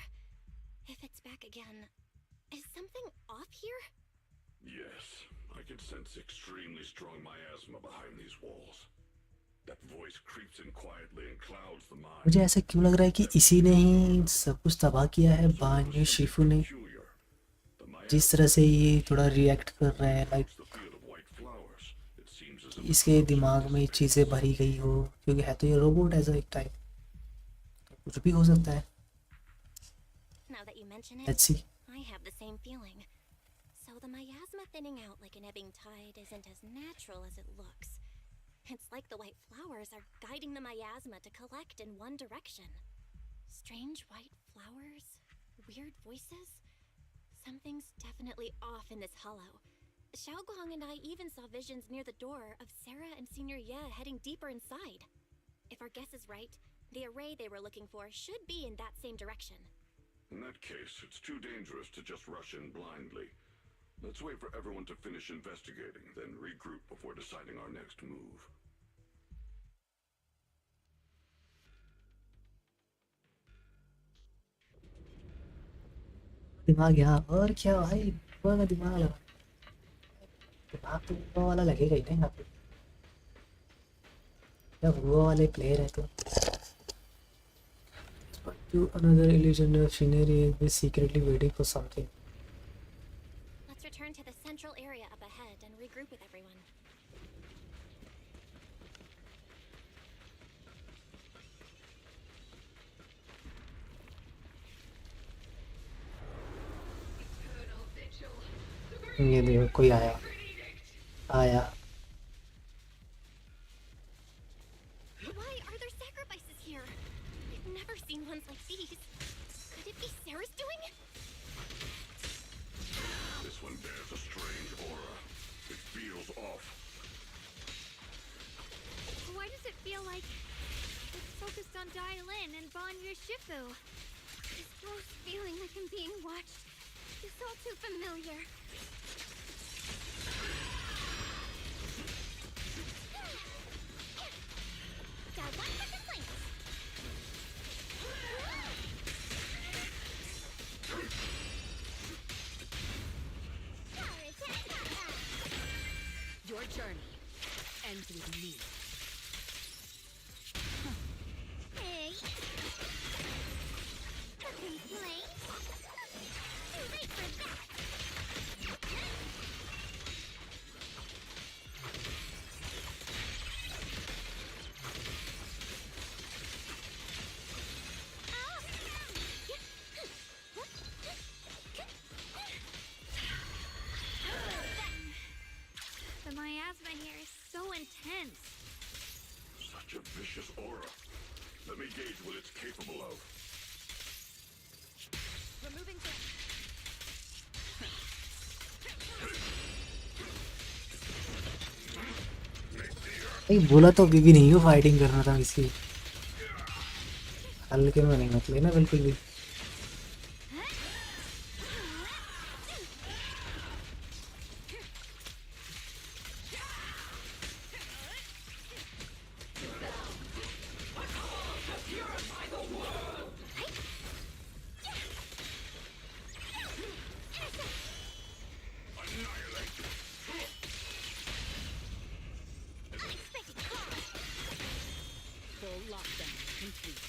Speaker 6: If it's back again, is something off here?
Speaker 11: Yes, I can sense extremely strong miasma behind these walls. That voice creeps in quietly and clouds the mind.
Speaker 2: मुझे ऐसा क्यों लग रहा है कि इसी ने ही सब कुछ तबाह किया है. बान्यू शिफू ने जिस तरह से ये थोड़ा रिएक्ट कर रहा है, लाइक इसके दिमाग में चीज़ें भरी गई हो, क्योंकि है तो ये रोबोट एज एक टाइप, तो कुछ भी हो सकता है.
Speaker 6: Now that you mention it,
Speaker 2: Let's see.
Speaker 6: I have the same feeling. So the miasma thinning out like an ebbing tide isn't as natural as it looks. It's like the white flowers are guiding the miasma to collect in one direction. Strange white flowers, weird voices. Something's definitely off in this hollow. Xiaoguang and I even saw visions near the door of Sarah and Senior Ye heading deeper inside. If our guess is right, the array they were looking for should be in that same direction.
Speaker 11: In that case, it's too dangerous to just rush in blindly. Let's wait for everyone to finish investigating, then regroup before deciding our next move.
Speaker 2: दिमाग यहाँ और क्या भाई, पूरा का दिमाग लगा. दिमाग तो वो वाला लगेगा ही ना यहाँ पे, जब वो वाले प्लेयर है तो. But to another illusion of scenery is secretly waiting for something.
Speaker 6: Let's return to the central area up ahead and regroup with everyone.
Speaker 2: ये देखो कोई आया.
Speaker 6: Why are there sacrifices here? I've never seen ones like these. Could it be Sarah's doing?
Speaker 11: This one bears a strange aura. It feels off.
Speaker 16: Why does it feel like it's focused on Dial-In and Banyu Shifu? This gross feeling like I'm being watched is all too familiar.
Speaker 6: Got one for complaints.
Speaker 8: Your journey ends with me.
Speaker 6: Hey. A complaint? Too late for that.
Speaker 16: The miasma here is so intense.
Speaker 11: Such a vicious aura. Let me gauge what it's capable of.
Speaker 8: Removing
Speaker 2: नहीं बोला तो अभी भी नहीं हो fighting करना था इसकी हल्के में नहीं मत लेना बिल्कुल भी
Speaker 8: full lockdown complete.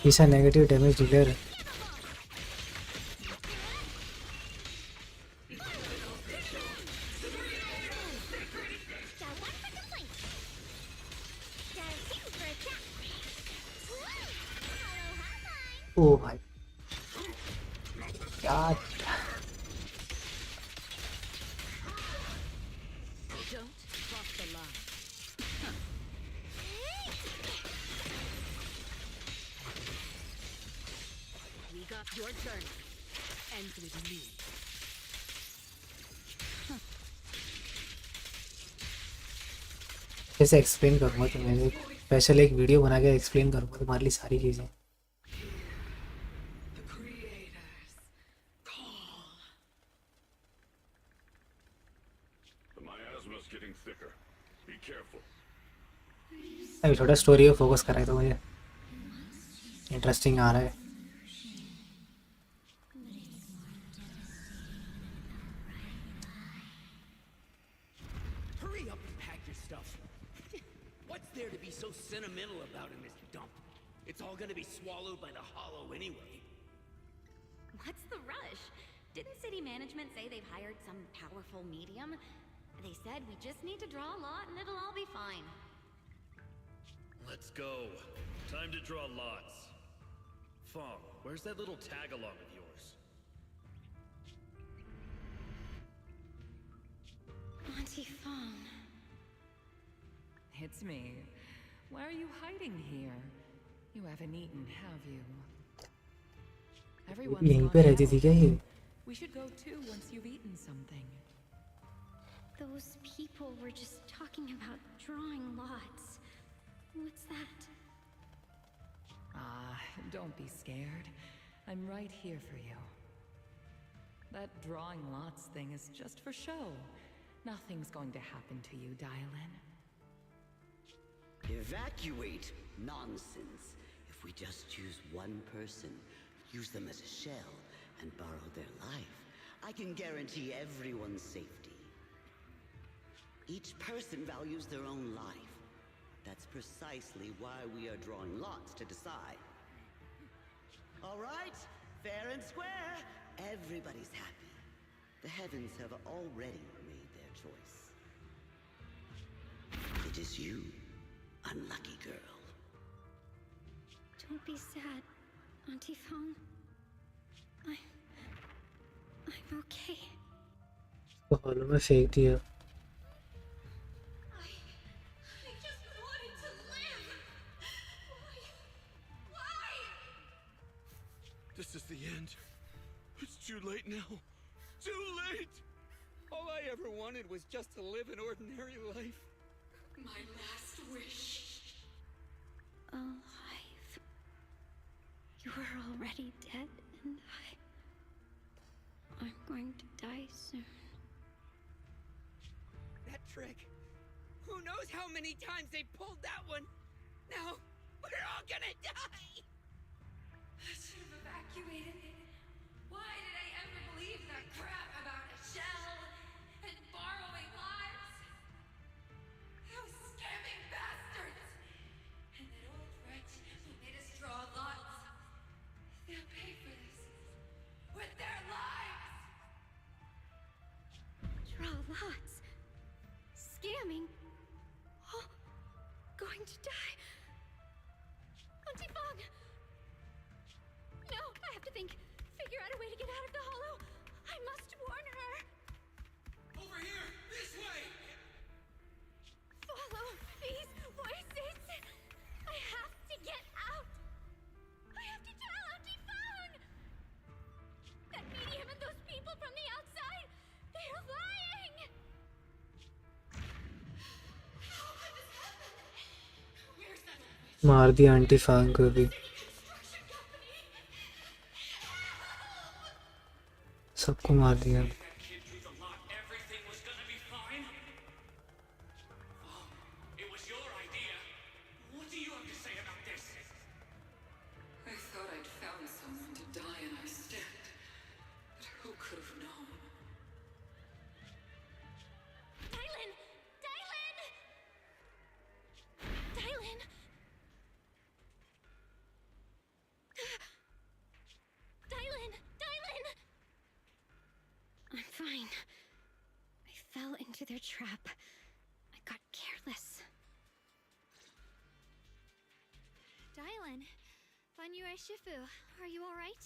Speaker 2: ऐसा नेगेटिव डैमेज डीलर है ओ भाई क्या
Speaker 8: Don't cross the line. We got your journey ends with me.
Speaker 2: कैसे एक्सप्लेन करूँगा तुम्हें स्पेशल एक वीडियो बना के एक्सप्लेन करूँगा तुम्हारे लिए सारी चीज़ें
Speaker 11: The miasma's getting thicker. Be careful.
Speaker 2: अभी थोड़ा स्टोरी पे फोकस कर रहा है तो मुझे इंटरेस्टिंग आ रहा है
Speaker 10: Hurry up and pack your stuff. What's there to be so sentimental about in this dump? It's all gonna be swallowed by the hollow anyway.
Speaker 18: What's the rush? Didn't city management say they've hired some powerful medium? They said we just need to draw a lot and it'll all be fine.
Speaker 13: Let's go. Time to draw lots. Fong, where's that little tag-along of yours?
Speaker 16: Auntie Fong.
Speaker 19: It's me. Why are you hiding here? You haven't eaten, have you? Everyone's
Speaker 2: यहीं
Speaker 19: gone
Speaker 2: पे रहती थी क्या ये
Speaker 19: out. We should go too once you've eaten something.
Speaker 17: Those people were just talking about drawing lots. What's that?
Speaker 19: Don't be scared. I'm right here for you. That drawing lots thing is just for show. Nothing's going to happen to you, Dial-In.
Speaker 15: Evacuate? Nonsense. If we just choose one person, use them as a shell, and borrow their life, I can guarantee everyone's safety. Each person values their own life. That's precisely why we are drawing lots to decide. All right, fair and square. Everybody's happy. The heavens have already made their choice. It is you, unlucky girl.
Speaker 17: Don't be sad, Auntie Fong. I'm okay.
Speaker 2: तो hollow में फेंक दिया.
Speaker 6: I just wanted to live. Why?
Speaker 13: This is the end. It's too late now. Too late! All I ever wanted was just to live an ordinary life.
Speaker 8: My last wish.
Speaker 17: Alive. You were already dead, and I'm going to die soon.
Speaker 5: That trick. Who knows how many times they pulled that one? Now, we're all gonna die!
Speaker 8: I should have evacuated. Why did I ever believe that crap about a shell and borrowing lives? Those scamming bastards! And that old wretch who made us draw lots. They'll pay for this with their lives!
Speaker 17: Draw lots. Scamming. Oh, going to die. Auntie Fong! No, I have to think. Figure out a way to get out of the hollow. I must warn her.
Speaker 13: Over here! This way!
Speaker 17: Follow these voices. I have to get out. I have to tell Auntie Fong. That medium and those people from the outside, they're lying.
Speaker 8: How could this happen? Where's that old witch?
Speaker 2: मार दिया aunty फांग को भी. सबको मार दिया.
Speaker 13: Everything was gonna be fine? Oh, it was your idea. What do you have to say about this?
Speaker 8: I thought I'd found someone to die in our stead, but who could have known?
Speaker 17: Dylan! Dylan! Dylan! Dylan! Dylan! I'm fine. I fell into their trap. I got careless.
Speaker 16: Dylan, Banyu Shifu, are you alright?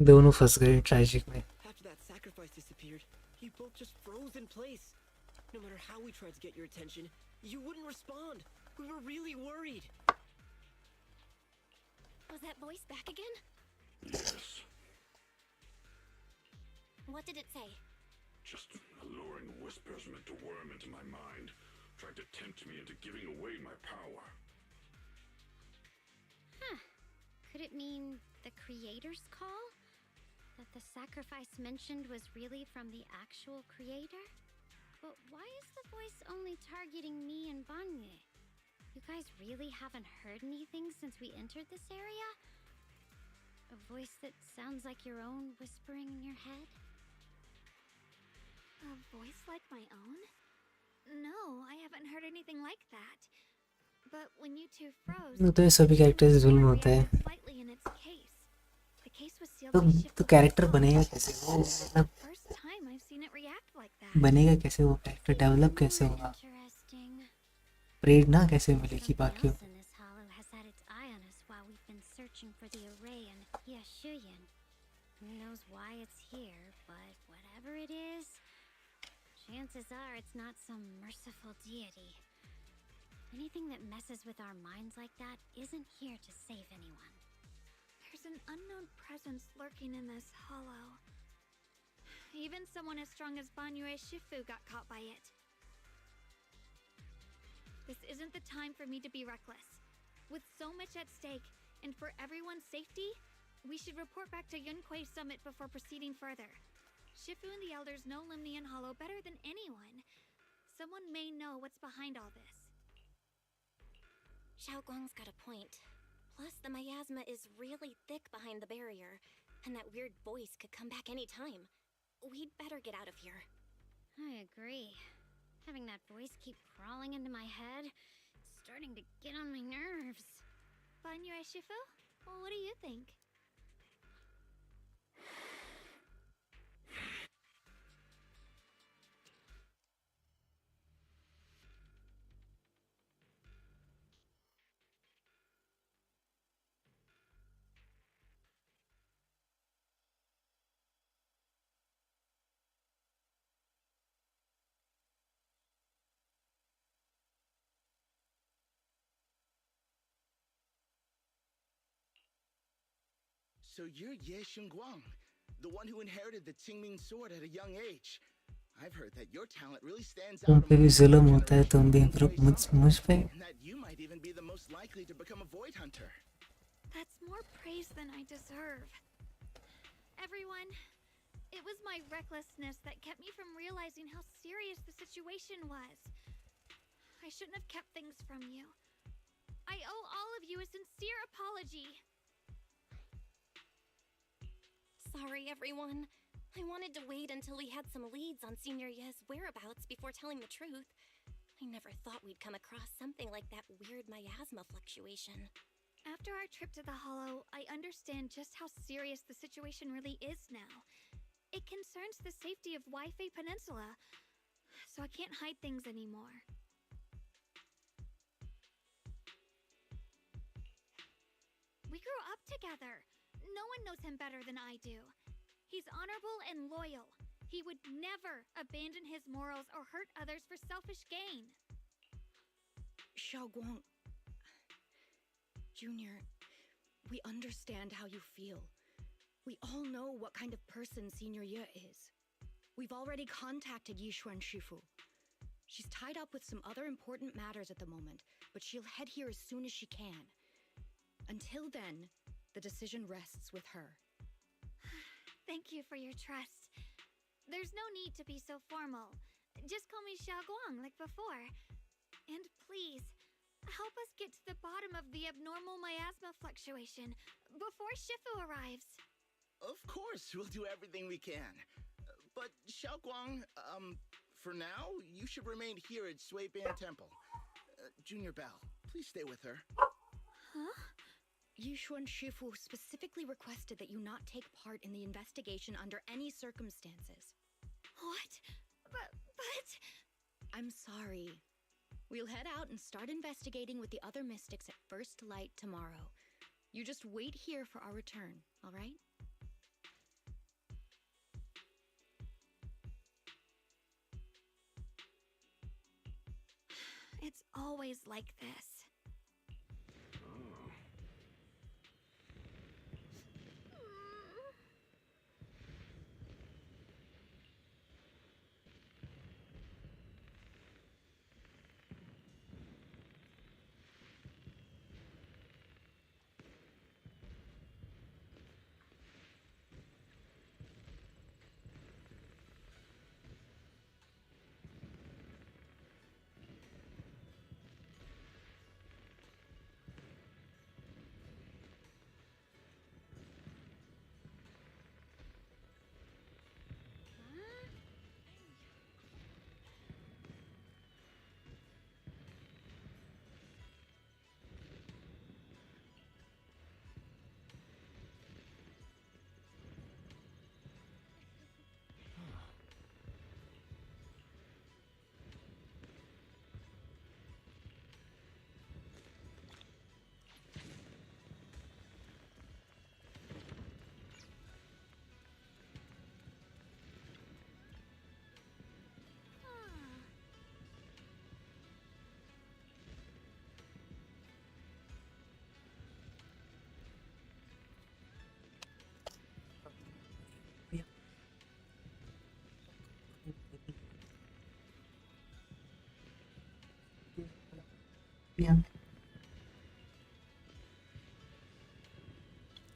Speaker 2: दोनों फंस गए tragic में.
Speaker 10: After that sacrifice disappeared, you both just froze in place. No matter how we tried to get your attention, you wouldn't respond. We were really worried.
Speaker 17: Was that voice back again?
Speaker 11: Yes.
Speaker 17: What did it say?
Speaker 11: Just alluring whispers meant to worm into my mind, tried to tempt me into giving away my power.
Speaker 17: Huh. Could it mean the creator's call? That the sacrifice mentioned was really from the actual creator? But why is the voice only targeting me and Banyu? You guys really haven't heard anything since we entered this area? A voice that sounds like your own whispering in your head?
Speaker 16: A voice like my own? No, I haven't heard anything like that. But when you two froze,
Speaker 2: तो ये सभी characters जुल्म होता है.
Speaker 16: slightly in its case. The case was sealed
Speaker 2: तो
Speaker 16: by Shifu.
Speaker 2: तो character बनेगा कैसे वो, मतलब
Speaker 16: First time I've seen it react like that.
Speaker 2: बनेगा कैसे वो कैरेक्टर, डेवलप कैसे होगा, प्रेरणा कैसे मिलेगी बाकियों को.
Speaker 17: In this hollow has had its eye on us while we've been searching for the array in Yashuyan. Who knows why it's here, but whatever it is, chances are it's not some merciful deity. Anything that messes with our minds like that isn't here to save anyone.
Speaker 16: There's an unknown presence lurking in this hollow. Even someone as strong as Banyu Shifu got caught by it. This isn't the time for me to be reckless. With so much at stake, and for everyone's safety, we should report back to Yunque's summit before proceeding further. Shifu and the elders know Limnian Hollow better than anyone. Someone may know what's behind all this.
Speaker 6: Xiaoguang's got a point. Plus, the miasma is really thick behind the barrier, and that weird voice could come back any time. We'd better get out of here.
Speaker 17: I agree. Having that voice keep crawling into my head, it's starting to get on my nerves.
Speaker 16: Banyu Shifu? Well, what do you think?
Speaker 20: So you're Ye Xingguang, the one who inherited the Qingming sword at a young age. I've heard that your talent really stands
Speaker 2: तुम
Speaker 20: out
Speaker 2: पे भी
Speaker 20: among
Speaker 2: जुल्म होता है, तुम भी improve मुझ पे.
Speaker 20: and that you might even be the most likely to become a void hunter.
Speaker 16: That's more praise than I deserve. Everyone, it was my recklessness that kept me from realizing how serious the situation was. I shouldn't have kept things from you. I owe all of you a sincere apology.
Speaker 18: Sorry, everyone. I wanted to wait until we had some leads on Senior Ye's whereabouts before telling the truth. I never thought we'd come across something like that weird miasma fluctuation.
Speaker 16: After our trip to the Hollow, I understand just how serious the situation really is now. It concerns the safety of Wi-Fi Peninsula, so I can't hide things anymore. We grew up together. No one knows him better than I do. He's honorable and loyal. He would never abandon his morals or hurt others for selfish gain.
Speaker 21: Xiaoguang, Junior, we understand how you feel. We all know what kind of person Senior Ye is. We've already contacted Yishuan Shifu. She's tied up with some other important matters at the moment, but she'll head here as soon as she can. Until then, the decision rests with her.
Speaker 16: Thank you for your trust. There's no need to be so formal. Just call me Xiaoguang like before. And please, help us get to the bottom of the abnormal miasma fluctuation before Shifu arrives.
Speaker 20: Of course, we'll do everything we can. But Xiaoguang, for now, you should remain here at Suiban Temple. Junior Bao, please stay with her.
Speaker 16: Huh?
Speaker 21: Yishuan Shifu specifically requested that you not take part in the investigation under any circumstances.
Speaker 16: What? But...
Speaker 21: I'm sorry. We'll head out and start investigating with the other mystics at first light tomorrow. You just wait here for our return, all right?
Speaker 16: It's always like this.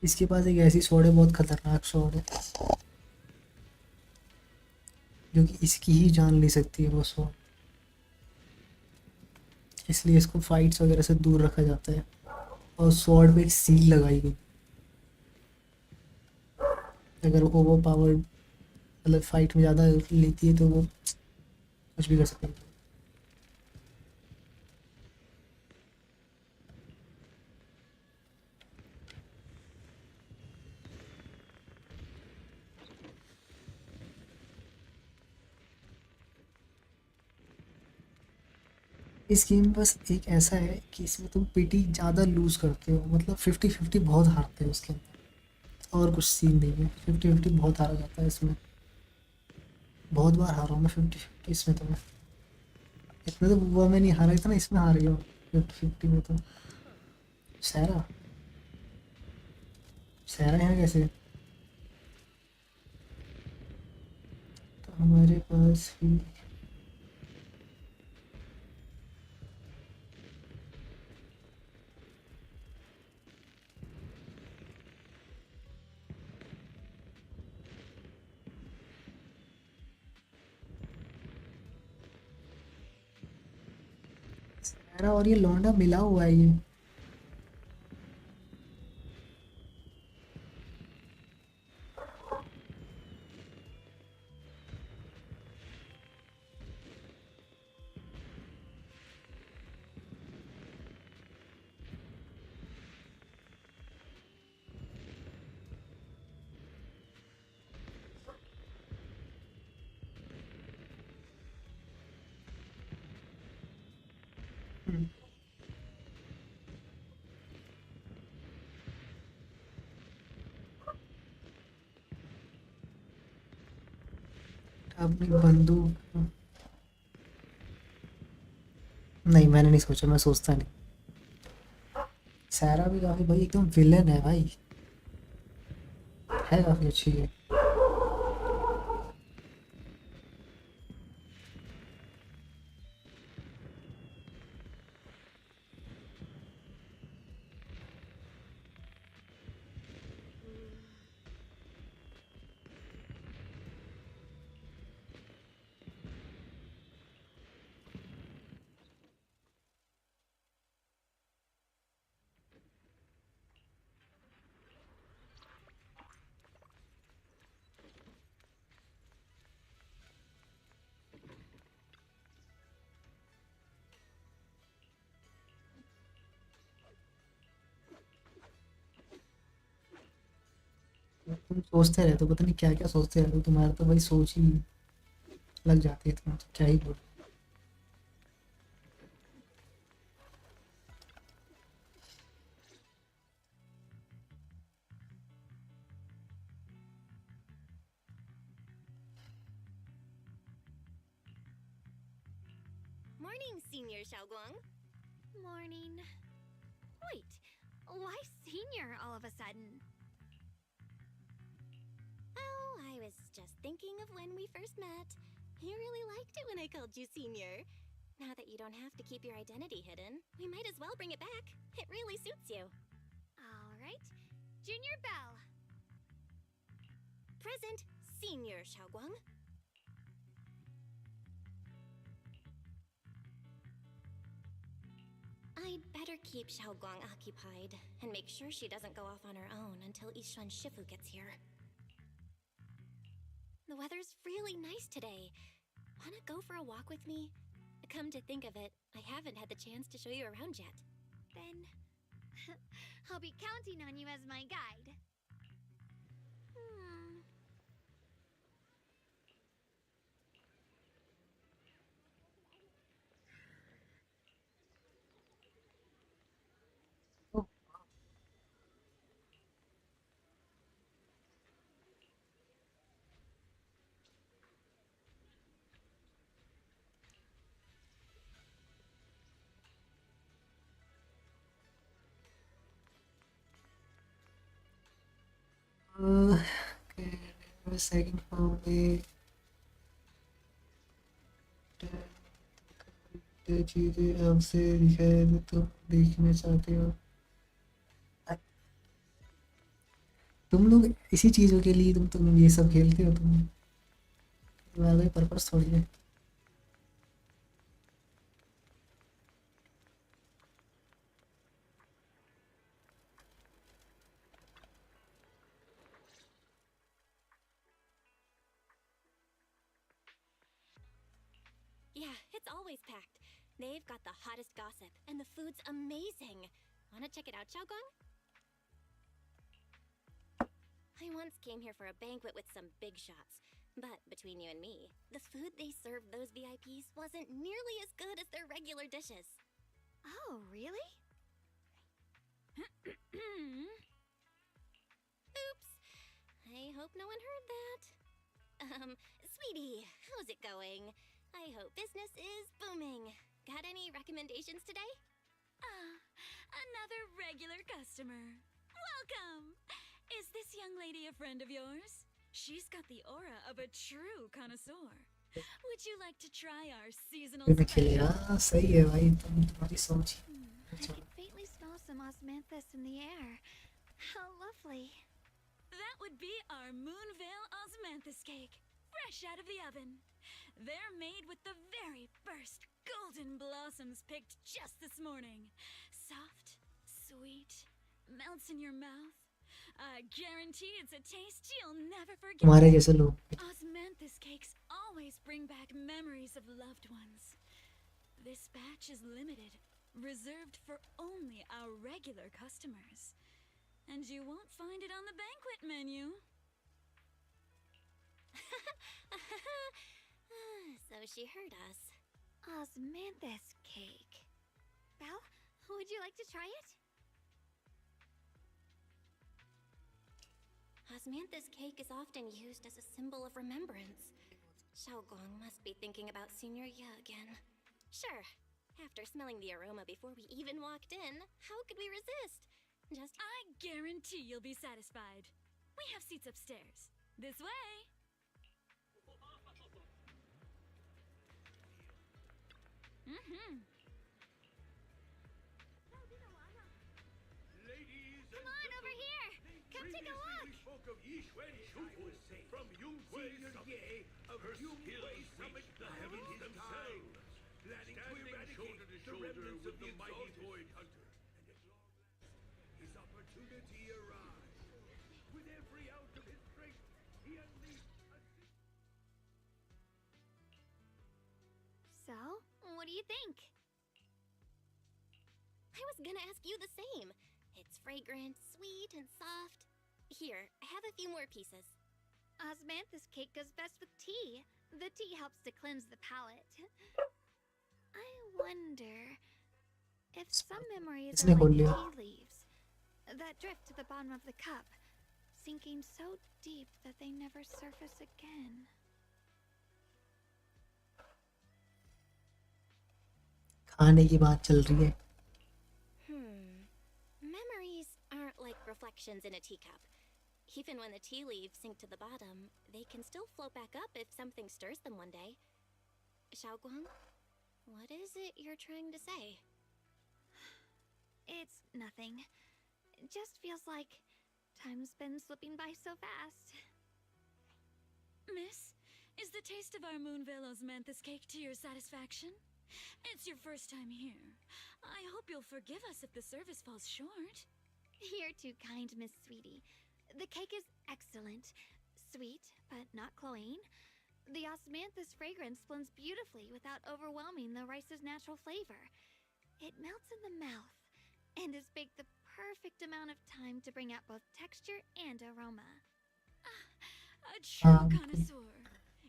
Speaker 2: इसके पास एक ऐसी sword है, बहुत खतरनाक sword है, जो कि इसकी ही जान ले सकती है वो स्वॉर्ड. इसलिए इसको फाइट्स वगैरह से दूर रखा जाता है और स्वॉर्ड पे एक सील लगाई गई. अगर वो ओवर पावर मतलब फाइट में ज़्यादा लेती है तो वो कुछ भी कर सकती है. इस गेम में बस एक ऐसा है कि इसमें तुम पीटी ज़्यादा लूज़ करते हो, मतलब 50-50 बहुत हारते हो उसके अंदर, और कुछ सीन नहीं है. 50-50 बहुत हारा जाता है इसमें, बहुत बार हारा हूँ मैं 50-50 इसमें. तो मैं इतने तो वो में नहीं हारा, इतना इसमें हार गया 50-50 में. तो सहरा यहाँ कैसे? तो हमारे पास ही सहरा और ये लौंडा मिला हुआ है ये। अपनी बंदूक नहीं, मैंने नहीं सोचा, मैं सोचता नहीं। सारा भी काफी भाई एकदम विलन है भाई, है काफी अच्छी है। तुम सोचते रहते हो, पता नहीं क्या क्या सोचते रहते हो, तुम्हारा तो भाई सोच ही लग जाती है, तुम तो क्या ही बोल।
Speaker 18: Morning, Senior Xiaoguang.
Speaker 16: Morning. Wait, why senior all of a sudden?
Speaker 18: Oh, I was just thinking of when we first met. You really liked it when I called you Senior. Now that you don't have to keep your identity hidden, we might as well bring it back. It really suits you.
Speaker 16: All right. Junior Bell.
Speaker 18: Present, Senior Xiaoguang. I'd better keep Xiaoguang occupied and make sure she doesn't go off on her own until Yishuan Shifu gets here. The weather's really nice today. Wanna go for a walk with me? Come to think of it, I haven't had the chance to show you around yet.
Speaker 16: Then I'll be counting on you as my guide.
Speaker 2: Second form में चीजें आपसे दिखाए जो तुम देखना चाहते हो। तुम लोग इसी चीजों के लिए तुम ये सब खेलते हो, तुम्हारा कोई पर्पस थोड़ी है।
Speaker 18: Yeah, it's always packed. They've got the hottest gossip, and the food's amazing. Wanna check it out, Xiaoguang? I once came here for a banquet with some big shots. But between you and me, the food they served those VIPs wasn't nearly as good as their regular dishes.
Speaker 16: Oh, really?
Speaker 18: Oops. I hope no one heard that. Sweetie, how's it going? I hope business is booming. Got any recommendations today?
Speaker 4: Another regular customer. Welcome!
Speaker 3: Is this young lady a friend of yours? She's got the aura of a true connoisseur. Would you like to try our seasonal
Speaker 2: मैं खेले
Speaker 3: special?
Speaker 2: हाँ सही है भाई तुम्हारी सोच
Speaker 16: I can faintly smell some osmanthus in the air. How lovely.
Speaker 3: That would be our Moonvale Osmanthus cake, fresh out of the oven. They're made with the very first golden blossoms picked just this morning. Soft, sweet, melts in your mouth. I guarantee it's a taste you'll never forget.
Speaker 2: तुम्हारे जैसे लोग
Speaker 3: Osmanthus cakes always bring back memories of loved ones. This batch is limited, reserved for only our regular customers. And you won't find it on the banquet menu.
Speaker 18: So she heard us.
Speaker 16: Osmanthus cake. Belle, would you like to try it?
Speaker 18: Osmanthus cake is often used as a symbol of remembrance. Xiaogong must be thinking about Senior Ye again. Sure. After smelling the aroma before we even walked in, how could we resist?
Speaker 3: I guarantee you'll be satisfied. We have seats upstairs. This way.
Speaker 16: Come on over here. Come take a look.
Speaker 11: We spoke of Yixuan Shufu from Yungui's Ye of Yungui's Summit, the heavens themselves, planning to eradicate the remnants of the mighty void hunter. And at long last, his opportunity arrived. With every ounce of his strength, he unleashed a...
Speaker 16: So, what do you think?
Speaker 18: I was gonna ask you the same. It's fragrant, sweet, and soft. Here, I have a few more pieces.
Speaker 16: Osmanthus cake goes best with tea. The tea helps to cleanse the palate. I wonder if some memories
Speaker 2: इसने
Speaker 16: are
Speaker 2: खोल
Speaker 16: like
Speaker 2: लिया
Speaker 16: tea leaves that drift to the bottom of the cup, sinking so deep that they never surface again.
Speaker 2: खाने की बात चल रही है
Speaker 18: Memories aren't like reflections in a teacup. Even when the tea leaves sink to the bottom, they can still float back up if something stirs them one day. Xiaoguang, what is it you're trying to say?
Speaker 16: It's nothing. It just feels like time's been slipping by so fast.
Speaker 3: Miss, is the taste of our Moonvale Osmanthus cake to your satisfaction? It's your first time here. I hope you'll forgive us if the service falls short.
Speaker 16: You're too kind, Miss Sweetie. The cake is excellent. Sweet, but not cloying. The osmanthus fragrance blends beautifully without overwhelming the rice's natural flavor. It melts in the mouth and is baked the perfect amount of time to bring out both texture and aroma.
Speaker 3: A true connoisseur.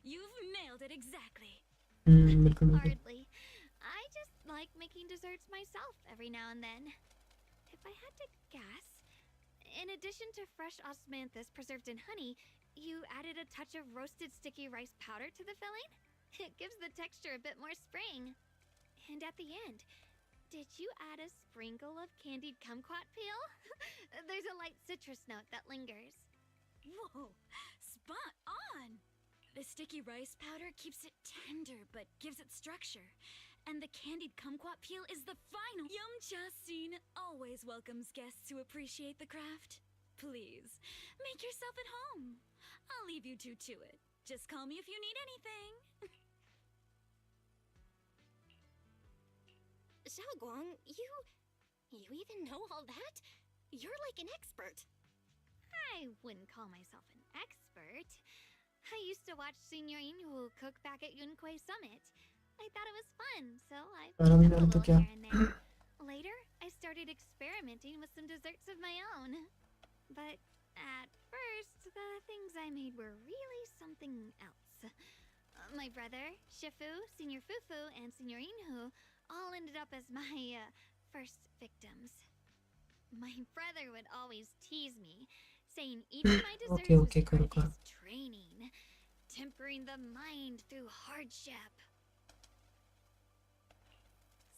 Speaker 3: You've nailed it exactly.
Speaker 2: बिल्कुल बिल्कुल
Speaker 16: Hardly. I just like making desserts myself every now and then. If I had to guess, in addition to fresh osmanthus preserved in honey, you added a touch of roasted sticky rice powder to the filling? It gives the texture a bit more spring. And at the end, did you add a sprinkle of candied kumquat peel? There's a light citrus note that lingers.
Speaker 3: Whoa, spot on! The sticky rice powder keeps it tender but gives it structure. And the candied kumquat peel is the final. Yum-Cha Scene always welcomes guests who appreciate the craft. Please, make yourself at home. I'll leave you two to it. Just call me if you need anything.
Speaker 18: Xiaoguang, you even know all that? You're like an expert.
Speaker 16: I wouldn't call myself an expert. I used to watch Senior Inhu cook back at Yunquay Summit. I thought it was fun, so I
Speaker 2: सारा
Speaker 16: picked
Speaker 2: महीना
Speaker 16: up a
Speaker 2: तो
Speaker 16: little
Speaker 2: क्या
Speaker 16: here and there. Later, I started experimenting with some desserts of my own. But at first, the things I made were really something else. My brother, Shifu, Senior Fufu, and Senior Inhu all ended up as my first victims. My brother would always tease me, saying eating my desserts
Speaker 2: okay
Speaker 16: was
Speaker 2: okay
Speaker 16: part
Speaker 2: करो
Speaker 16: of his training, tempering the mind through hardship.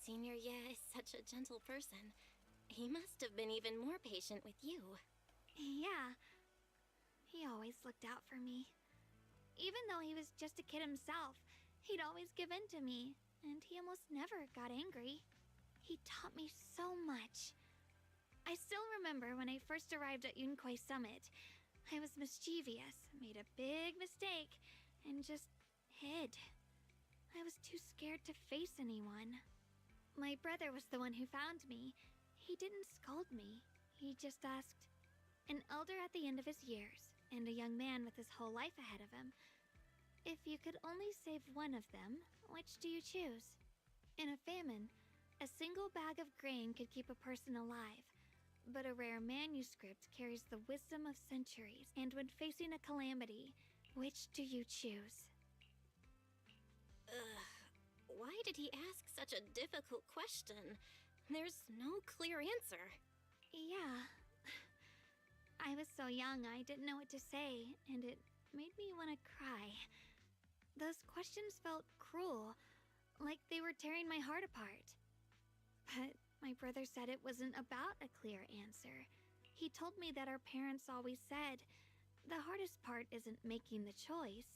Speaker 18: Senior Ye is such a gentle person. He must have been even more patient with you.
Speaker 16: Yeah, He always looked out for me. Even though he was just a kid himself, he'd always give in to me, and he almost never got angry. He taught me so much. I still remember when I first arrived at Yunquay Summit. I was mischievous, made a big mistake, and just hid. I was too scared to face anyone. My brother was the one who found me. He didn't scold me. He just asked, an elder at the end of his years, and a young man with his whole life ahead of him, if you could only save one of them, which do you choose? In a famine, a single bag of grain could keep a person alive, but a rare manuscript carries the wisdom of centuries, and when facing a calamity, which do you choose?
Speaker 18: Why did he ask such a difficult question? There's no clear answer.
Speaker 16: Yeah. I was so young I didn't know what to say, and it made me want to cry. Those questions felt cruel, like they were tearing my heart apart. But my brother said it wasn't about a clear answer. He told me that our parents always said, the hardest part isn't making the choice,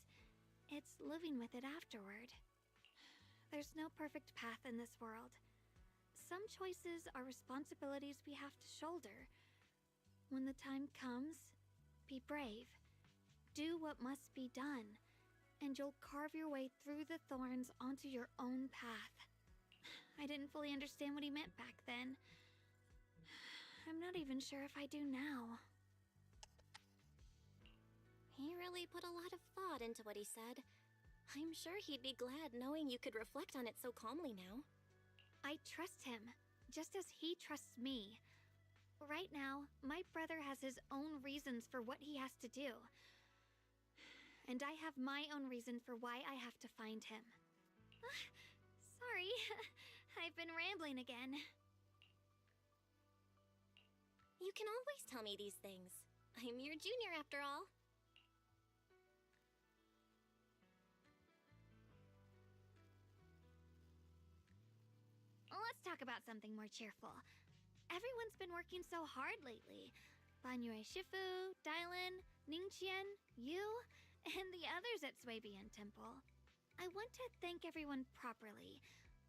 Speaker 16: it's living with it afterward. There's no perfect path in this world. Some choices are responsibilities we have to shoulder. When the time comes, be brave. Do what must be done, and you'll carve your way through the thorns onto your own path. I didn't fully understand what he meant back then. I'm not even sure if I do now.
Speaker 18: He really put a lot of thought into what he said. I'm sure he'd be glad knowing you could reflect on it so calmly now.
Speaker 16: I trust him, just as he trusts me. Right now, my brother has his own reasons for what he has to do. And I have my own reason for why I have to find him. Sorry, I've been rambling again.
Speaker 18: You can always tell me these things. I'm your junior after all.
Speaker 16: Let's talk about something more cheerful. Everyone's been working so hard lately. Banyue Shifu, Dylan, Ningqian, you, and the others at Swabian Temple. I want to thank everyone properly.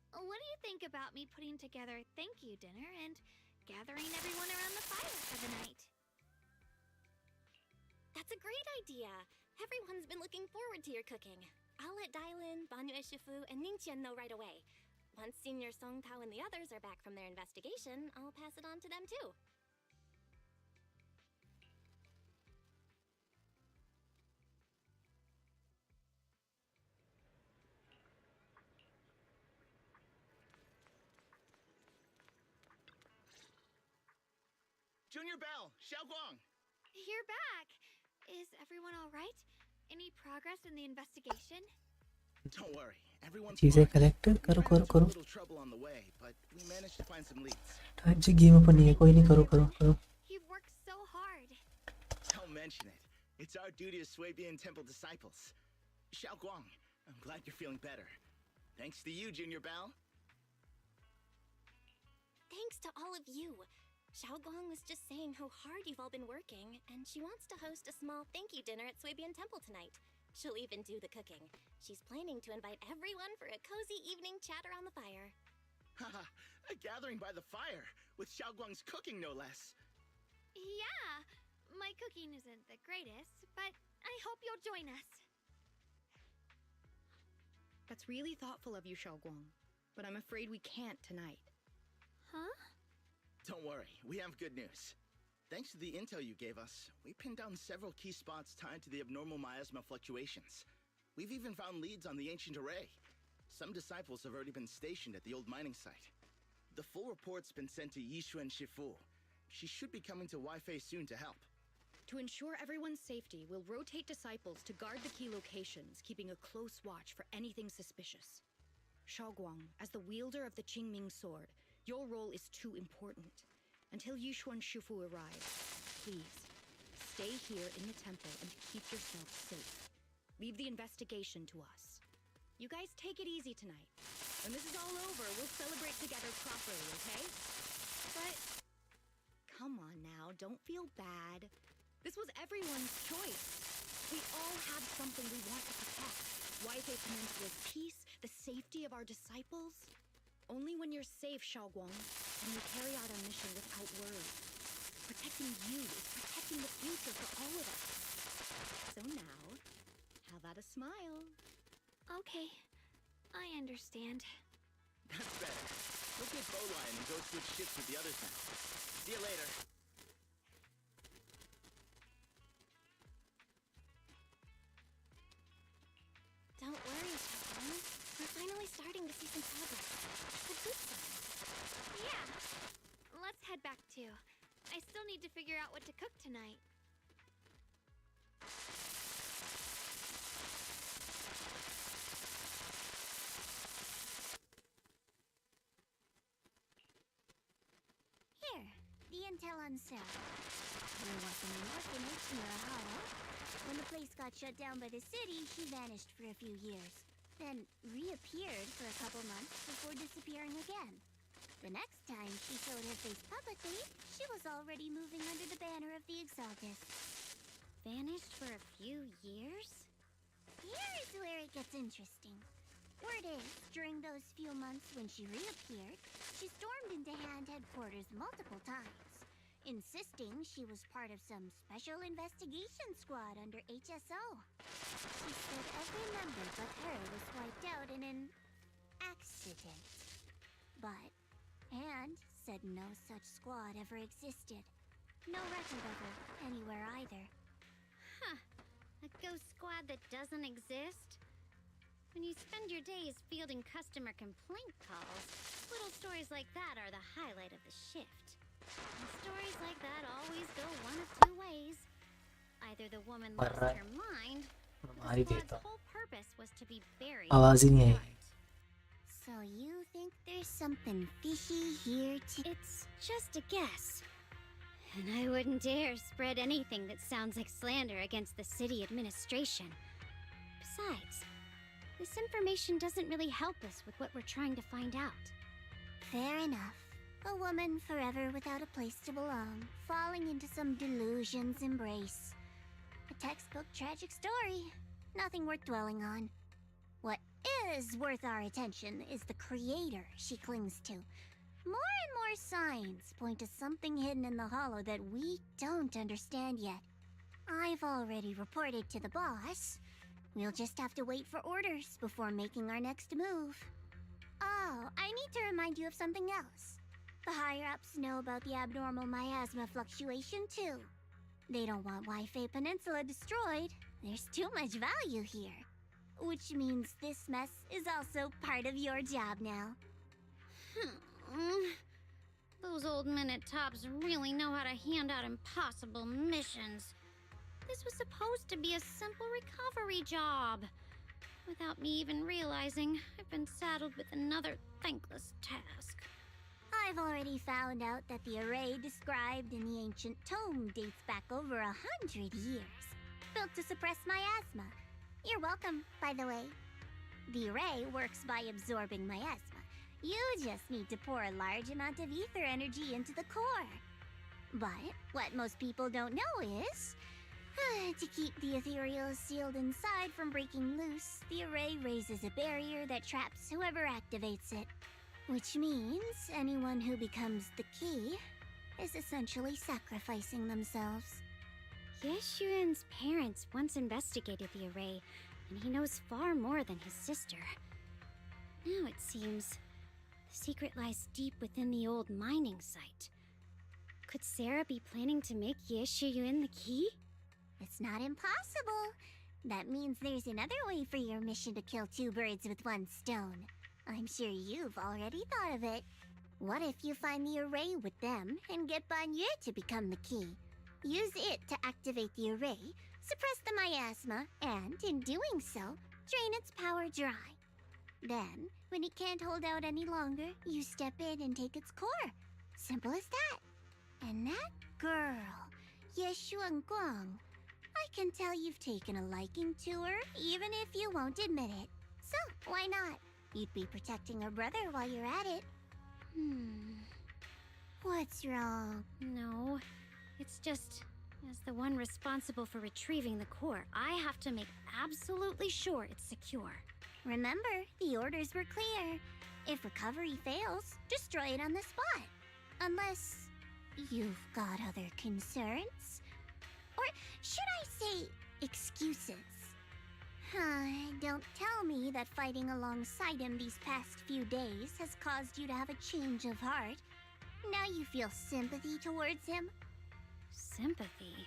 Speaker 16: What do you think about me putting together a thank you dinner and gathering everyone around the fire for the night?
Speaker 18: That's a great idea. Everyone's been looking forward to your cooking. I'll let Dylan, Banyue Shifu, and Ningqian know right away. Once Senior Song Tao and the others are back from their investigation, I'll pass it on to them too.
Speaker 20: Junior Bell, Xiaoguang!
Speaker 16: You're back! Is everyone alright? Any progress in the investigation?
Speaker 20: Don't worry, everyone's
Speaker 2: चीजें
Speaker 20: fine.
Speaker 2: Collect करो करो
Speaker 20: A
Speaker 2: करो
Speaker 20: little trouble on the way, but we managed to find some leads.
Speaker 2: आज game open नहीं है कोई नहीं करो करो करो
Speaker 16: You've worked so hard.
Speaker 20: Don't mention it. It's our duty as Swabian Temple disciples. Xiaoguang, I'm glad you're feeling better. Thanks to you, Junior Bao.
Speaker 18: Thanks to all of you. Xiaoguang was just saying how hard you've all been working, and she wants to host a small thank you dinner at Swabian Temple tonight. She'll even do the cooking. She's planning to invite everyone for a cozy evening chat around the fire.
Speaker 20: Haha, a gathering by the fire, with Xiaoguang's cooking no less.
Speaker 16: Yeah, my cooking isn't the greatest, but I hope you'll join us.
Speaker 21: That's really thoughtful of you, Xiaoguang. But I'm afraid we can't tonight.
Speaker 16: Huh?
Speaker 20: Don't worry, we have good news. Thanks to the intel you gave us, we pinned down several key spots tied to the abnormal miasma fluctuations. We've even found leads on the ancient array. Some disciples have already been stationed at the old mining site. The full report's been sent to Yishuan Shifu. She should be coming to Wi-Fi soon to help.
Speaker 21: To ensure everyone's safety, we'll rotate disciples to guard the key locations, keeping a close watch for anything suspicious. Xiaoguang, as the wielder of the Qingming sword, your role is too important. Until Yishuan Shifu arrives, please, stay here in the temple and keep yourself safe. Leave the investigation to us. You guys take it easy tonight. When this is all over, we'll celebrate together properly, okay? But come on now, don't feel bad. This was everyone's choice. We all had something we want to protect. Yifei Peninsula's peace, the safety of our disciples. Only when you're safe, Xiaoguang, can you carry out our mission without worry. Protecting you is protecting the future for all of us. So now, how about a smile?
Speaker 16: Okay, I understand.
Speaker 20: That's better. Go get Bowline and go switch shifts with the others now. See you later.
Speaker 18: Don't worry, Xiaoguang. We're finally starting to see some progress. It's a good sign.
Speaker 16: Yeah. Let's head back too. I still need to figure out what to cook tonight.
Speaker 17: Here, the intel on Sarah. There wasn't an orphanage near a hollow. When the place got shut down by the city, she vanished for a few years. Then reappeared for a couple months before disappearing again. The next time she showed her face publicly, she was already moving under the banner of the Exaltus. Vanished for a few years? Here's where it gets interesting. Word is, during those few months when she reappeared, she stormed into Hand headquarters multiple times, insisting she was part of some special investigation squad under HSO. She said every member but her was wiped out in an accident. But Hand said no such squad ever existed. No record of her anywhere either. Huh. A ghost squad that doesn't exist? When you spend your days fielding customer complaint calls, little stories like that are the highlight of the shift. And stories like that always go one of two ways. Either the woman lost her mind, or the squad's whole purpose was to be buried.
Speaker 2: आवाज ही नहीं आई.
Speaker 17: So you think there's something fishy here too? It's just a guess. And I wouldn't dare spread anything that sounds like slander against the city administration. Besides, this information doesn't really help us with what we're trying to find out. Fair enough. A woman forever without a place to belong, falling into some delusion's embrace. A textbook tragic story. Nothing worth dwelling on. What is worth our attention is the creator she clings to. More and more signs point to something hidden in the hollow that we don't understand yet. I've already reported to the boss. We'll just have to wait for orders before making our next move. Oh, I need to remind you of something else. The higher-ups know about the abnormal miasma fluctuation, too. They don't want Yifei Peninsula destroyed. There's too much value here. Which means this mess is also part of your job now. Those old men at Tops really know how to hand out impossible missions. This was supposed to be a simple recovery job. Without me even realizing, I've been saddled with another thankless task. I've already found out that the array described in the ancient tome dates back over 100 years. Built to suppress miasma. You're welcome, by the way. The array works by absorbing miasma. You just need to pour a large amount of ether energy into the core. But what most people don't know is, to keep the ethereal sealed inside from breaking loose, the array raises a barrier that traps whoever activates it. Which means anyone who becomes the key is essentially sacrificing themselves. Yeshuan's parents once investigated the array, and he knows far more than his sister. Now it seems the secret lies deep within the old mining site. Could Sarah be planning to make Yeshuyun the key? It's not impossible. That means there's another way for your mission to kill two birds with one stone. I'm sure you've already thought of it. What if you find the array with them and get Banye to become the key? Use it to activate the array, suppress the miasma, and in doing so, drain its power dry. Then, when it can't hold out any longer, you step in and take its core. Simple as that. And that girl, Yeshuan Guang, I can tell you've taken a liking to her, even if you won't admit it. So, why not? You'd be protecting her brother while you're at it. What's wrong? No, it's just As the one responsible for retrieving the core, I have to make absolutely sure it's secure.
Speaker 1: Remember, the orders were clear. If recovery fails, destroy it on the spot. Unless you've got other concerns. Or should I say, excuses? Don't tell me that fighting alongside him these past few days has caused you to have a change of heart. Now you feel sympathy towards him?
Speaker 17: Sympathy?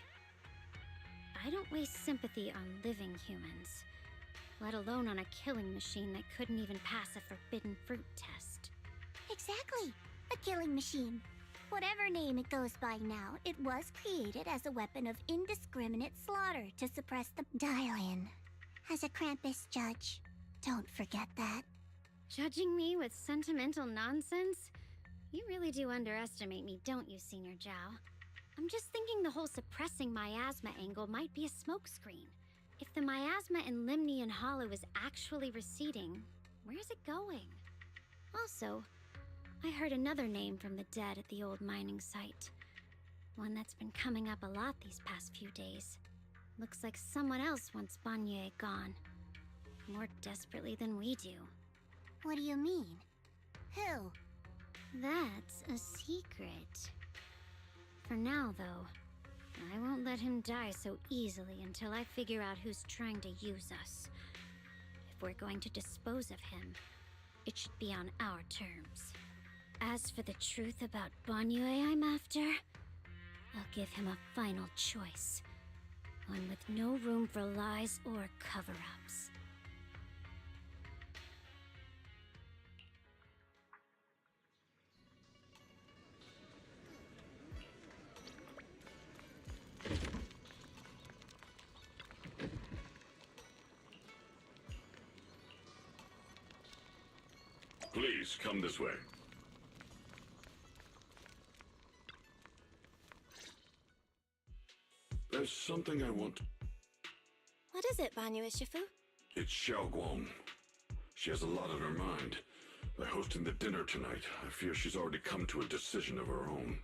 Speaker 17: I don't waste sympathy on living humans, let alone on a killing machine that couldn't even pass a forbidden fruit test.
Speaker 1: Exactly, a killing machine. Whatever name it goes by now, it was created as a weapon of indiscriminate slaughter to suppress the dial-in. As a Krampus judge, don't forget that.
Speaker 17: Judging me with sentimental nonsense? You really do underestimate me, don't you, Senior Zhao? I'm just thinking the whole suppressing miasma angle might be a smokescreen. If the miasma in Limnian Hollow is actually receding, where's it going? Also, I heard another name from the dead at the old mining site. One that's been coming up a lot these past few days. Looks like someone else wants Banyue gone. More desperately than we do.
Speaker 1: What do you mean? Who?
Speaker 17: That's a secret. For now, though, I won't let him die so easily until I figure out who's trying to use us. If we're going to dispose of him, it should be on our terms. As for the truth about Banyue I'm after, I'll give him a final choice. One with no room for lies or cover-ups.
Speaker 11: Please, come this way. There's something I want.
Speaker 18: What is it, Banyue Shifu?
Speaker 11: It's Xiaoguang. She has a lot on her mind. By hosting the dinner tonight, I fear she's already come to a decision of her own.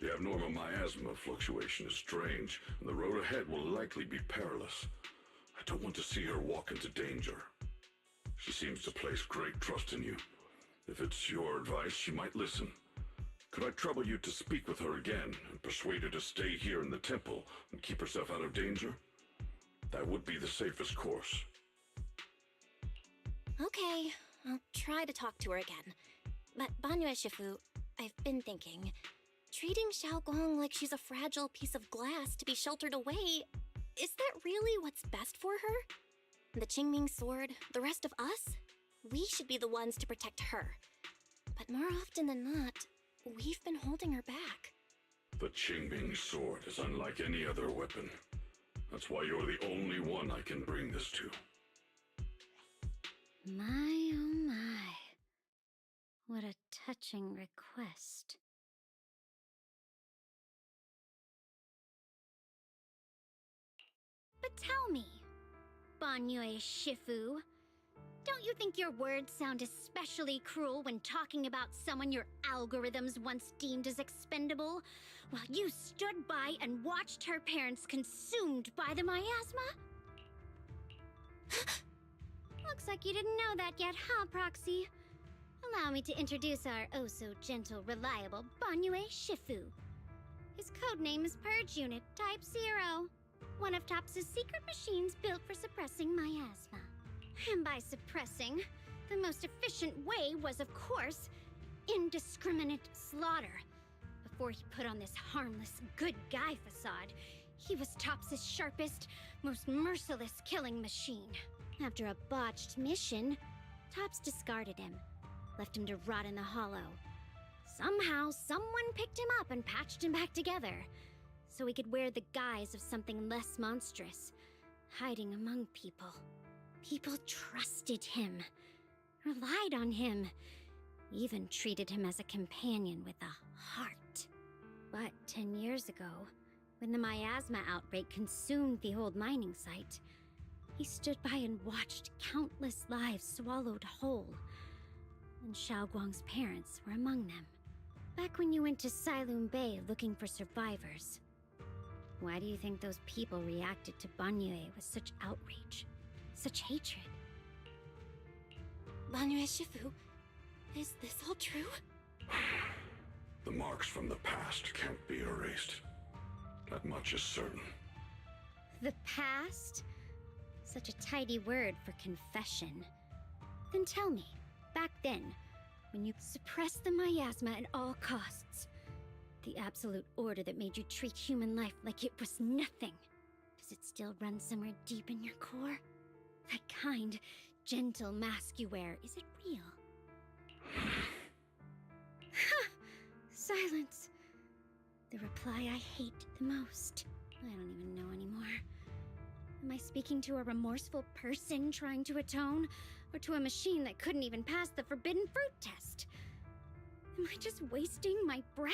Speaker 11: The abnormal miasma fluctuation is strange, and the road ahead will likely be perilous. I don't want to see her walk into danger. She seems to place great trust in you. If it's your advice, she might listen. Could I trouble you to speak with her again and persuade her to stay here in the temple and keep herself out of danger? That would be the safest course.
Speaker 18: Okay, I'll try to talk to her again. But Banyue Shifu, I've been thinking, treating Xiaoguang like she's a fragile piece of glass to be sheltered away, is that really what's best for her? The Qingming sword, the rest of us? We should be the ones to protect her. But more often than not, we've been holding her back.
Speaker 11: The Qingming sword is unlike any other weapon. That's why you're the only one I can bring this to.
Speaker 17: My oh my. What a touching request. But tell me, Banyue Shifu, don't you think your words sound especially cruel when talking about someone your algorithms once deemed as expendable, while you stood by and watched her parents consumed by the miasma? Looks like you didn't know that yet, huh, Proxy? Allow me to introduce our oh-so-gentle, reliable Banyue Shifu. His codename is Purge Unit Type 0, one of TOPS' secret machines built for suppressing miasma. And by suppressing, the most efficient way was, of course, indiscriminate slaughter. Before he put on this harmless, good guy facade, he was TOPS' sharpest, most merciless killing machine. After a botched mission, TOPS discarded him, left him to rot in the hollow. Somehow, someone picked him up and patched him back together, so he could wear the guise of something less monstrous, hiding among people. People trusted him, relied on him, even treated him as a companion with a heart. But 10 years ago, when the miasma outbreak consumed the old mining site, he stood by and watched countless lives swallowed whole. And Xiaoguang's parents were among them. Back when you went to Silum Bay looking for survivors. Why do you think those people reacted to Banyue with such outrage? Such hatred?
Speaker 18: Banyue Shifu, is this all true?
Speaker 11: The marks from the past can't be erased. That much is certain.
Speaker 17: The past? Such a tidy word for confession. Then tell me, back then, when you suppressed the miasma at all costs, the absolute order that made you treat human life like it was nothing, does it still run somewhere deep in your core? That kind, gentle mask you wear, is it real? Silence. The reply I hate the most. I don't even know anymore. Am I speaking to a remorseful person trying to atone? Or to a machine that couldn't even pass the forbidden fruit test? Am I just wasting my breath?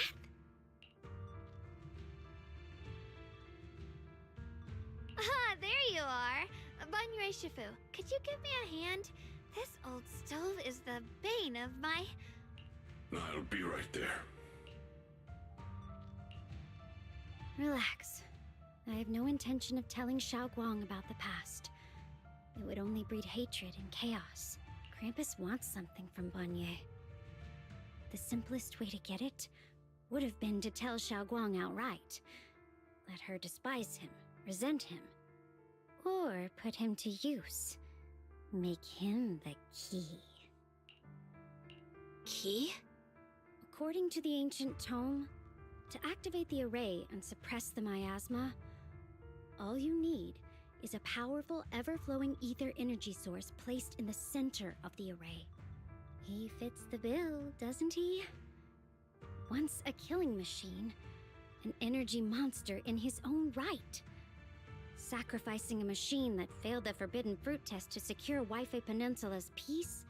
Speaker 16: Ah, there you are! Banyue Shifu, could you give me a hand? This old stove is the bane of my...
Speaker 11: I'll be right there.
Speaker 17: Relax. I have no intention of telling Xiaoguang about the past. It would only breed hatred and chaos. Krampus wants something from Banyue. The simplest way to get it would have been to tell Xiaoguang outright. Let her despise him, resent him, or put him to use. Make him the key.
Speaker 18: Key?
Speaker 17: According to the ancient tome, to activate the array and suppress the miasma, all you need is a powerful, ever-flowing ether energy source placed in the center of the array. He fits the bill, doesn't he? Once a killing machine, an energy monster in his own right. Sacrificing a machine that failed the forbidden fruit test to secure Wi-Fi Peninsula's peace?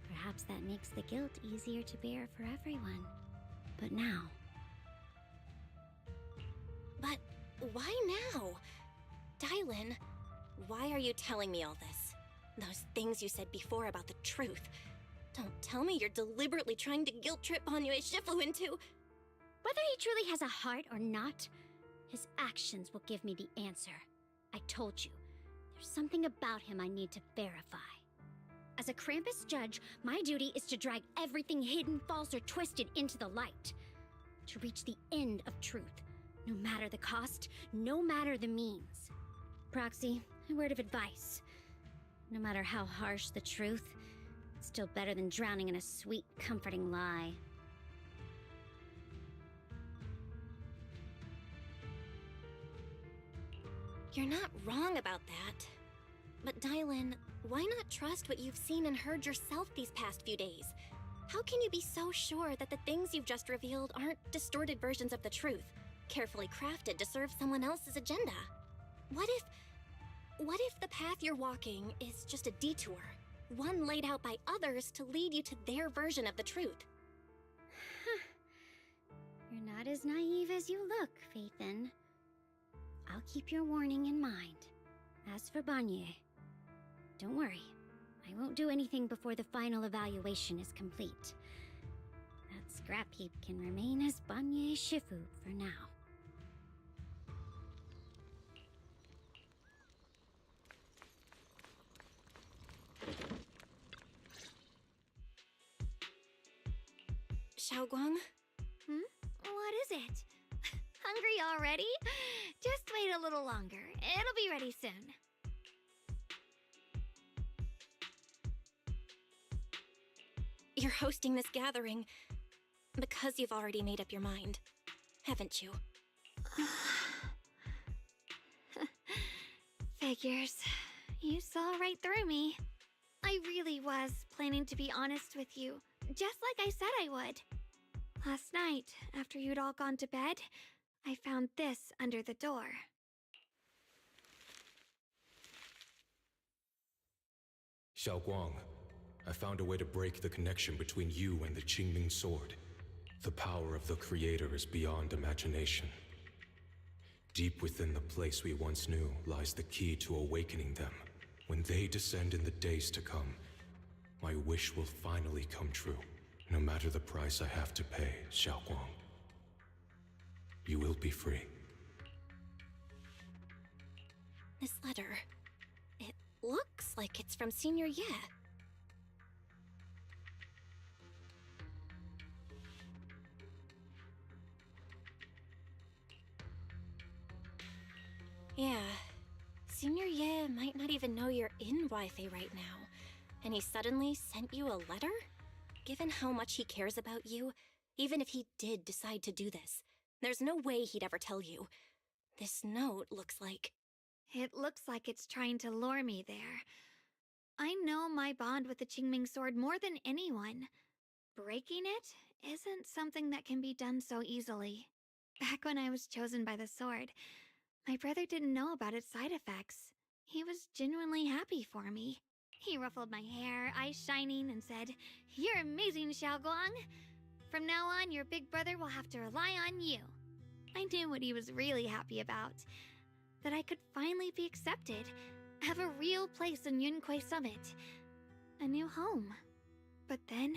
Speaker 17: Perhaps that makes the guilt easier to bear for everyone. But now...
Speaker 18: But why now? Dylan, why are you telling me all this? Those things you said before about the truth. Don't tell me you're deliberately trying to guilt-trip Banyue Shifu into...
Speaker 17: Whether he truly has a heart or not, his actions will give me the answer. I told you, there's something about him I need to verify. As a Krampus judge, my duty is to drag everything hidden, false, or twisted into the light. To reach the end of truth, no matter the cost, no matter the means. Proxy, a word of advice. No matter how harsh the truth, it's still better than drowning in a sweet, comforting lie.
Speaker 18: You're not wrong about that. But Dylan, why not trust what you've seen and heard yourself these past few days? How can you be so sure that the things you've just revealed aren't distorted versions of the truth, carefully crafted to serve someone else's agenda? What if the path you're walking is just a detour, one laid out by others to lead you to their version of the truth?
Speaker 17: You're not as naive as you look, Phaethon. I'll keep your warning in mind. As for Banyue, don't worry. I won't do anything before the final evaluation is complete. That scrap heap can remain as Banyue Shifu for now.
Speaker 18: Xiaoguang?
Speaker 16: What is it? Hungry already? Just wait a little longer. It'll be ready soon.
Speaker 18: You're hosting this gathering because you've already made up your mind, haven't you?
Speaker 16: Figures. You saw right through me. I really was planning to be honest with you, just like I said I would. Last night, after you'd all gone to bed, I found this under the door.
Speaker 4: Xiaoguang, I found a way to break the connection between you and the Qingming sword. The power of the Creator is beyond imagination. Deep within the place we once knew lies the key to awakening them. When they descend in the days to come, my wish will finally come true, no matter the price I have to pay, Xiaoguang. You will be free.
Speaker 18: This letter. It looks like it's from Senior Ye. Yeah. Senior Ye might not even know you're in Wi-Fi right now, and he suddenly sent you a letter? Given how much he cares about you, even if he did decide to do this, there's no way he'd ever tell you. This note looks like...
Speaker 16: It looks like it's trying to lure me there. I know my bond with the Qingming sword more than anyone. Breaking it isn't something that can be done so easily. Back when I was chosen by the sword, my brother didn't know about its side effects. He was genuinely happy for me. He ruffled my hair, eyes shining, and said, "You're amazing, Xiaoguang. From now on, your big brother will have to rely on you." I knew what he was really happy about. That I could finally be accepted, have a real place in Yunque Summit. A new home. But then,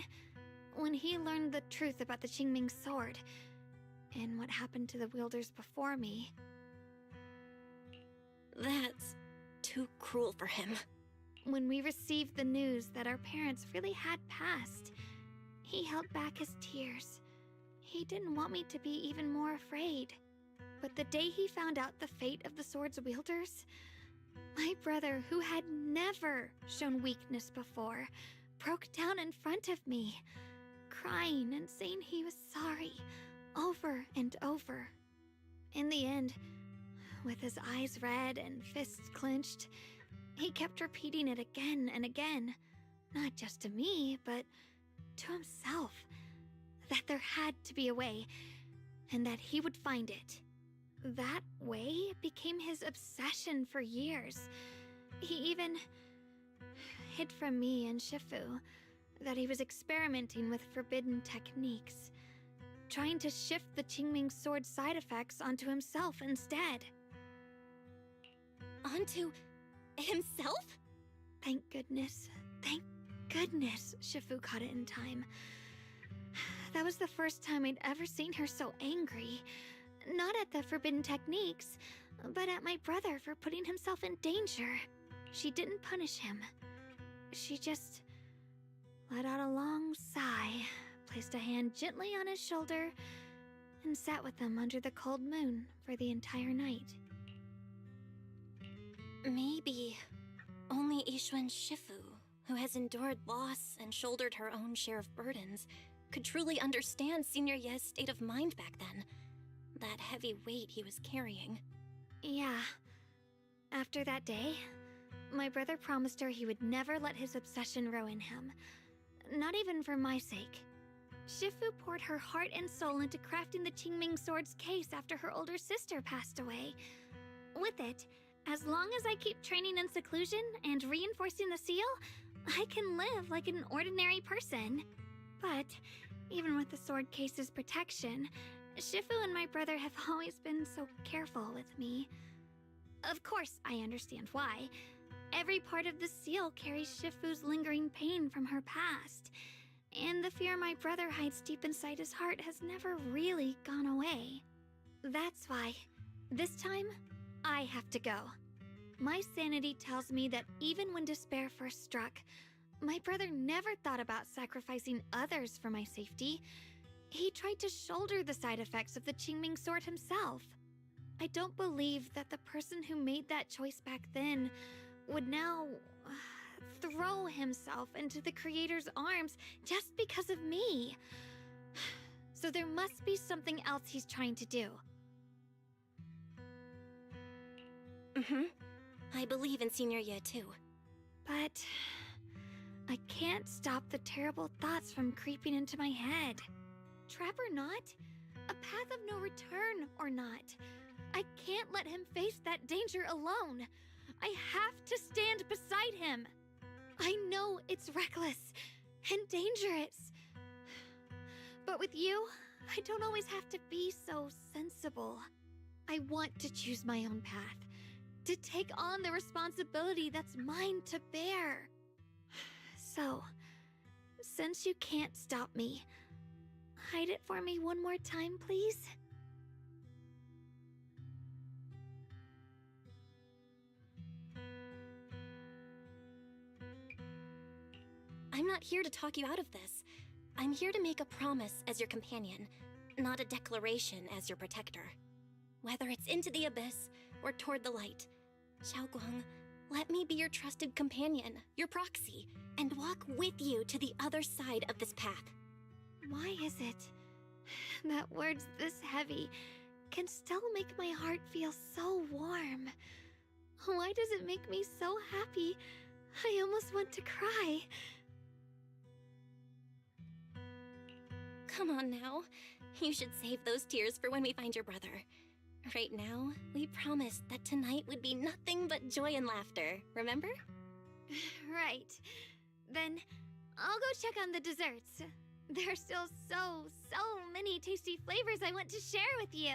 Speaker 16: when he learned the truth about the Qingming sword, and what happened to the wielders before me...
Speaker 18: That's too cruel for him.
Speaker 16: When we received the news that our parents really had passed, he held back his tears. He didn't want me to be even more afraid. But the day he found out the fate of the sword's wielders, my brother, who had never shown weakness before, broke down in front of me, crying and saying he was sorry, over and over. In the end, with his eyes red and fists clenched, he kept repeating it again and again, not just to me, but to himself, that there had to be a way, and that he would find it. That way became his obsession for years. He even hid from me and Shifu that he was experimenting with forbidden techniques, trying to shift the Qingming sword side effects onto himself instead.
Speaker 18: Onto himself?
Speaker 16: Thank goodness Shifu caught it in time. That was the first time I'd ever seen her so angry. Not at the forbidden techniques, but at my brother for putting himself in danger. She didn't punish him. She just let out a long sigh, placed a hand gently on his shoulder, and sat with him under the cold moon for the entire night.
Speaker 18: Maybe only Yixuan Shifu, who has endured loss and shouldered her own share of burdens, could truly understand Senior Ye's state of mind back then. That heavy weight he was carrying.
Speaker 16: Yeah. After that day, my brother promised her he would never let his obsession ruin him. Not even for my sake. Shifu poured her heart and soul into crafting the Qingming sword's case after her older sister passed away. With it, as long as I keep training in seclusion and reinforcing the seal, I can live like an ordinary person. But, even with the sword case's protection, Shifu and my brother have always been so careful with me. Of course, I understand why. Every part of the seal carries Shifu's lingering pain from her past, and the fear my brother hides deep inside his heart has never really gone away. That's why, this time, I have to go. My sanity tells me that even when despair first struck, my brother never thought about sacrificing others for my safety. He tried to shoulder the side effects of the Qingming sword himself. I don't believe that the person who made that choice back then would now throw himself into the Creator's arms just because of me. So there must be something else he's trying to do.
Speaker 18: I believe in Senior Ye too.
Speaker 16: But I can't stop the terrible thoughts from creeping into my head. Trap or not, a path of no return or not, I can't let him face that danger alone. I have to stand beside him. I know it's reckless and dangerous. But with you, I don't always have to be so sensible. I want to choose my own path, to take on the responsibility that's mine to bear. So, since you can't stop me, hide it for me one more time, please?
Speaker 18: I'm not here to talk you out of this. I'm here to make a promise as your companion, not a declaration as your protector. Whether it's into the abyss or toward the light, Xiaoguang, let me be your trusted companion, your proxy, and walk with you to the other side of this path.
Speaker 16: Why is it that words this heavy can still make my heart feel so warm? Why does it make me so happy? I almost want to cry.
Speaker 18: Come on now. You should save those tears for when we find your brother. Right now, we promised that tonight would be nothing but joy and laughter, remember?
Speaker 16: Right. Then I'll go check on the desserts. There are still so many tasty flavors I want to share with you.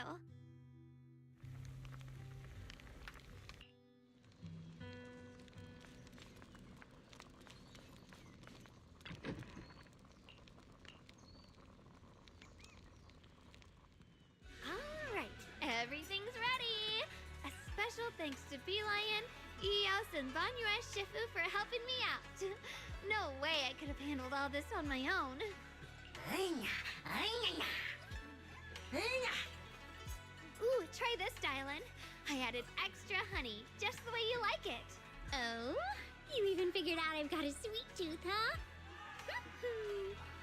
Speaker 16: Everything's ready! A special thanks to Beelion, Eos, and Banyue Shifu for helping me out. No way I could have handled all this on my own. Ooh, try this, Dylan. I added extra honey, just the way you like it.
Speaker 17: Oh? You even figured out I've got a sweet tooth, huh?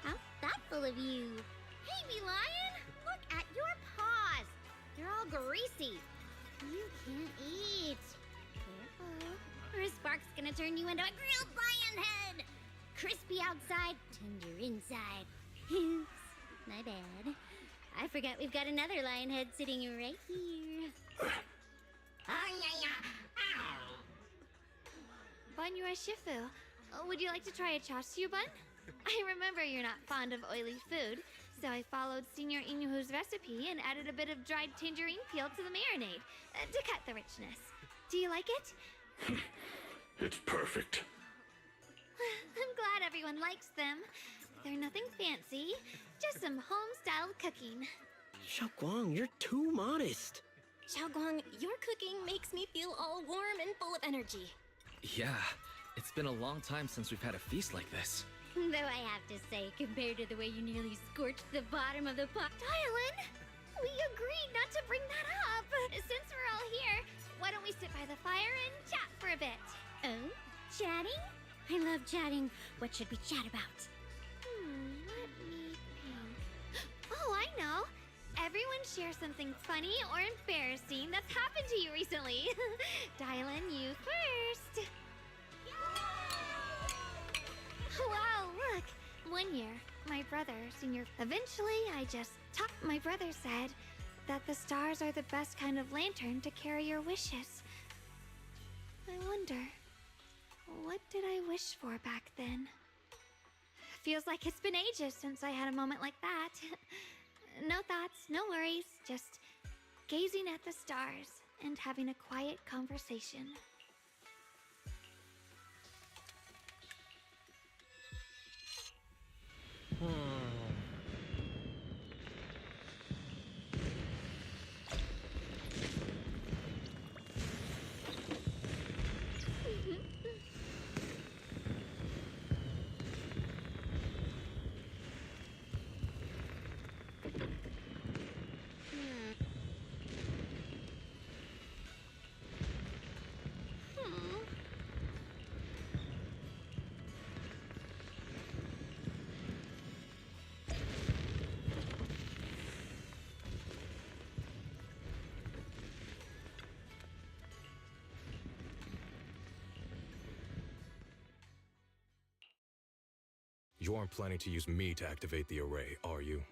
Speaker 17: How thoughtful of you. Hey, Beelion! Look at your paws! They're all greasy. You can't eat. Careful. Or a spark's gonna turn you into a grilled lion head. Crispy outside, tender inside. Oops, my bad. I forgot we've got another lion head sitting right here.
Speaker 16: Banyue Shifu, would you like to try a chasu bun? I remember you're not fond of oily food, so I followed Senior Inuhu's recipe and added a bit of dried tangerine peel to the marinade to cut the richness. Do you like it?
Speaker 11: It's perfect.
Speaker 16: I'm glad everyone likes them. They're nothing fancy, just some home-styled cooking.
Speaker 10: Xiaoguang, you're too modest.
Speaker 18: Xiaoguang, your cooking makes me feel all warm and full of energy.
Speaker 12: Yeah, it's been a long time since we've had a feast like this.
Speaker 17: Though I have to say, compared to the way you nearly scorched the bottom of the pot.
Speaker 16: Dylan, we agreed not to bring that up. Since we're all here, why don't we sit by the fire and chat for a bit?
Speaker 17: Oh? Chatting? I love chatting. What should we chat about?
Speaker 16: Let me think. Oh, I know. Everyone share something funny or embarrassing that's happened to you recently. Dylan, you first. Wow, look. One year, my brother, Senior... Eventually, my brother said that the stars are the best kind of lantern to carry your wishes. I wonder, what did I wish for back then? Feels like it's been ages since I had a moment like that. No thoughts, no worries, just gazing at the stars and having a quiet conversation.
Speaker 4: You aren't planning to use me to activate the array, are you?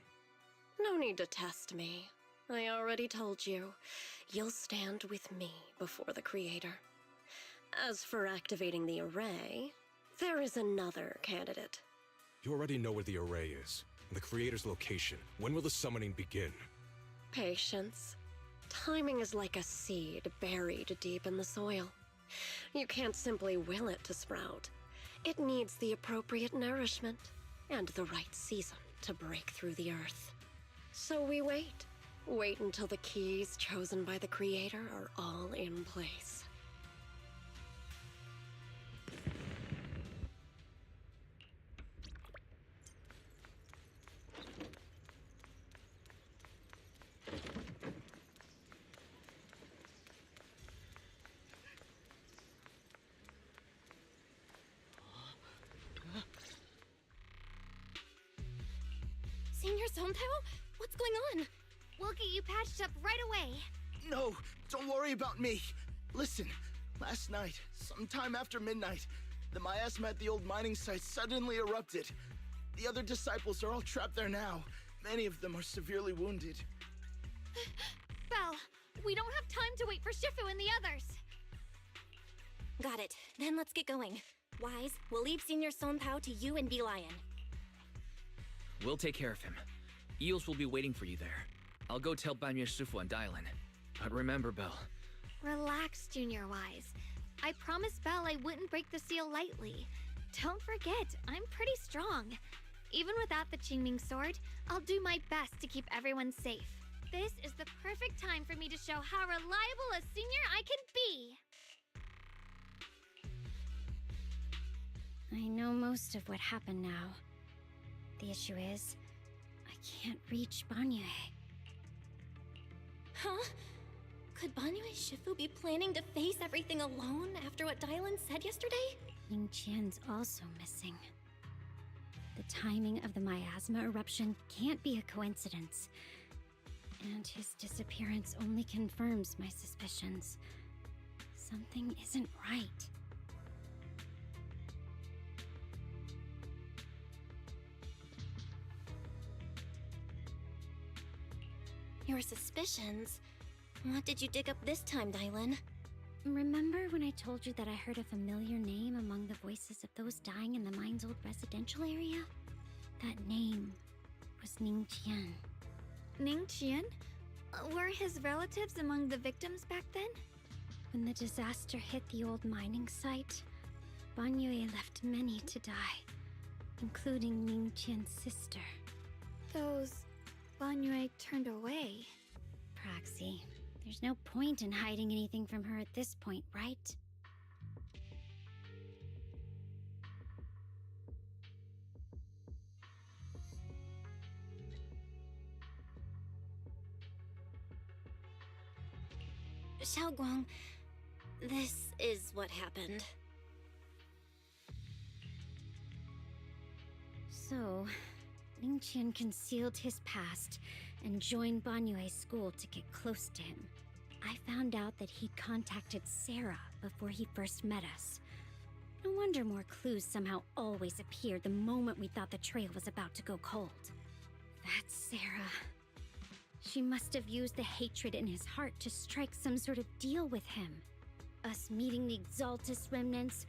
Speaker 18: No need to test me. I already told you. You'll stand with me before the Creator. As for activating the array, there is another candidate.
Speaker 4: You already know where the array is, and the Creator's location. When will the summoning begin?
Speaker 18: Patience. Timing is like a seed buried deep in the soil. You can't simply will it to sprout. It needs the appropriate nourishment and the right season to break through the earth. So we wait. Wait until the keys chosen by the Creator are all in place. Sontao? What's going on?
Speaker 16: We'll get you patched up right away.
Speaker 20: No, don't worry about me. Listen, last night, sometime after midnight, the miasma at the old mining site suddenly erupted. The other disciples are all trapped there now. Many of them are severely wounded.
Speaker 16: Belle, we don't have time to wait for Shifu and the others.
Speaker 18: Got it. Then let's get going. Wise, we'll leave Senior Sontao to you and B-Lion.
Speaker 12: We'll take care of him. Eels will be waiting for you there. I'll go tell Banyue Shifu and Dylan. But remember, Belle.
Speaker 16: Relax, Junior Wise. I promised Belle I wouldn't break the seal lightly. Don't forget, I'm pretty strong. Even without the Qingming sword, I'll do my best to keep everyone safe. This is the perfect time for me to show how reliable a senior I can be.
Speaker 17: I know most of what happened now. The issue is, I can't reach Banyue.
Speaker 18: Huh? Could Banyue Shifu be planning to face everything alone after what Dylan said yesterday?
Speaker 17: Ningqian's also missing. The timing of the miasma eruption can't be a coincidence. And his disappearance only confirms my suspicions. Something isn't right.
Speaker 18: Your suspicions? What did you dig up this time, Dylan?
Speaker 17: Remember when I told you that I heard a familiar name among the voices of those dying in the mine's old residential area? That name was Ningqian.
Speaker 16: Ningqian? Were his relatives among the victims back then?
Speaker 17: When the disaster hit the old mining site, Banyue left many to die, including Ningqian's sister.
Speaker 16: Those Banyue turned away.
Speaker 17: Proxy, there's no point in hiding anything from her at this point, right?
Speaker 18: Xiaoguang, this is what happened.
Speaker 17: So, Ningqian concealed his past and joined Banyue's school to get close to him. I found out that he'd contacted Sarah before he first met us. No wonder more clues somehow always appeared the moment we thought the trail was about to go cold. That's Sarah. She must have used the hatred in his heart to strike some sort of deal with him. Us meeting the Exaltus remnants,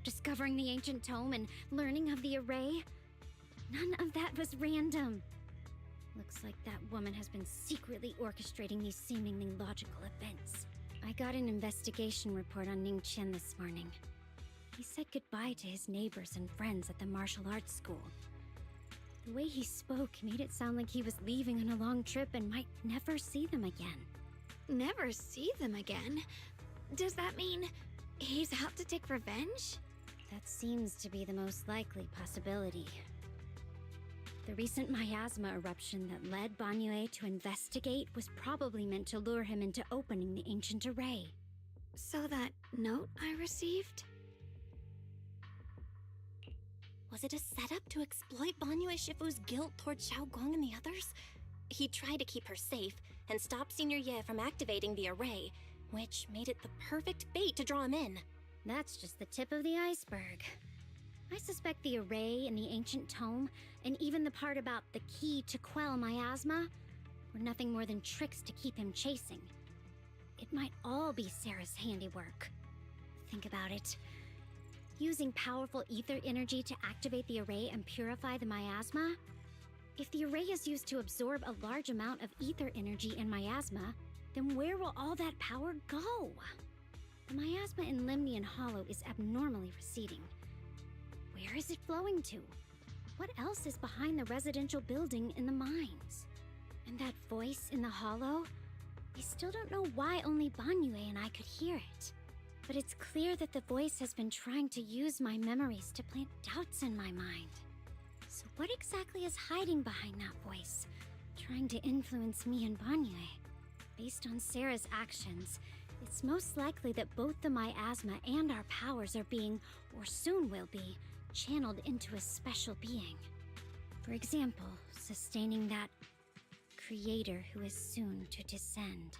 Speaker 17: discovering the ancient tome, and learning of the array. None of that was random. Looks like that woman has been secretly orchestrating these seemingly logical events. I got an investigation report on Ningqian this morning. He said goodbye to his neighbors and friends at the martial arts school. The way he spoke made it sound like he was leaving on a long trip and might never see them again.
Speaker 16: Never see them again? Does that mean he's out to take revenge?
Speaker 17: That seems to be the most likely possibility. The recent miasma eruption that led Banyue to investigate was probably meant to lure him into opening the ancient array.
Speaker 16: So that note I received?
Speaker 18: Was it a setup to exploit Banyue Shifu's guilt toward Xiaoguang and the others? He tried to keep her safe and stop Senior Ye from activating the array, which made it the perfect bait to draw him in.
Speaker 17: That's just the tip of the iceberg. I suspect the array and the ancient tome, and even the part about the key to quell miasma, were nothing more than tricks to keep him chasing. It might all be Sarah's handiwork. Think about it. Using powerful ether energy to activate the array and purify the miasma? If the array is used to absorb a large amount of ether energy and miasma, then where will all that power go? The miasma in Limnian Hollow is abnormally receding. Where is it flowing to? What else is behind the residential building in the mines? And that voice in the hollow? I still don't know why only Banyue and I could hear it. But it's clear that the voice has been trying to use my memories to plant doubts in my mind. So what exactly is hiding behind that voice? Trying to influence me and Banyue? Based on Sarah's actions, it's most likely that both the miasma and our powers are being, or soon will be, channeled into a special being. For example, sustaining that creator who is soon to descend.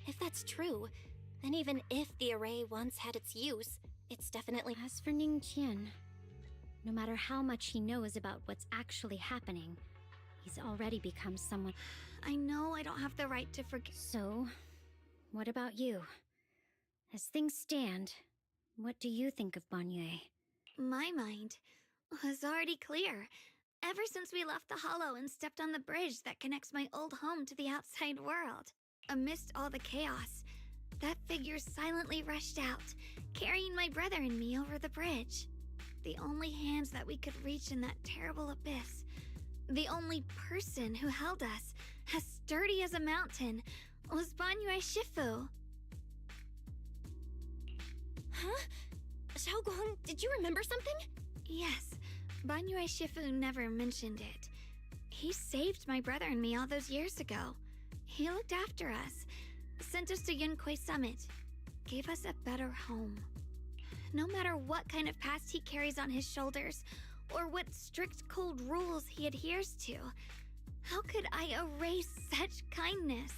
Speaker 18: If that's true, then even if the array once had its use, it's definitely...
Speaker 17: As for Ningqian, no matter how much he knows about what's actually happening, he's already become someone...
Speaker 16: I know I don't have the right to forgive.
Speaker 17: So, what about you? As things stand, what do you think of Banyue?
Speaker 16: My mind was already clear. Ever since we left the Hollow and stepped on the bridge that connects my old home to the outside world. Amidst all the chaos, that figure silently rushed out, carrying my brother and me over the bridge. The only hands that we could reach in that terrible abyss. The only person who held us, as sturdy as a mountain, was Banyue Shifu.
Speaker 18: Huh? Xiaoguang, did you remember something?
Speaker 16: Yes, Banyue Shifu never mentioned it. He saved my brother and me all those years ago. He looked after us, sent us to Yunquay Summit, gave us a better home. No matter what kind of past he carries on his shoulders, or what strict cold rules he adheres to, how could I erase such kindness?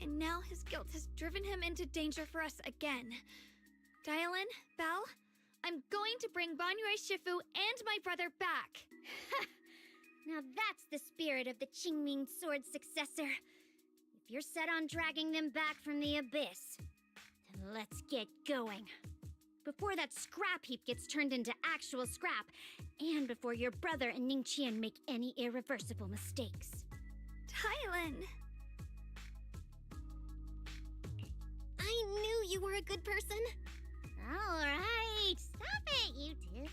Speaker 16: And now his guilt has driven him into danger for us again. Dialin, Belle, I'm going to bring Banyue Shifu and my brother back.
Speaker 17: Now that's the spirit of the Qingming Sword's successor. If you're set on dragging them back from the abyss, then let's get going. Before that scrap heap gets turned into actual scrap, and before your brother and Ningqian make any irreversible mistakes.
Speaker 16: Dialin!
Speaker 18: I knew you were a good person.
Speaker 17: Alright, stop it, you two.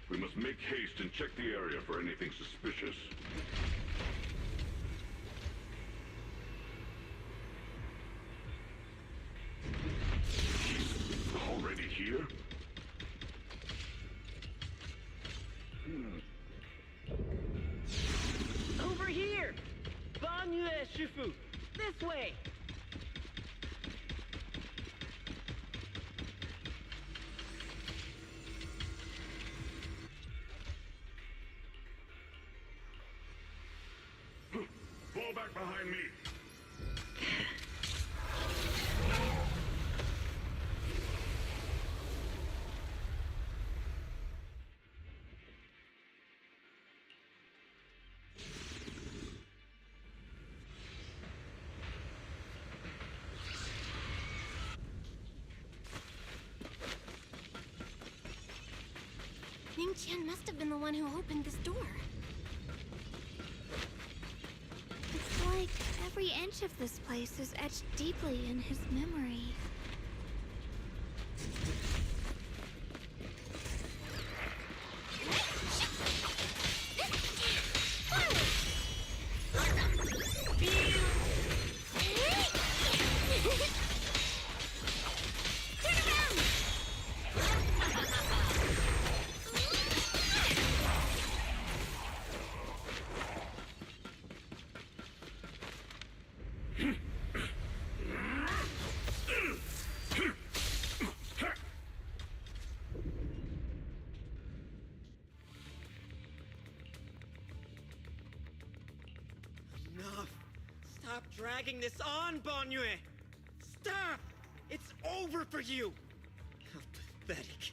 Speaker 11: We must make haste and check the area for anything suspicious. He's already here?
Speaker 9: Over here! Banyue Shifu! This way!
Speaker 11: Fall back behind me!
Speaker 18: Ningqian must have been the one who opened this door.
Speaker 16: It's like every inch of this place is etched deeply in his memory.
Speaker 5: dragging this on, Banyue! Stop! It's over for you! How pathetic.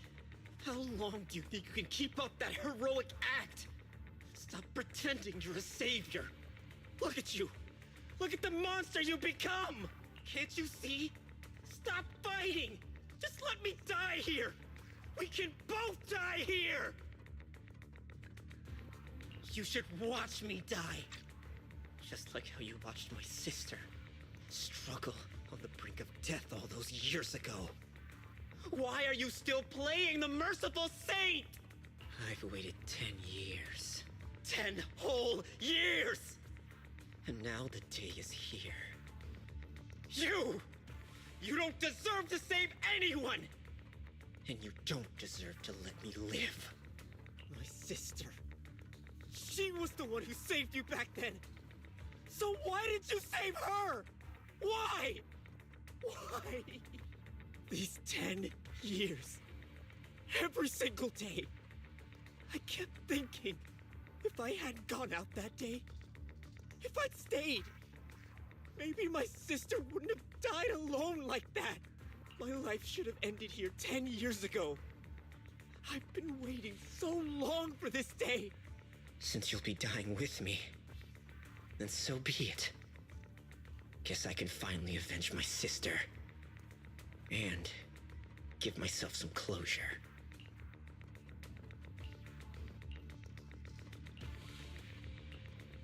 Speaker 5: How long do you think you can keep up that heroic act? Stop pretending you're a savior. Look at you. Look at the monster you become! Can't you see? Stop fighting! Just let me die here! We can both die here! You should watch me die. Just like how you watched my sister struggle on the brink of death all those years ago. Why are you still playing the merciful saint? I've waited 10 years. 10 whole years! And now the day is here. You! You don't deserve to save anyone! And you don't deserve to let me live. My sister. She was the one who saved you back then. So why did you save her? Why? Why? These 10 years. Every single day. I kept thinking, if I hadn't gone out that day, if I'd stayed, maybe my sister wouldn't have died alone like that. My life should have ended here 10 years ago. I've been waiting so long for this day. Since you'll be dying with me, then so be it. Guess I can finally avenge my sister. And give myself some closure.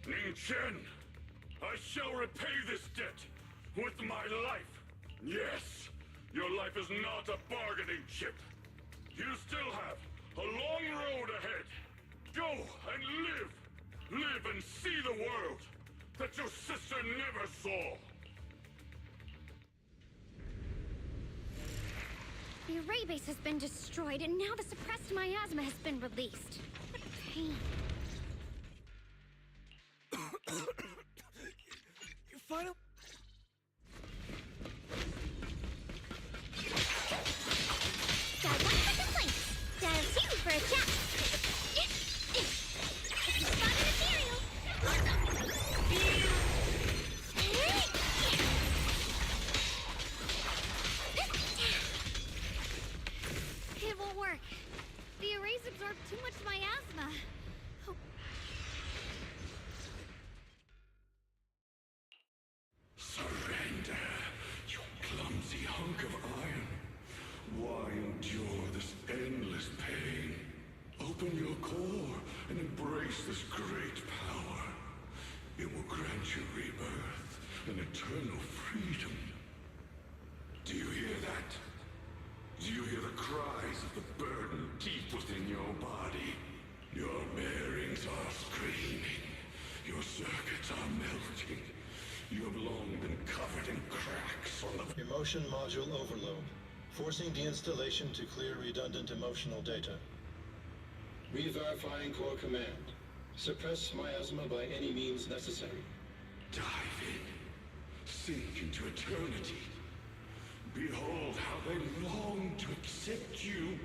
Speaker 11: Ning Chen, I shall repay this debt with my life. Yes, your life is not a bargaining chip. You still have a long road ahead. Go and live. Live and see the world that your sister never saw.
Speaker 17: The array base has been destroyed, and now the suppressed miasma has been released. What pain.
Speaker 5: You final?
Speaker 17: Dial 1 for complaints. Dial 2 for a chat. If you spot a material. It won't work. The arrays absorb too much miasma. Oh.
Speaker 11: Surrender, you clumsy hunk of iron. Why endure this endless pain? Open your core and embrace this great power. It will grant you rebirth and eternal freedom. Do you hear that? Do you hear the cries of the burden deep within your body? Your bearings are screaming. Your circuits are melting. You have long been covered in cracks on the...
Speaker 7: Emotion module overload. Forcing deinstallation to clear redundant emotional data. Re-verifying core command. Suppress miasma by any means necessary.
Speaker 11: Dive in. Sink into eternity. Behold how they long to accept you.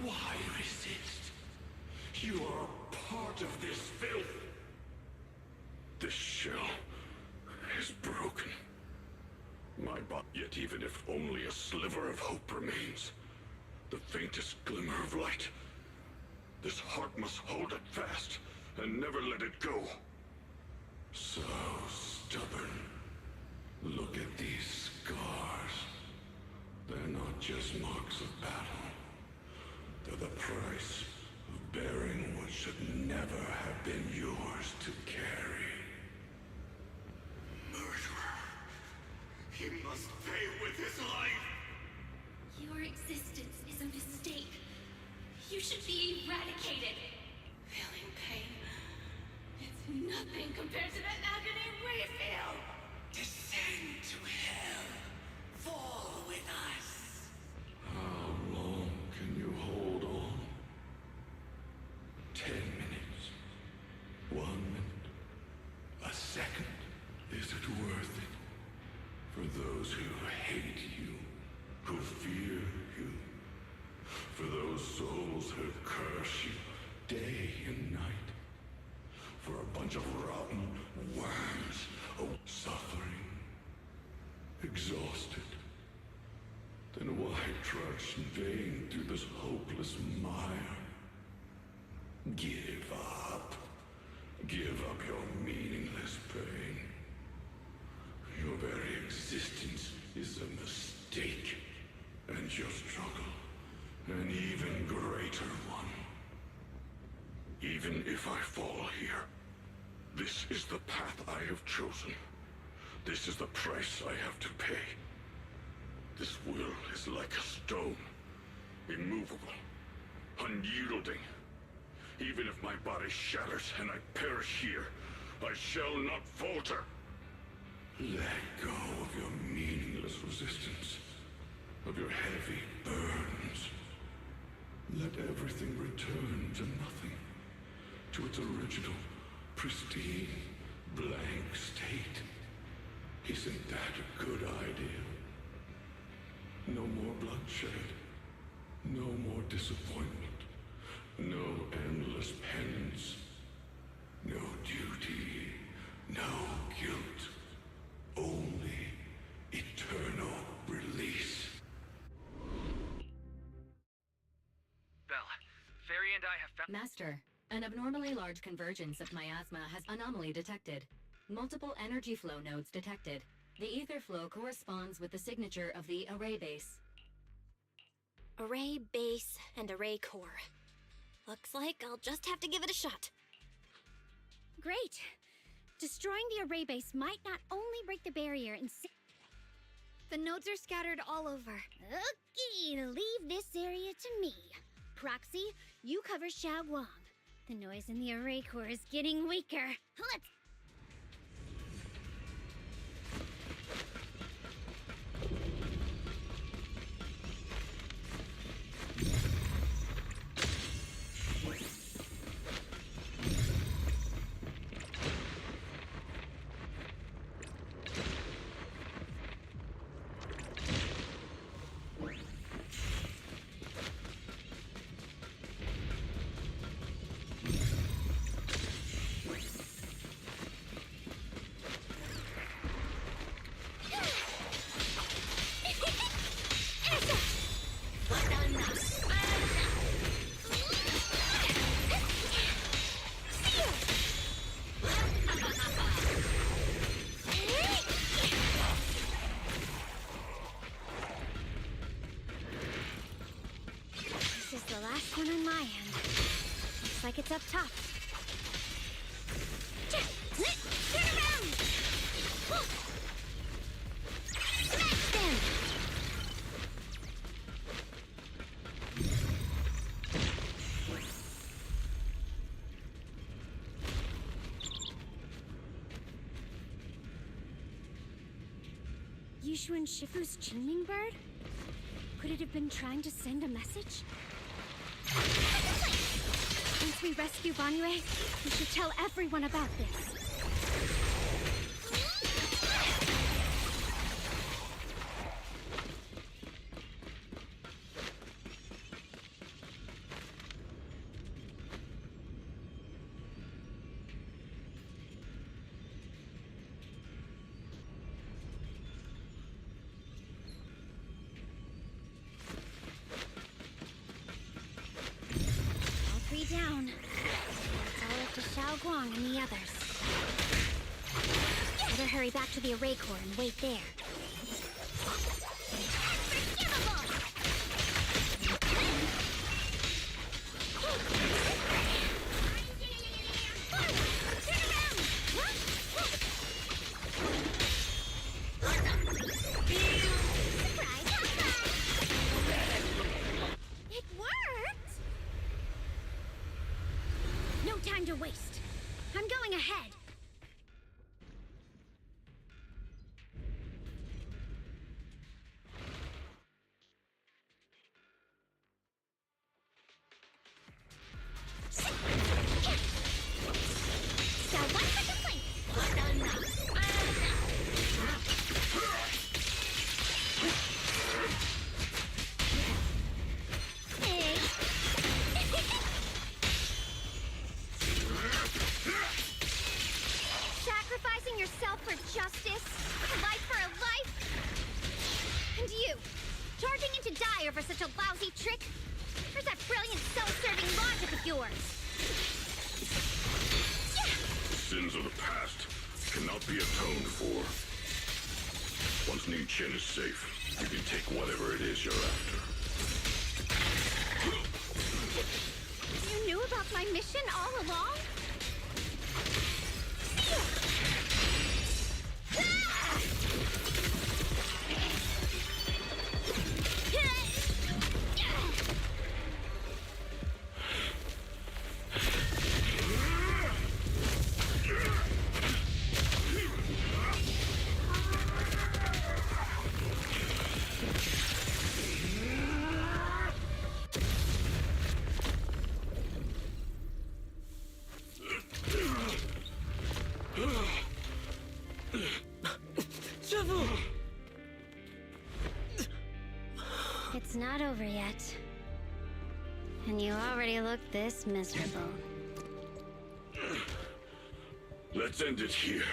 Speaker 11: Why resist? You are a part of this filth. This shell is broken. My body, yet even if only a sliver of hope remains, the faintest glimmer of light, this heart must hold it fast and never let it go. So stubborn. Look at these scars. They're not just marks of battle. They're the price of bearing what should never have been yours to carry. Murderer. He must pay with his life.
Speaker 3: Your existence is a mistake. You should be eradicated. Feeling pain. It's nothing compared to the agony we feel.
Speaker 11: Descend to hell. Fall with us. How long can you hold on? 10 minutes. 1 minute. A second. Is it worth it? For those who hate you, who fear you, for those souls who curse you day and night, for a bunch of rotten worms Why trudge in vain through this hopeless mire? Give up. Give up your meaningless pain. Your very existence is a mistake, and your struggle, an even greater one. Even if I fall here, this is the path I have chosen. This is the price I have to pay. This will is like a stone, immovable, unyielding. Even if my body shatters and I perish here, I shall not falter. Let go of your meaningless resistance, of your heavy burdens. Let everything return to nothing, to its original, pristine, blank state. Isn't that a good idea? No more bloodshed, no more disappointment, no endless penance, no duty, no guilt, only eternal release.
Speaker 14: Belle, Fairy and I have found—
Speaker 22: Master, an abnormally large convergence of miasma has anomaly detected. Multiple energy flow nodes detected. The ether flow corresponds with the signature of the array base.
Speaker 18: Array base and array core. Looks like I'll just have to give it a shot.
Speaker 17: Great! Destroying the array base might not only break the barrier and the nodes are scattered all over. Okay, leave this area to me. Proxy, you cover Xiaoguang. The noise in the array core is getting weaker. Let's... This is the last one on my end. Looks like it's up top. Turn around! Smash them! Yushuan Shifu's Qingming bird? Could it have been trying to send a message? Once we rescue Banyue, we should tell everyone about this. Down. It's all up to Xiaoguang and the others. Better hurry back to the array core and wait there. It worked! No time to waste. I'm going ahead.
Speaker 1: to die over such a lousy trick? Where's that brilliant self-serving logic of yours?
Speaker 11: Sins of the past cannot be atoned for. Once Ning Chen is safe, you can take whatever it is you're after.
Speaker 1: You knew about my mission all along? It's not over yet. And you already look this miserable.
Speaker 11: Let's end it here.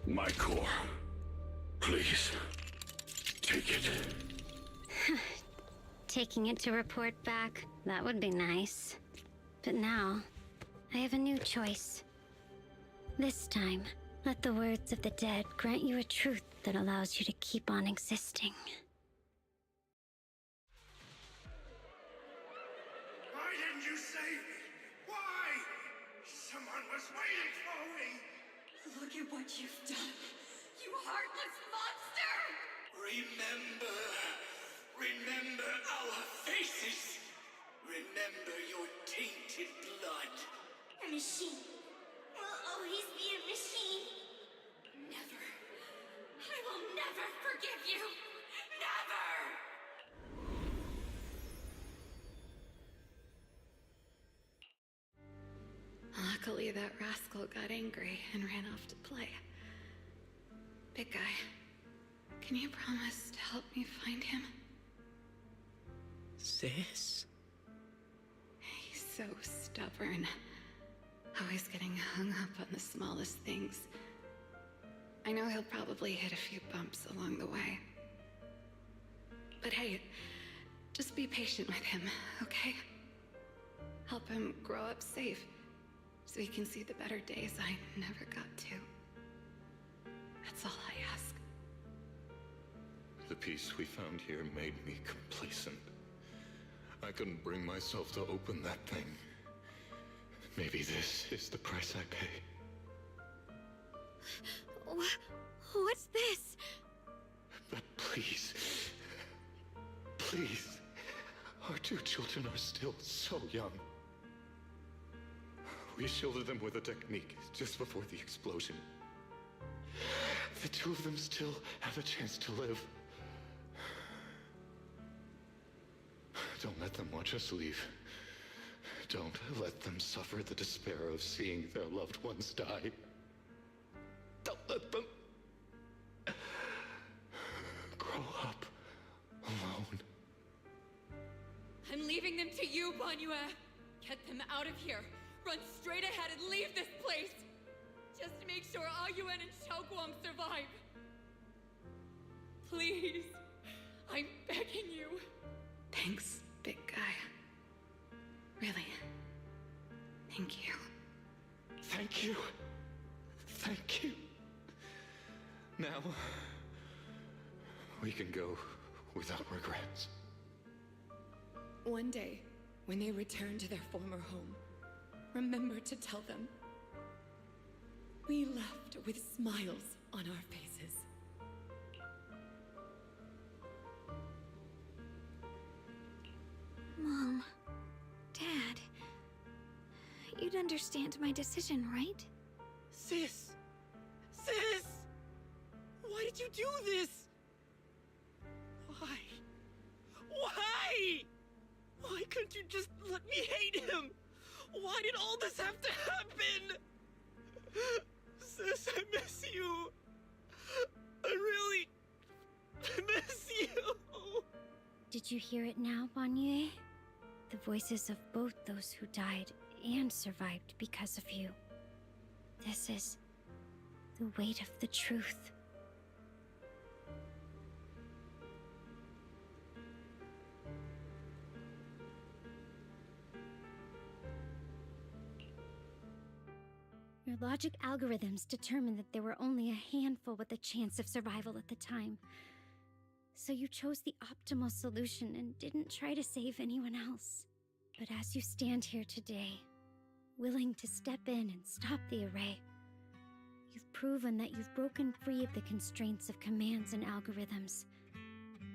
Speaker 11: My core. Please. Take it.
Speaker 17: Taking it to report back, that would be nice. But now, I have a new choice. This time, let the words of the dead grant you a truth that allows you to keep on existing.
Speaker 11: Why didn't you save me? Why? Someone was waiting for me.
Speaker 8: Look at what you've done, you heartless monster!
Speaker 11: Remember our faces. Remember your tainted blood.
Speaker 1: A machine will always be a machine.
Speaker 8: Never. I will never forgive you. Never! Luckily, that rascal got angry and ran off to play. Big guy, can you promise to help me find him?
Speaker 10: Sis?
Speaker 8: He's so stubborn. Always getting hung up on the smallest things. I know he'll probably hit a few bumps along the way. But hey, just be patient with him, okay? Help him grow up safe, so he can see the better days I never got to. That's all I ask.
Speaker 4: The peace we found here made me complacent. I couldn't bring myself to open that thing. Maybe this is the price I pay.
Speaker 8: What's this?
Speaker 4: But please, please, our two children are still so young. We shielded them with a technique just before the explosion. The two of them still have a chance to live. Don't let them watch us leave. Don't let them suffer the despair of seeing their loved ones die. Don't let them grow up alone.
Speaker 8: I'm leaving them to you, Banyue. Get them out of here. Run straight ahead and leave this place. Just to make sure Ayuan and Xiaoguang survive. Please. I'm begging you. Thanks, big guy. Really. Thank you.
Speaker 4: Thank you. Thank you. Now, we can go without regrets.
Speaker 8: One day, when they return to their former home, remember to tell them we left with smiles on our faces.
Speaker 16: Mom, Dad, you'd understand my decision, right?
Speaker 5: Sis! Sis! Why did you do this? Why? Why? Why couldn't you just let me hate him? Why did all this have to happen? Sis, I miss you. I really miss you.
Speaker 17: Did you hear it now, Banyue? The voices of both those who died and survived because of you. This is the weight of the truth. Your logic algorithms determined that there were only a handful with a chance of survival at the time. So you chose the optimal solution and didn't try to save anyone else. But as you stand here today, willing to step in and stop the array, you've proven that you've broken free of the constraints of commands and algorithms,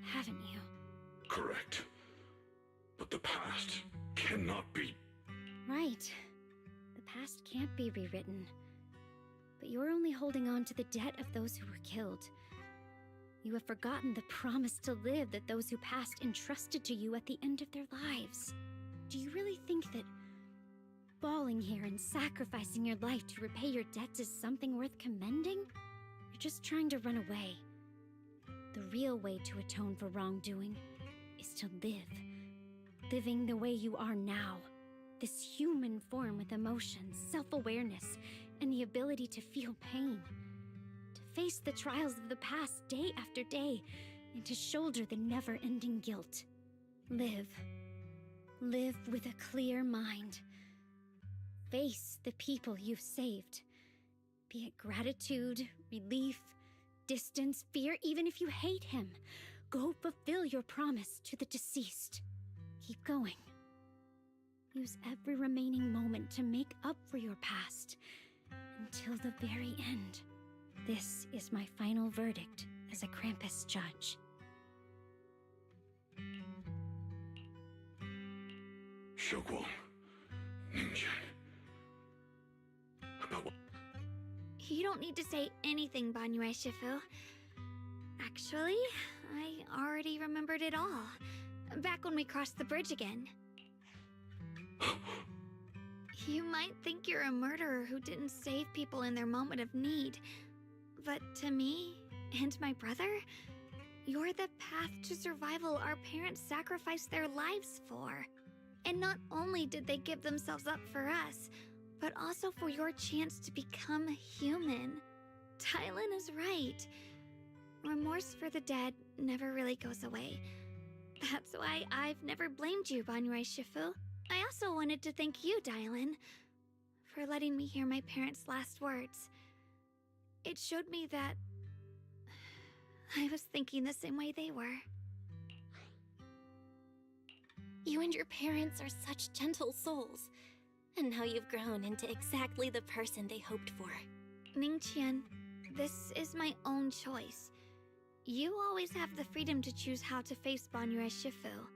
Speaker 17: haven't you?
Speaker 11: Correct. But the past cannot be...
Speaker 17: Right. The past can't be rewritten. But you're only holding on to the debt of those who were killed. You have forgotten the promise to live that those who passed entrusted to you at the end of their lives. Do you really think that falling here and sacrificing your life to repay your debts is something worth commending? You're just trying to run away. The real way to atone for wrongdoing is to live. Living the way you are now. This human form with emotions, self-awareness, and the ability to feel pain. To face the trials of the past day after day, and to shoulder the never-ending guilt. Live. Live with a clear mind. Face the people you've saved. Be it gratitude, relief, distance, fear, even if you hate him. Go fulfill your promise to the deceased. Keep going. Use every remaining moment to make up for your past, until the very end. This is my final verdict as a Krampus judge.
Speaker 11: Xiaoguang, Ningchen. About what?
Speaker 16: You don't need to say anything, Banyue Shifu. Actually, I already remembered it all. Back when we crossed the bridge again. You might think you're a murderer who didn't save people in their moment of need. But to me, and my brother, you're the path to survival our parents sacrificed their lives for. And not only did they give themselves up for us, but also for your chance to become human. Tylan is right. Remorse for the dead never really goes away. That's why I've never blamed you, Banyue Shifu. I also wanted to thank you, Dylan, for letting me hear my parents' last words. It showed me that I was thinking the same way they were.
Speaker 18: You and your parents are such gentle souls. And now you've grown into exactly the person they hoped for.
Speaker 16: Ningqian, this is my own choice. You always have the freedom to choose how to face Banyue Shifu.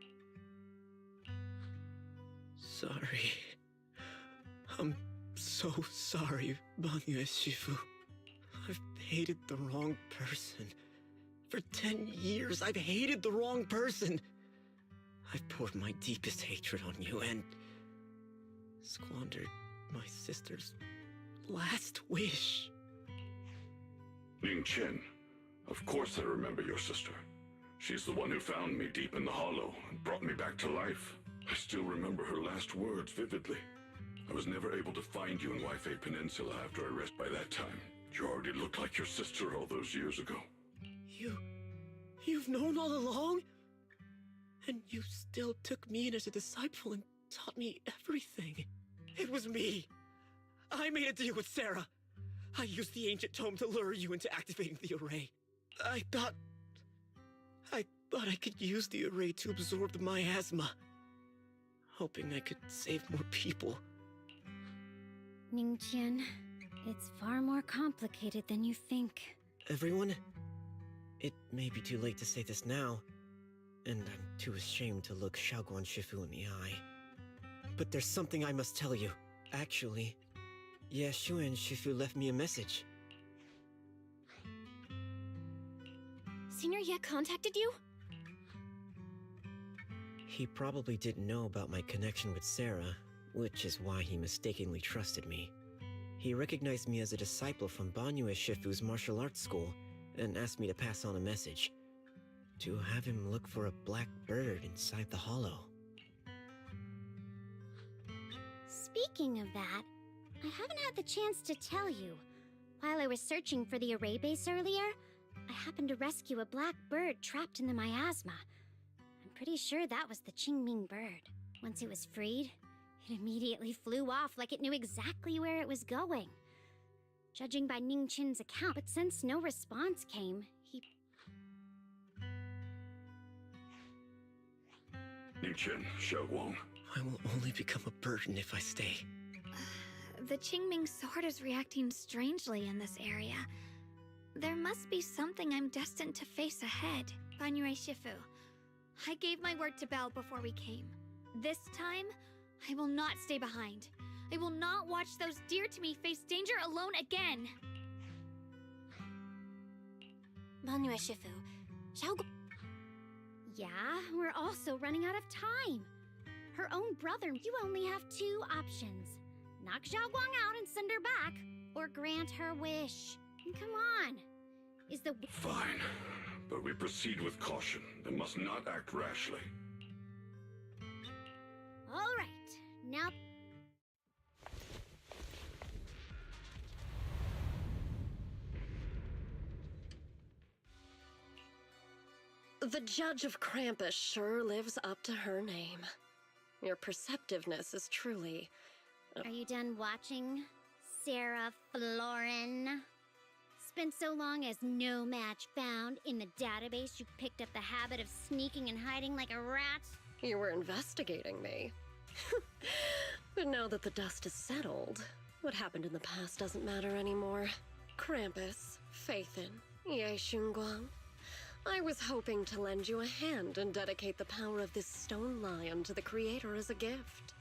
Speaker 10: Sorry. I'm so sorry, Banyue Shifu. I've hated the wrong person. For 10 years, I've hated the wrong person. I've poured my deepest hatred on you and squandered my sister's last wish.
Speaker 11: Ningchen, of course I remember your sister. She's the one who found me deep in the hollow and brought me back to life. I still remember her last words vividly. I was never able to find you in Waifei Peninsula after I rest by that time. You already looked like your sister all those years ago.
Speaker 10: You've known all along? And you still took me in as a disciple and taught me everything. It was me. I made a deal with Sarah. I used the ancient tome to lure you into activating the array. I thought I could use the array to absorb the miasma, hoping I could save more people.
Speaker 17: Ningqian, it's far more complicated than you think.
Speaker 10: Everyone, it may be too late to say this now, and I'm too ashamed to look Xiaoguang Shifu in the eye. But there's something I must tell you. Actually, Xuan Shifu left me a message.
Speaker 18: Senior Ye contacted you?
Speaker 10: He probably didn't know about my connection with Sarah, which is why he mistakenly trusted me. He recognized me as a disciple from Banyue Shifu's martial arts school and asked me to pass on a message. To have him look for a black bird inside the hollow.
Speaker 17: Speaking of that, I haven't had the chance to tell you. While I was searching for the array base earlier, I happened to rescue a black bird trapped in the miasma. I'm pretty sure that was the Qingming bird. Once it was freed, it immediately flew off like it knew exactly where it was going. judging by Ning Chin's account. But since no response came, he...
Speaker 11: Ning Chen, Xiaoguang.
Speaker 10: I will only become a burden if I stay.
Speaker 16: The Qingming sword is reacting strangely in this area. There must be something I'm destined to face ahead. Banyue Shifu, I gave my word to Belle before we came. This time, I will not stay behind. I will not watch those dear to me face danger alone again.
Speaker 18: Banyue Shifu,
Speaker 17: Yeah, we're also running out of time. Her own brother, you only have two options. Knock Xiaoguang out and send her back, or grant her wish. Come on. Is the...
Speaker 11: Fine, but we proceed with caution and must not act rashly.
Speaker 17: All right, now...
Speaker 15: The Judge of Krampus sure lives up to her name. Your perceptiveness is truly...
Speaker 17: Are you done watching, Sarah Florin? Spent so long as no match found in the database, you picked up the habit of sneaking and hiding like a rat?
Speaker 15: You were investigating me. But now that the dust is settled, what happened in the past doesn't matter anymore. Krampus, Phaethon, Ye Xunguang. I was hoping to lend you a hand and dedicate the power of this stone lion to the Creator as a gift.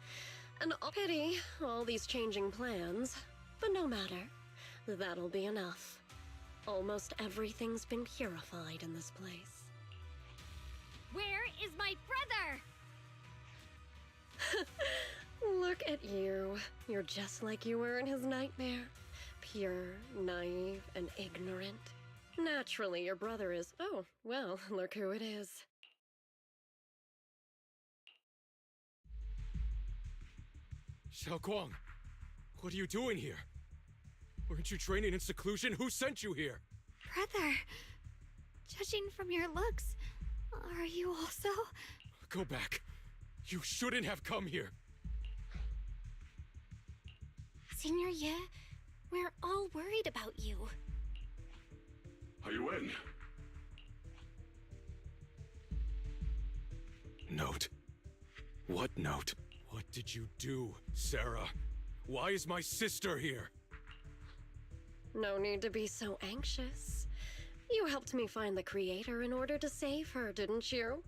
Speaker 15: And pity all these changing plans, but no matter. That'll be enough. Almost everything's been purified in this place.
Speaker 17: Where is my brother?
Speaker 15: Look at you. You're just like you were in his nightmare. Pure, naive, and ignorant. Naturally, your brother is... Oh, well, look who it is.
Speaker 4: Xiaoguang, what are you doing here? Weren't you training in seclusion? Who sent you here?
Speaker 16: Brother, judging from your looks, are you also...
Speaker 4: Go back. You shouldn't have come here.
Speaker 18: Senior Ye, we're all worried about you.
Speaker 11: Are you in?
Speaker 4: Note. What note? What did you do, Sarah? Why is my sister here?
Speaker 15: No need to be so anxious. You helped me find the Creator in order to save her, didn't you?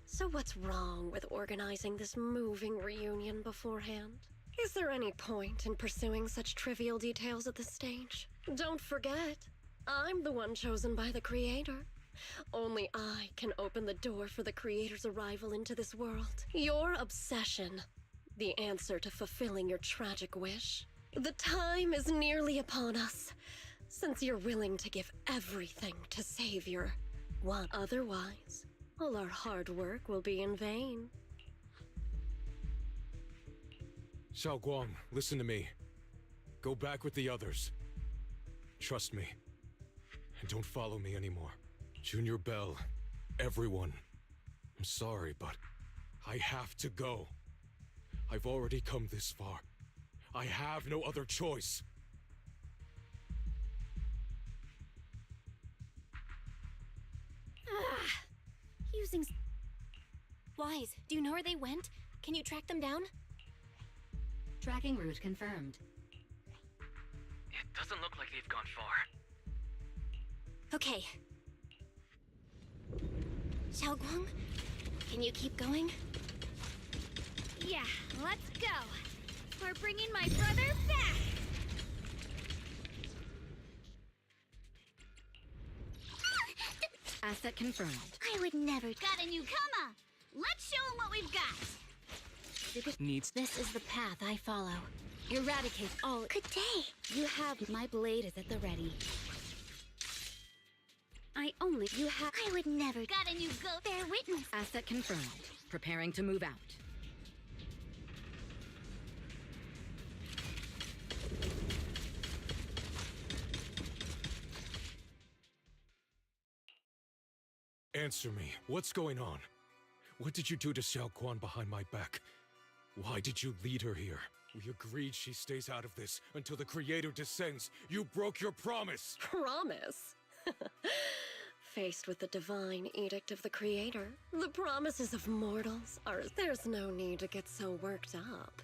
Speaker 15: So what's wrong with organizing this moving reunion beforehand? Is there any point in pursuing such trivial details at this stage? Don't forget, I'm the one chosen by the Creator. Only I can open the door for the Creator's arrival into this world. Your obsession, the answer to fulfilling your tragic wish. The time is nearly upon us, since you're willing to give everything to save your one. Otherwise, all our hard work will be in vain.
Speaker 4: Xiaoguang, listen to me. Go back with the others. Trust me. And don't follow me anymore. Junior Bell, everyone. I'm sorry, but I have to go. I've already come this far. I have no other choice.
Speaker 18: Using... Wise, do you know where they went? Can you track them down?
Speaker 22: Tracking route confirmed.
Speaker 14: It doesn't look like they've gone far.
Speaker 18: Okay. Xiaoguang, can you keep going?
Speaker 16: Yeah, let's go. We're bringing my brother back!
Speaker 22: Asset confirmed.
Speaker 17: I would never...
Speaker 16: Got a newcomer! Let's show him what we've got!
Speaker 22: Needs.
Speaker 18: This is the path I follow. Eradicate all...
Speaker 17: Good day.
Speaker 18: You have... My blade is at the ready. You have...
Speaker 17: I would never...
Speaker 16: Got a new goat!
Speaker 17: Bear witness.
Speaker 22: Asset confirmed. Preparing to move out.
Speaker 4: Answer me. What's going on? What did you do to Xiaoguang behind my back? Why did you lead her here? We agreed she stays out of this until the Creator descends. You broke your promise!
Speaker 15: Promise? Faced with the divine edict of the Creator, the promises of mortals are... There's no need to get so worked up.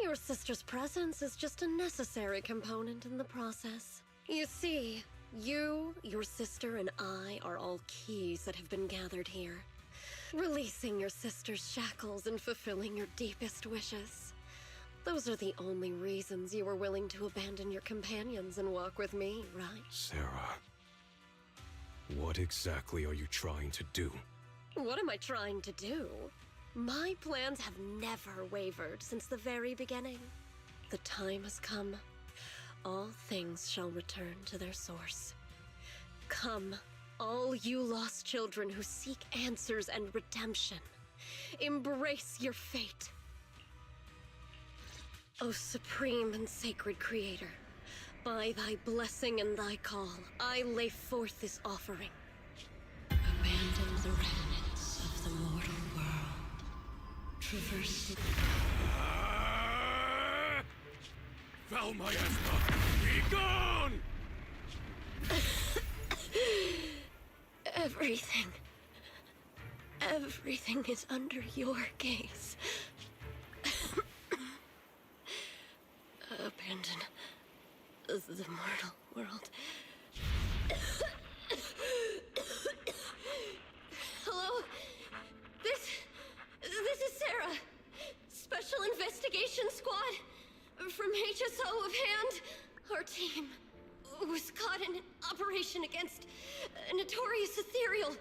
Speaker 15: Your sister's presence is just a necessary component in the process. You see, you, your sister, and I are all keys that have been gathered here. Releasing your sister's shackles and fulfilling your deepest wishes. Those are the only reasons you were willing to abandon your companions and walk with me, right?
Speaker 4: Sarah, what exactly are you trying to do?
Speaker 15: What am I trying to do? My plans have never wavered since the very beginning. The time has come. All things shall return to their source. Come, all you lost children who seek answers and redemption. Embrace your fate. O supreme and sacred Creator, by thy blessing and thy call, I lay forth this offering. Abandon the remnants of the mortal world. Traverse...
Speaker 4: Foul miasma! Be gone!
Speaker 15: Everything is under your gaze. Abandon the mortal world. Hello? This is Sarah. Special Investigation Squad from HSO of Hand. Our team was caught in an operation against a notorious ethereal.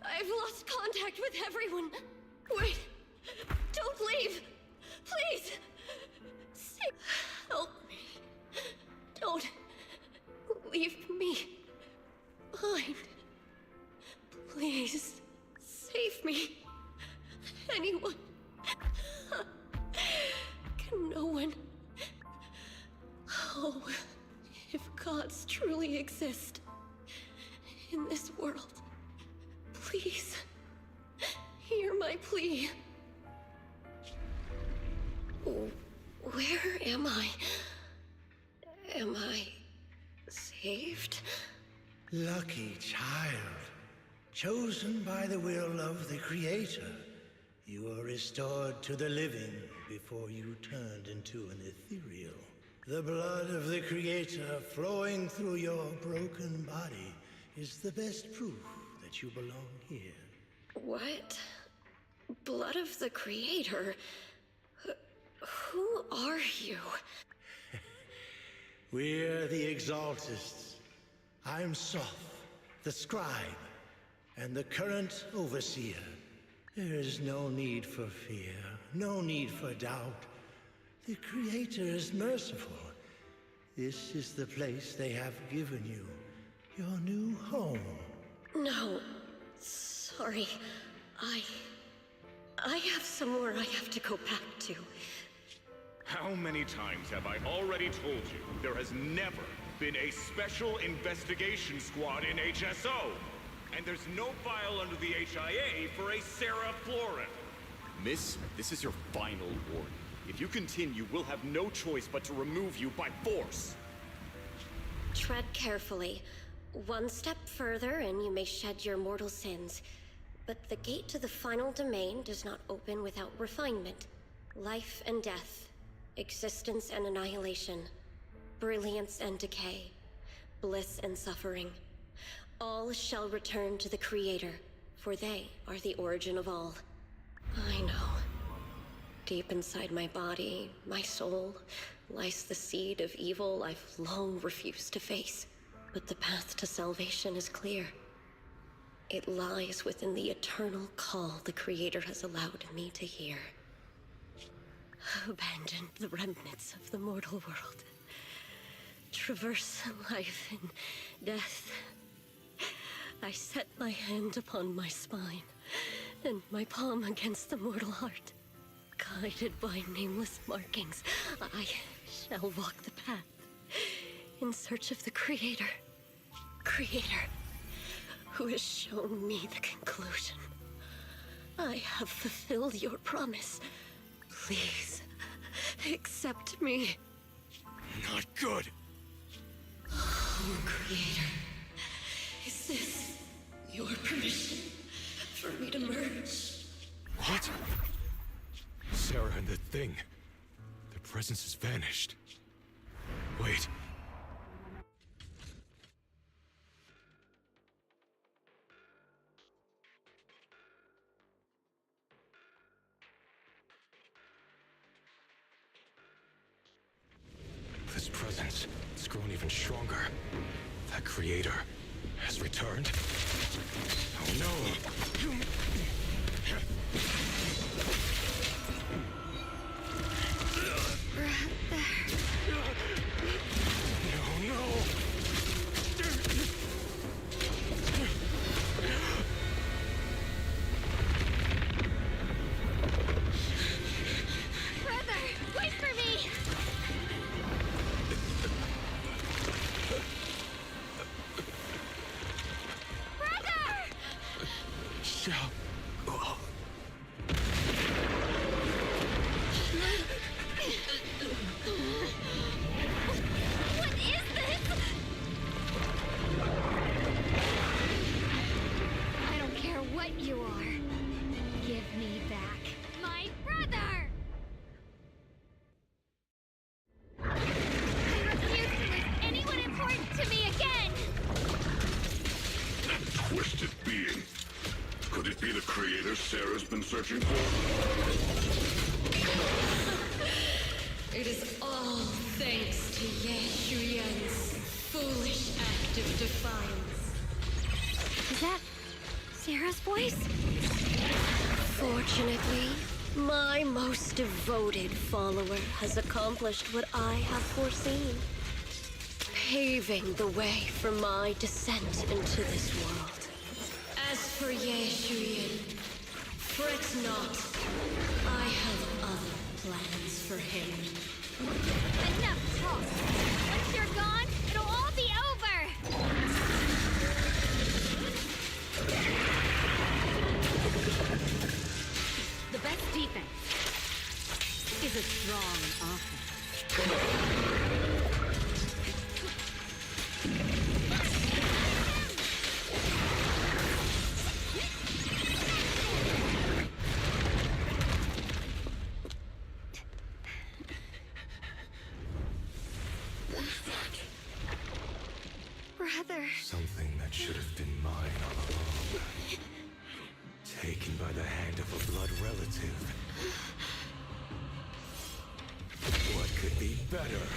Speaker 15: I've lost contact with everyone. Wait, don't leave. Please. Help me. Don't leave me behind. Please save me. Anyone. Can no one... Oh, if gods truly exist in this world, please hear my plea. Where am I? Am I saved?
Speaker 13: Lucky child, chosen by the will of the Creator. You were restored to the living before you turned into an ethereal. The blood of the Creator flowing through your broken body is the best proof that you belong here.
Speaker 15: What? Blood of the Creator? Who are you?
Speaker 13: We're the Exaltists. I'm Soth, the Scribe, and the current Overseer. There is no need for fear, no need for doubt. The Creator is merciful. This is the place they have given you, your new home.
Speaker 15: No, sorry. I have somewhere I have to go back to.
Speaker 19: How many times have I already told you there has never been a special investigation squad in HSO? And there's no file under the HIA for a Sarah Florin.
Speaker 23: Miss Smith, this is your final warning. If you continue, we'll have no choice but to remove you by force.
Speaker 15: Tread carefully. One step further and you may shed your mortal sins. But the gate to the final domain does not open without refinement. Life and death. Existence and annihilation. Brilliance and decay. Bliss and suffering. All shall return to the Creator, for they are the origin of all. I know. Deep inside my body, my soul, lies the seed of evil I've long refused to face. But the path to salvation is clear. It lies within the eternal call the Creator has allowed me to hear. Abandon the remnants of the mortal world. Traverse life and death. I set my hand upon my spine, and my palm against the mortal heart. Guided by nameless markings, I shall walk the path, in search of the Creator. Creator, who has shown me the conclusion. I have fulfilled your promise. Please, accept me.
Speaker 4: Not good.
Speaker 15: Oh, Creator. Is this your permission for me to merge?
Speaker 4: What? Sarah and the thing. Their presence has vanished. Wait. This presence, it's grown even stronger. That creator has returned. Oh no! No, no!
Speaker 16: Brother, wait for me!
Speaker 4: Shall...
Speaker 16: What is this? I don't care what you are. Give me back my brother! I refuse to lose anyone important to me again!
Speaker 11: That twisted being. Could it be the creator Sarah's been searching for?
Speaker 15: It is all thanks to Ye Shuyan's foolish act of defiance.
Speaker 16: Is that Sarah's voice?
Speaker 15: Fortunately, my most devoted follower has accomplished what I have foreseen, paving the way for my descent into this world. As for Ye Shuyan, fret not. I have other plans for him.
Speaker 16: Enough talk! Once you're gone, it'll all be over!
Speaker 22: The best defense is a strong offense.
Speaker 16: Brother.
Speaker 4: Something that should have been mine all along. Taken by the hand of a blood relative. What could be better?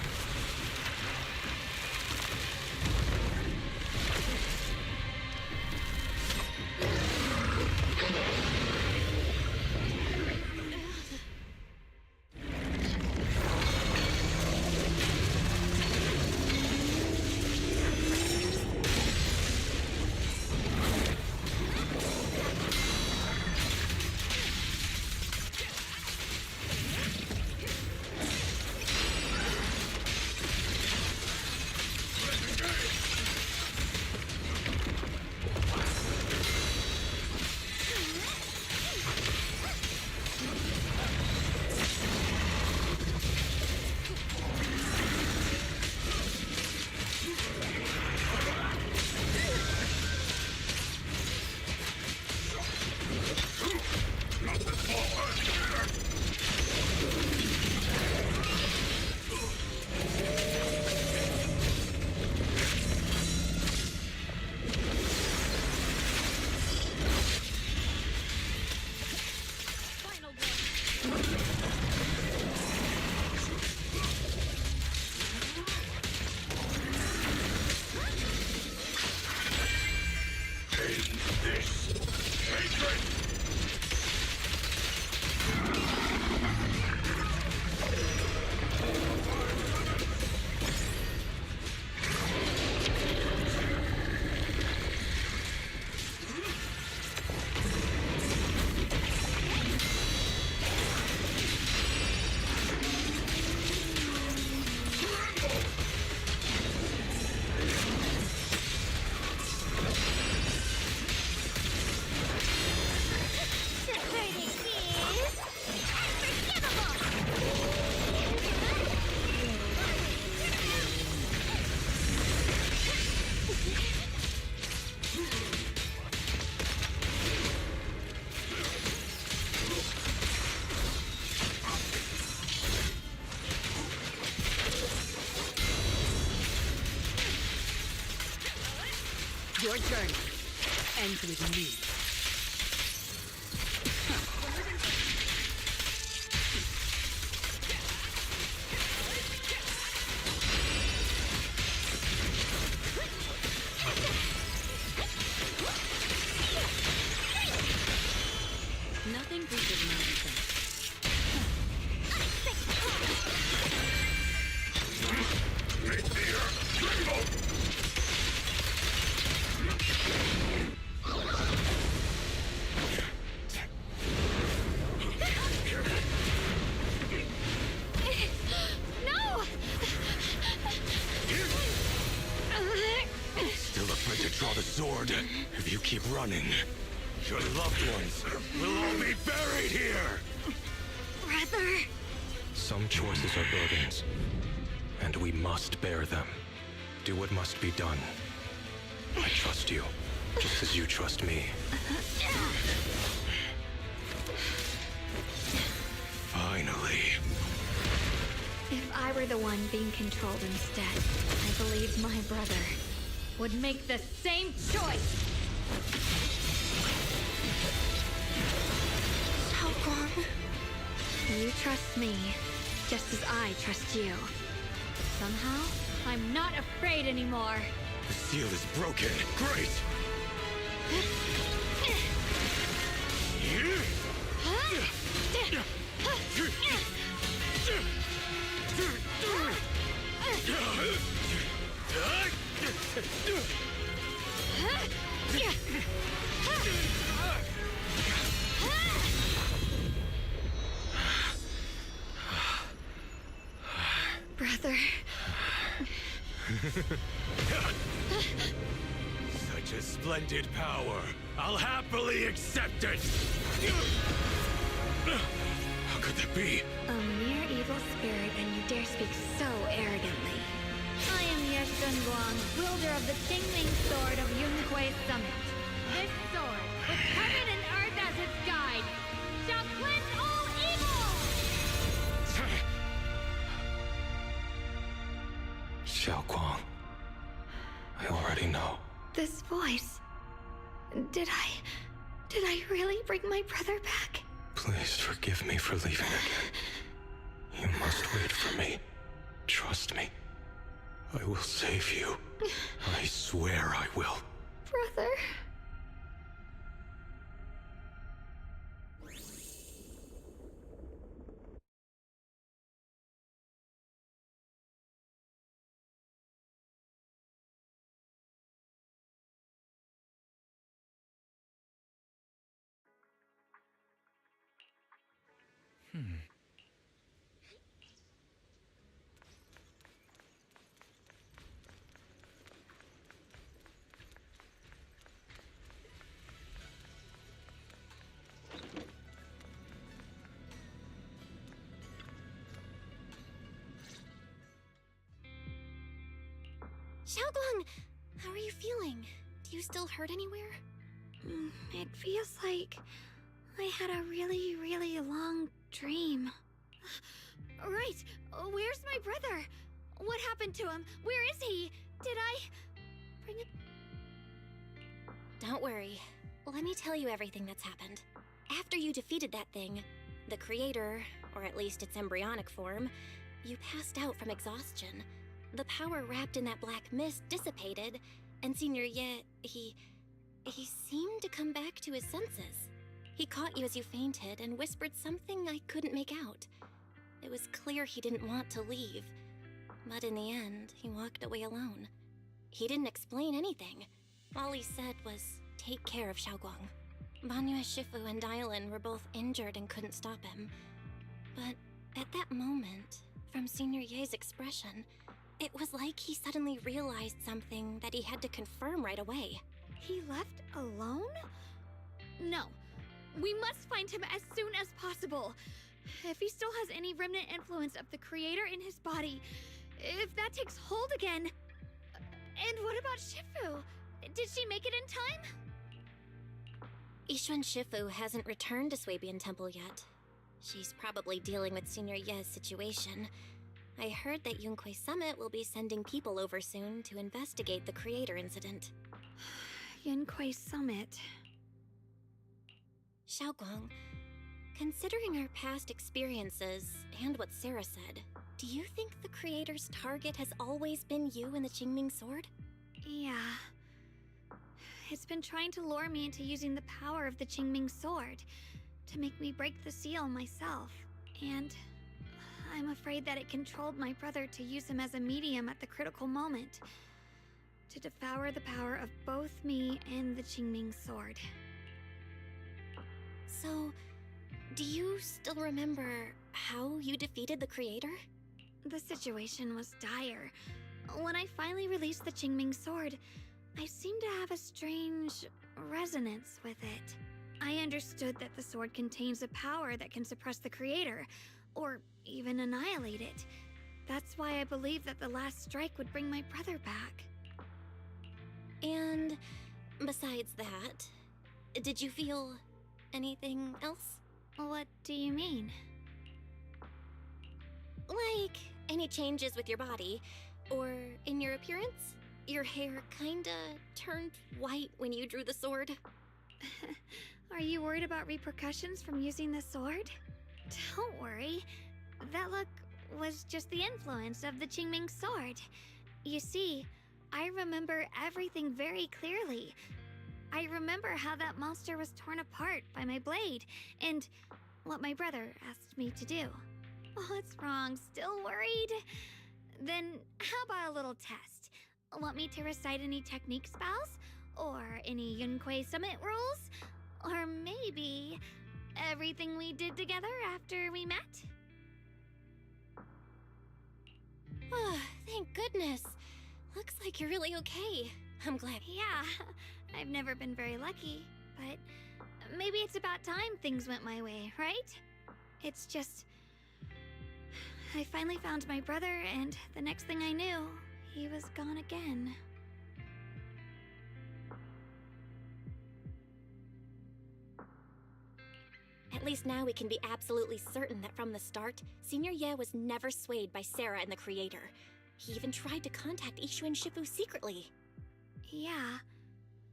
Speaker 2: Your journey ends with me.
Speaker 22: Nothing breaches my defense.
Speaker 16: No!
Speaker 4: Still afraid to draw the sword? If you keep running, your loved ones will all be buried here!
Speaker 16: Brother!
Speaker 4: Some choices are burdens, and we must bear them. Do what must be done. I trust you, just as you trust me. Finally.
Speaker 16: If I were the one being controlled instead, I believe my brother would make the same choice! Xiaoguang, you trust me, just as I trust you. Somehow, I'm not afraid anymore.
Speaker 4: The seal is broken. Great!
Speaker 16: Brother.
Speaker 4: Such a splendid power. I'll happily accept it. How could that be?
Speaker 16: A mere evil spirit, and you dare speak so arrogantly. I am Ye Guang, wielder of the Qingming Sword of Yunhui Summit. This sword, with heaven and earth as its guide, shall cleanse all evil!
Speaker 4: Xiaoguang, I already know.
Speaker 16: This voice... Did I really bring my brother back?
Speaker 4: Please forgive me for leaving again. You must wait for me. Trust me. I will save you. I swear I will.
Speaker 16: Brother...
Speaker 18: Xiaoguang, how are you feeling? Do you still hurt anywhere?
Speaker 16: It feels like I had a really, really long dream. Right! Where's my brother? What happened to him? Where is he? Did I bring it?
Speaker 18: Don't worry. Let me tell you everything that's happened. After you defeated that thing, the creator, or at least its embryonic form, you passed out from exhaustion. The power wrapped in that black mist dissipated, and Senior Ye, he seemed to come back to his senses. He caught you as you fainted and whispered something I couldn't make out. It was clear he didn't want to leave, but in the end, he walked away alone. He didn't explain anything. All he said was, take care of Xiaoguang. Banyue Shifu and Dylan were both injured and couldn't stop him. But at that moment, from Senior Ye's expression, it was like he suddenly realized something that he had to confirm right away.
Speaker 16: He left alone? No. We must find him as soon as possible. If he still has any remnant influence of the creator in his body, if that takes hold again... And what about Shifu? Did she make it in time?
Speaker 18: Yixuan Shifu hasn't returned to Swabian Temple yet. She's probably dealing with Senior Ye's situation. I heard that Yunhui Summit will be sending people over soon to investigate the creator incident.
Speaker 16: Yunquei Summit.
Speaker 18: Xiaoguang, considering our past experiences and what Sarah said, do you think the Creator's target has always been you and the Qingming Sword?
Speaker 16: Yeah. It's been trying to lure me into using the power of the Qingming Sword to make me break the seal myself. And I'm afraid that it controlled my brother to use him as a medium at the critical moment, to devour the power of both me and the Qingming Sword.
Speaker 18: So, do you still remember how you defeated the Creator?
Speaker 16: The situation was dire. When I finally released the Qingming Sword, I seemed to have a strange resonance with it. I understood that the sword contains a power that can suppress the Creator, or even annihilate it. That's why I believed that the last strike would bring my brother back.
Speaker 18: And besides that, did you feel anything else?
Speaker 16: What do you mean?
Speaker 18: Like, any changes with your body, or in your appearance? Your hair kinda turned white when you drew the sword.
Speaker 16: Are you worried about repercussions from using the sword? Don't worry. That look was just the influence of the Qingming Sword. You see, I remember everything very clearly. I remember how that monster was torn apart by my blade, and what my brother asked me to do. What's wrong? Still worried? Then how about a little test? Want me to recite any technique spells? Or any Yunquei Summit rules? Or maybe everything we did together after we met?
Speaker 18: Oh, thank goodness. Looks like you're really okay. I'm glad.
Speaker 16: Yeah, I've never been very lucky, but maybe it's about time things went my way, right? It's just... I finally found my brother, and the next thing I knew, he was gone again.
Speaker 18: At least now we can be absolutely certain that from the start, Senior Ye was never swayed by Sarah and the Creator. He even tried to contact Ishu and Shifu secretly.
Speaker 16: Yeah.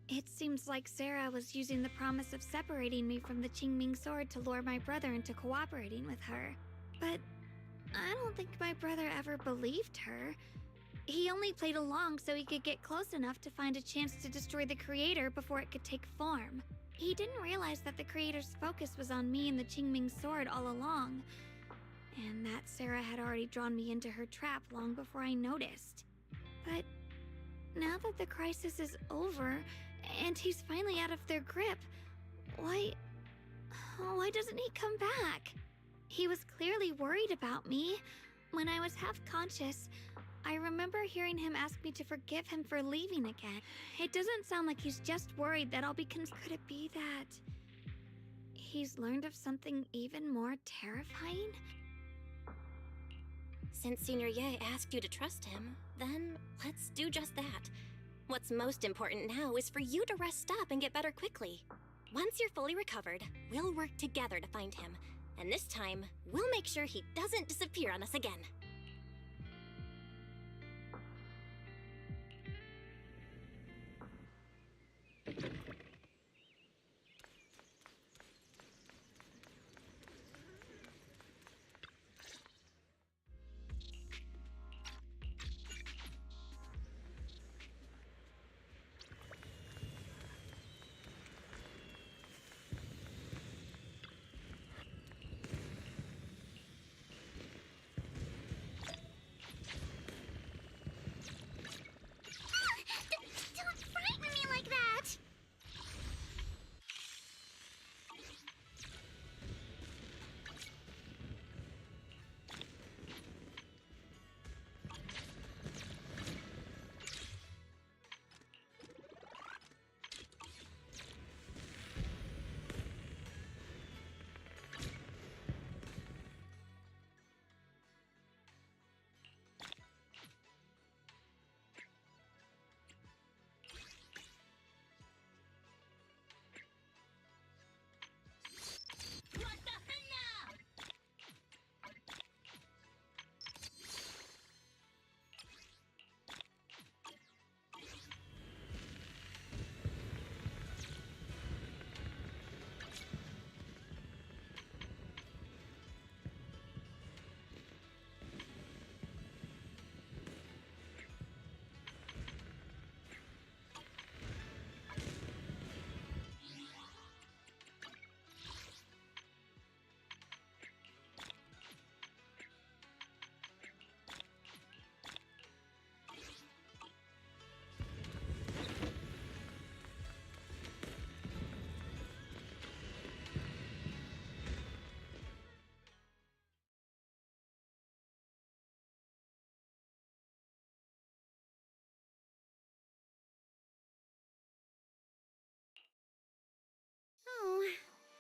Speaker 16: It seems like Sarah was using the promise of separating me from the Qingming Sword to lure my brother into cooperating with her. But I don't think my brother ever believed her. He only played along so he could get close enough to find a chance to destroy the Creator before it could take form. He didn't realize that the Creator's focus was on me and the Qingming Sword all along, and that Sarah had already drawn me into her trap long before I noticed. But now that the crisis is over, and he's finally out of their grip, why doesn't he come back? He was clearly worried about me. When I was half conscious, I remember hearing him ask me to forgive him for leaving again. It doesn't sound like he's just worried that I'll be Could it be that he's learned of something even more terrifying?
Speaker 18: Since Senior Ye asked you to trust him, then let's do just that. What's most important now is for you to rest up and get better quickly. Once you're fully recovered, we'll work together to find him. And this time, we'll make sure he doesn't disappear on us again.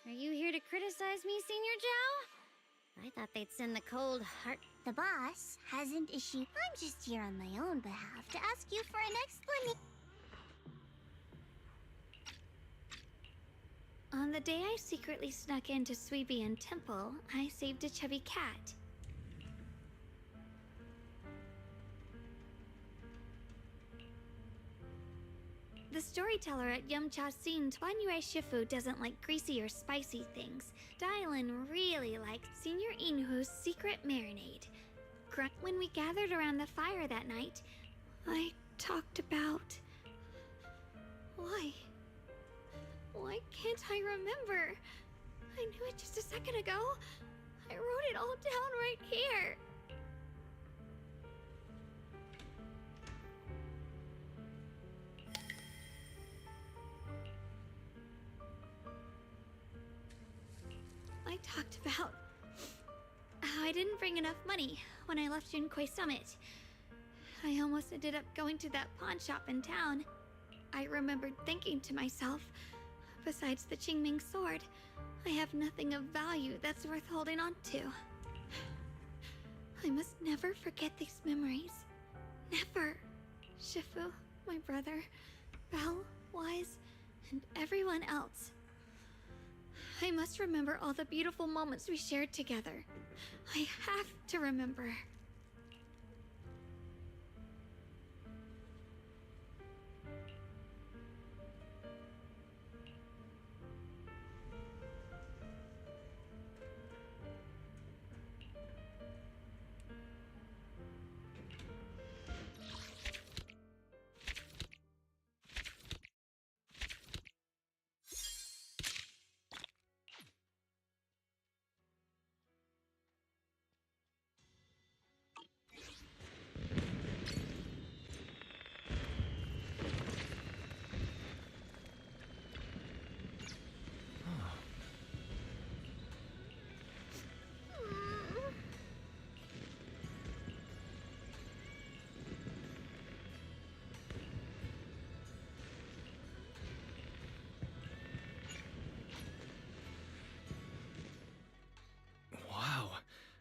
Speaker 17: Are you here to criticize me, Senior Zhao? I thought they'd send the cold heart.
Speaker 1: The boss hasn't issued. I'm just here on my own behalf to ask you for an explanation.
Speaker 16: On the day I secretly snuck into Sweebian Temple, I saved a chubby cat. The storyteller at Yumcha-sin Tuanyue Shifu doesn't like greasy or spicy things. Dylan really liked Senior Inhu's secret marinade. When we gathered around the fire that night, I talked about... Why can't I remember? I knew it just a second ago. I wrote it all down right here. I talked about how I didn't bring enough money when I left Junkoi Summit. I almost ended up going to that pawn shop in town. I remembered thinking to myself, besides the Qingming sword, I have nothing of value that's worth holding on to. I must never forget these memories. Never. Shifu, my brother, Belle, Wise, and everyone else. I must remember all the beautiful moments we shared together. I have to remember.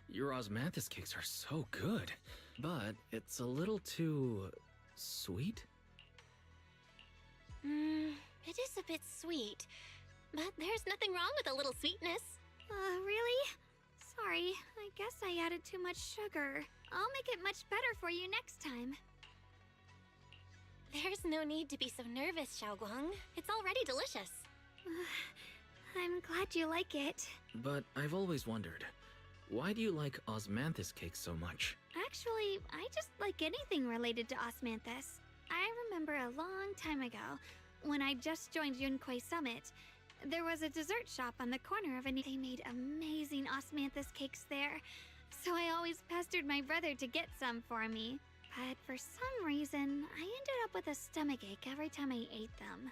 Speaker 12: Your osmanthus cakes are so good, but it's a little too... sweet?
Speaker 18: It is a bit sweet, but there's nothing wrong with a little sweetness.
Speaker 16: Really? Sorry, I guess I added too much sugar. I'll make it much better for you next time.
Speaker 18: There's no need to be so nervous, Xiaoguang. It's already delicious.
Speaker 16: I'm glad you like it.
Speaker 12: But I've always wondered, why do you like osmanthus cakes so much?
Speaker 16: Actually, I just like anything related to osmanthus. I remember a long time ago, when I just joined Junkoi Summit, there was a dessert shop on the corner of They made amazing osmanthus cakes there, so I always pestered my brother to get some for me. But for some reason, I ended up with a stomachache every time I ate them.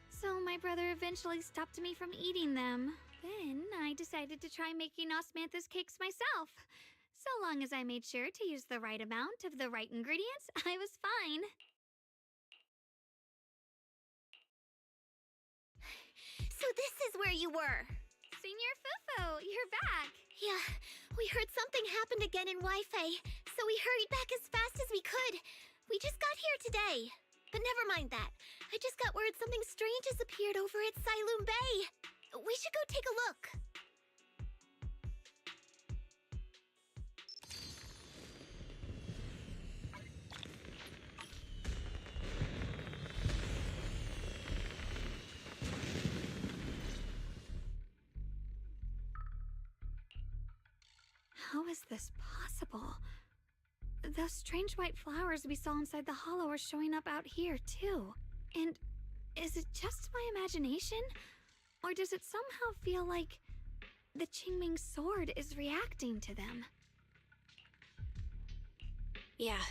Speaker 16: So my brother eventually stopped me from eating them. Then I decided to try making osmanthus cakes myself. So long as I made sure to use the right amount of the right ingredients, I was fine.
Speaker 18: So this is where you were.
Speaker 16: Senior Fufu, you're back.
Speaker 18: Yeah, we heard something happened again in Wi-Fi, so we hurried back as fast as we could. We just got here today. But never mind that. I just got word something strange has appeared over at Sailoon Bay. We should go take a look.
Speaker 16: How is this possible? Those strange white flowers we saw inside the hollow are showing up out here, too. And is it just my imagination? Or does it somehow feel like the Qingming sword is reacting to them?
Speaker 18: Yeah,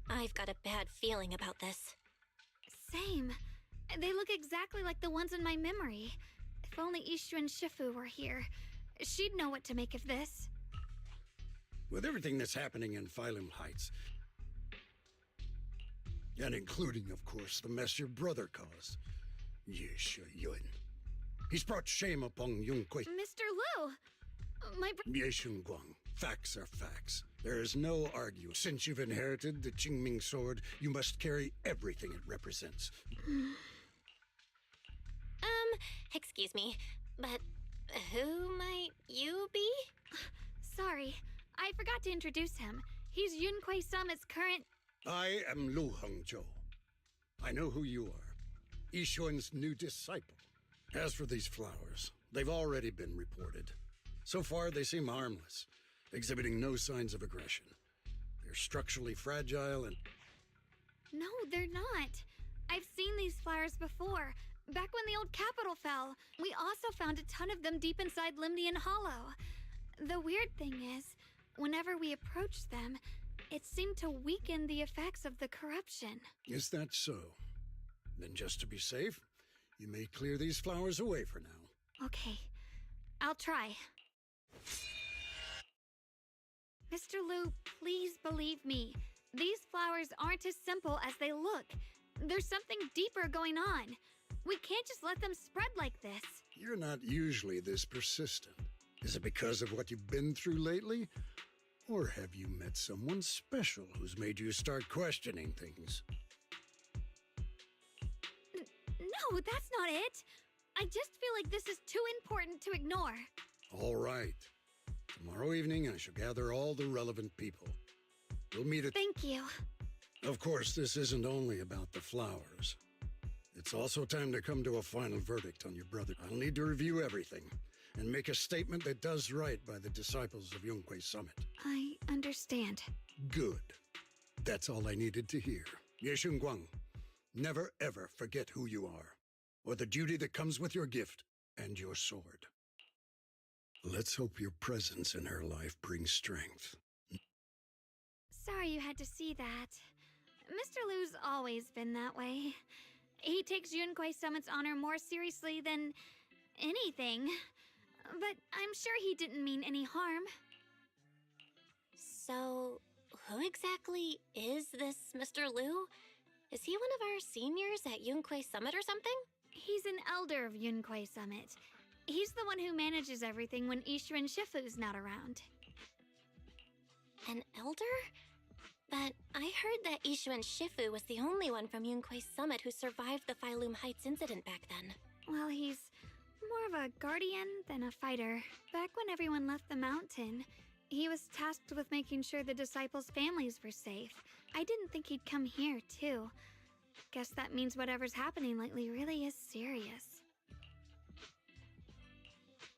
Speaker 18: I've got a bad feeling about this.
Speaker 16: Same. They look exactly like the ones in my memory. If only Ishu and Shifu were here, she'd know what to make of this.
Speaker 6: With everything that's happening in Phylum Heights, and including, of course, the mess your brother caused, Yun, He's brought shame upon Yunquei.
Speaker 16: Mr. Liu! My
Speaker 6: Ye Guang, facts are facts. There is no arguing. Since you've inherited the Qingming sword, you must carry everything it represents.
Speaker 18: Excuse me, but who might you be?
Speaker 16: Sorry, I forgot to introduce him. He's Yunquei Summit's current...
Speaker 6: I am Lu Hengzhou. I know who you are. Yixuan's new disciple. As for these flowers, they've already been reported. So far, they seem harmless, exhibiting no signs of aggression. They're structurally fragile and...
Speaker 16: No, they're not. I've seen these flowers before. Back when the old capital fell. We also found a ton of them deep inside Limnian Hollow. The weird thing is, whenever we approached them, it seemed to weaken the effects of the corruption.
Speaker 6: Is that so? Then just to be safe, you may clear these flowers away for now.
Speaker 16: Okay, I'll try. Mr. Liu, please believe me. These flowers aren't as simple as they look. There's something deeper going on. We can't just let them spread like this.
Speaker 6: You're not usually this persistent. Is it because of what you've been through lately? Or have you met someone special who's made you start questioning things?
Speaker 16: No, that's not it. I just feel like this is too important to ignore.
Speaker 6: All right. Tomorrow evening, I shall gather all the relevant people. We'll meet at...
Speaker 16: Thank you.
Speaker 6: Of course, this isn't only about the flowers. It's also time to come to a final verdict on your brother. I'll need to review everything and make a statement that does right by the disciples of Yunquei Summit.
Speaker 16: I understand.
Speaker 6: Good. That's all I needed to hear. Ye Guang, never ever forget who you are, or the duty that comes with your gift and your sword. Let's hope your presence in her life brings strength.
Speaker 16: Sorry you had to see that. Mr. Liu's always been that way. He takes Yunquei Summit's honor more seriously than anything. But I'm sure he didn't mean any harm.
Speaker 18: So, who exactly is this Mr. Liu? Is he one of our seniors at Yunquei Summit or something?
Speaker 16: He's an elder of Yunquei Summit. He's the one who manages everything when Yixuan Shifu's not around.
Speaker 18: An elder? But I heard that Yixuan Shifu was the only one from Yunquei Summit who survived the Phylum Heights incident back then.
Speaker 16: Well, he's more of a guardian than a fighter. Back when everyone left the mountain, he was tasked with making sure the disciples' families were safe. I didn't think he'd come here, too. Guess that means whatever's happening lately really is serious.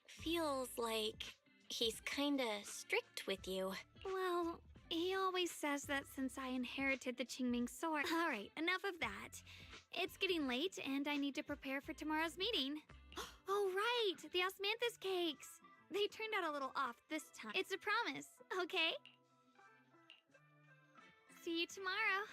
Speaker 18: Feels like he's kinda strict with you.
Speaker 16: Well, he always says that since I inherited the Qingming sword. Alright, enough of that. It's getting late and I need to prepare for tomorrow's meeting. Oh right, the osmanthus cakes! They turned out a little off this time. It's a promise, okay? See you tomorrow.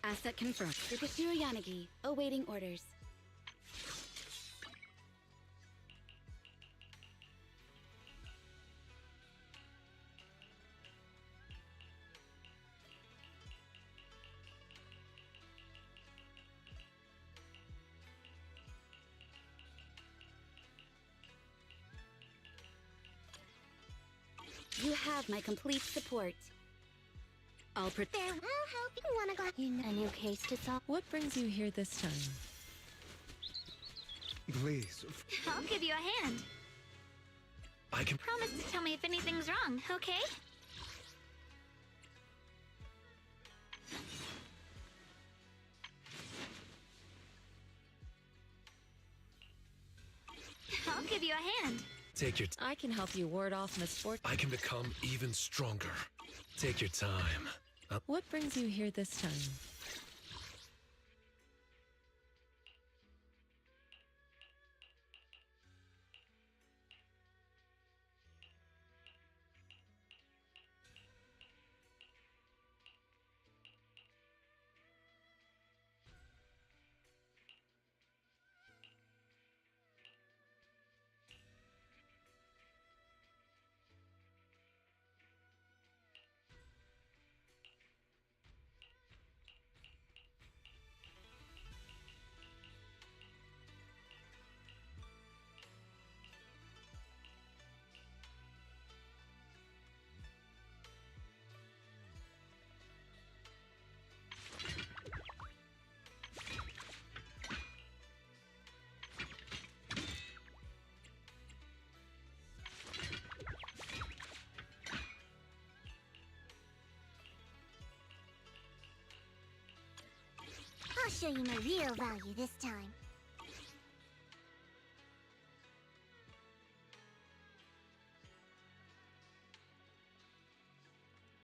Speaker 22: Asset confirmed. Yukishiro Yanagi, awaiting orders. You have my complete support. I'll
Speaker 17: There, I'll help you. Wanna go? A new case to solve.
Speaker 22: What brings you here this time?
Speaker 9: Please.
Speaker 16: I'll give you a hand.
Speaker 9: I can.
Speaker 16: Promise to tell me if anything's wrong, okay? I'll give you a hand.
Speaker 9: Take your.
Speaker 22: I can help you ward off misfortune.
Speaker 9: I can become even stronger. Take your time.
Speaker 22: What brings you here this time?
Speaker 17: I'll show you my real value this time.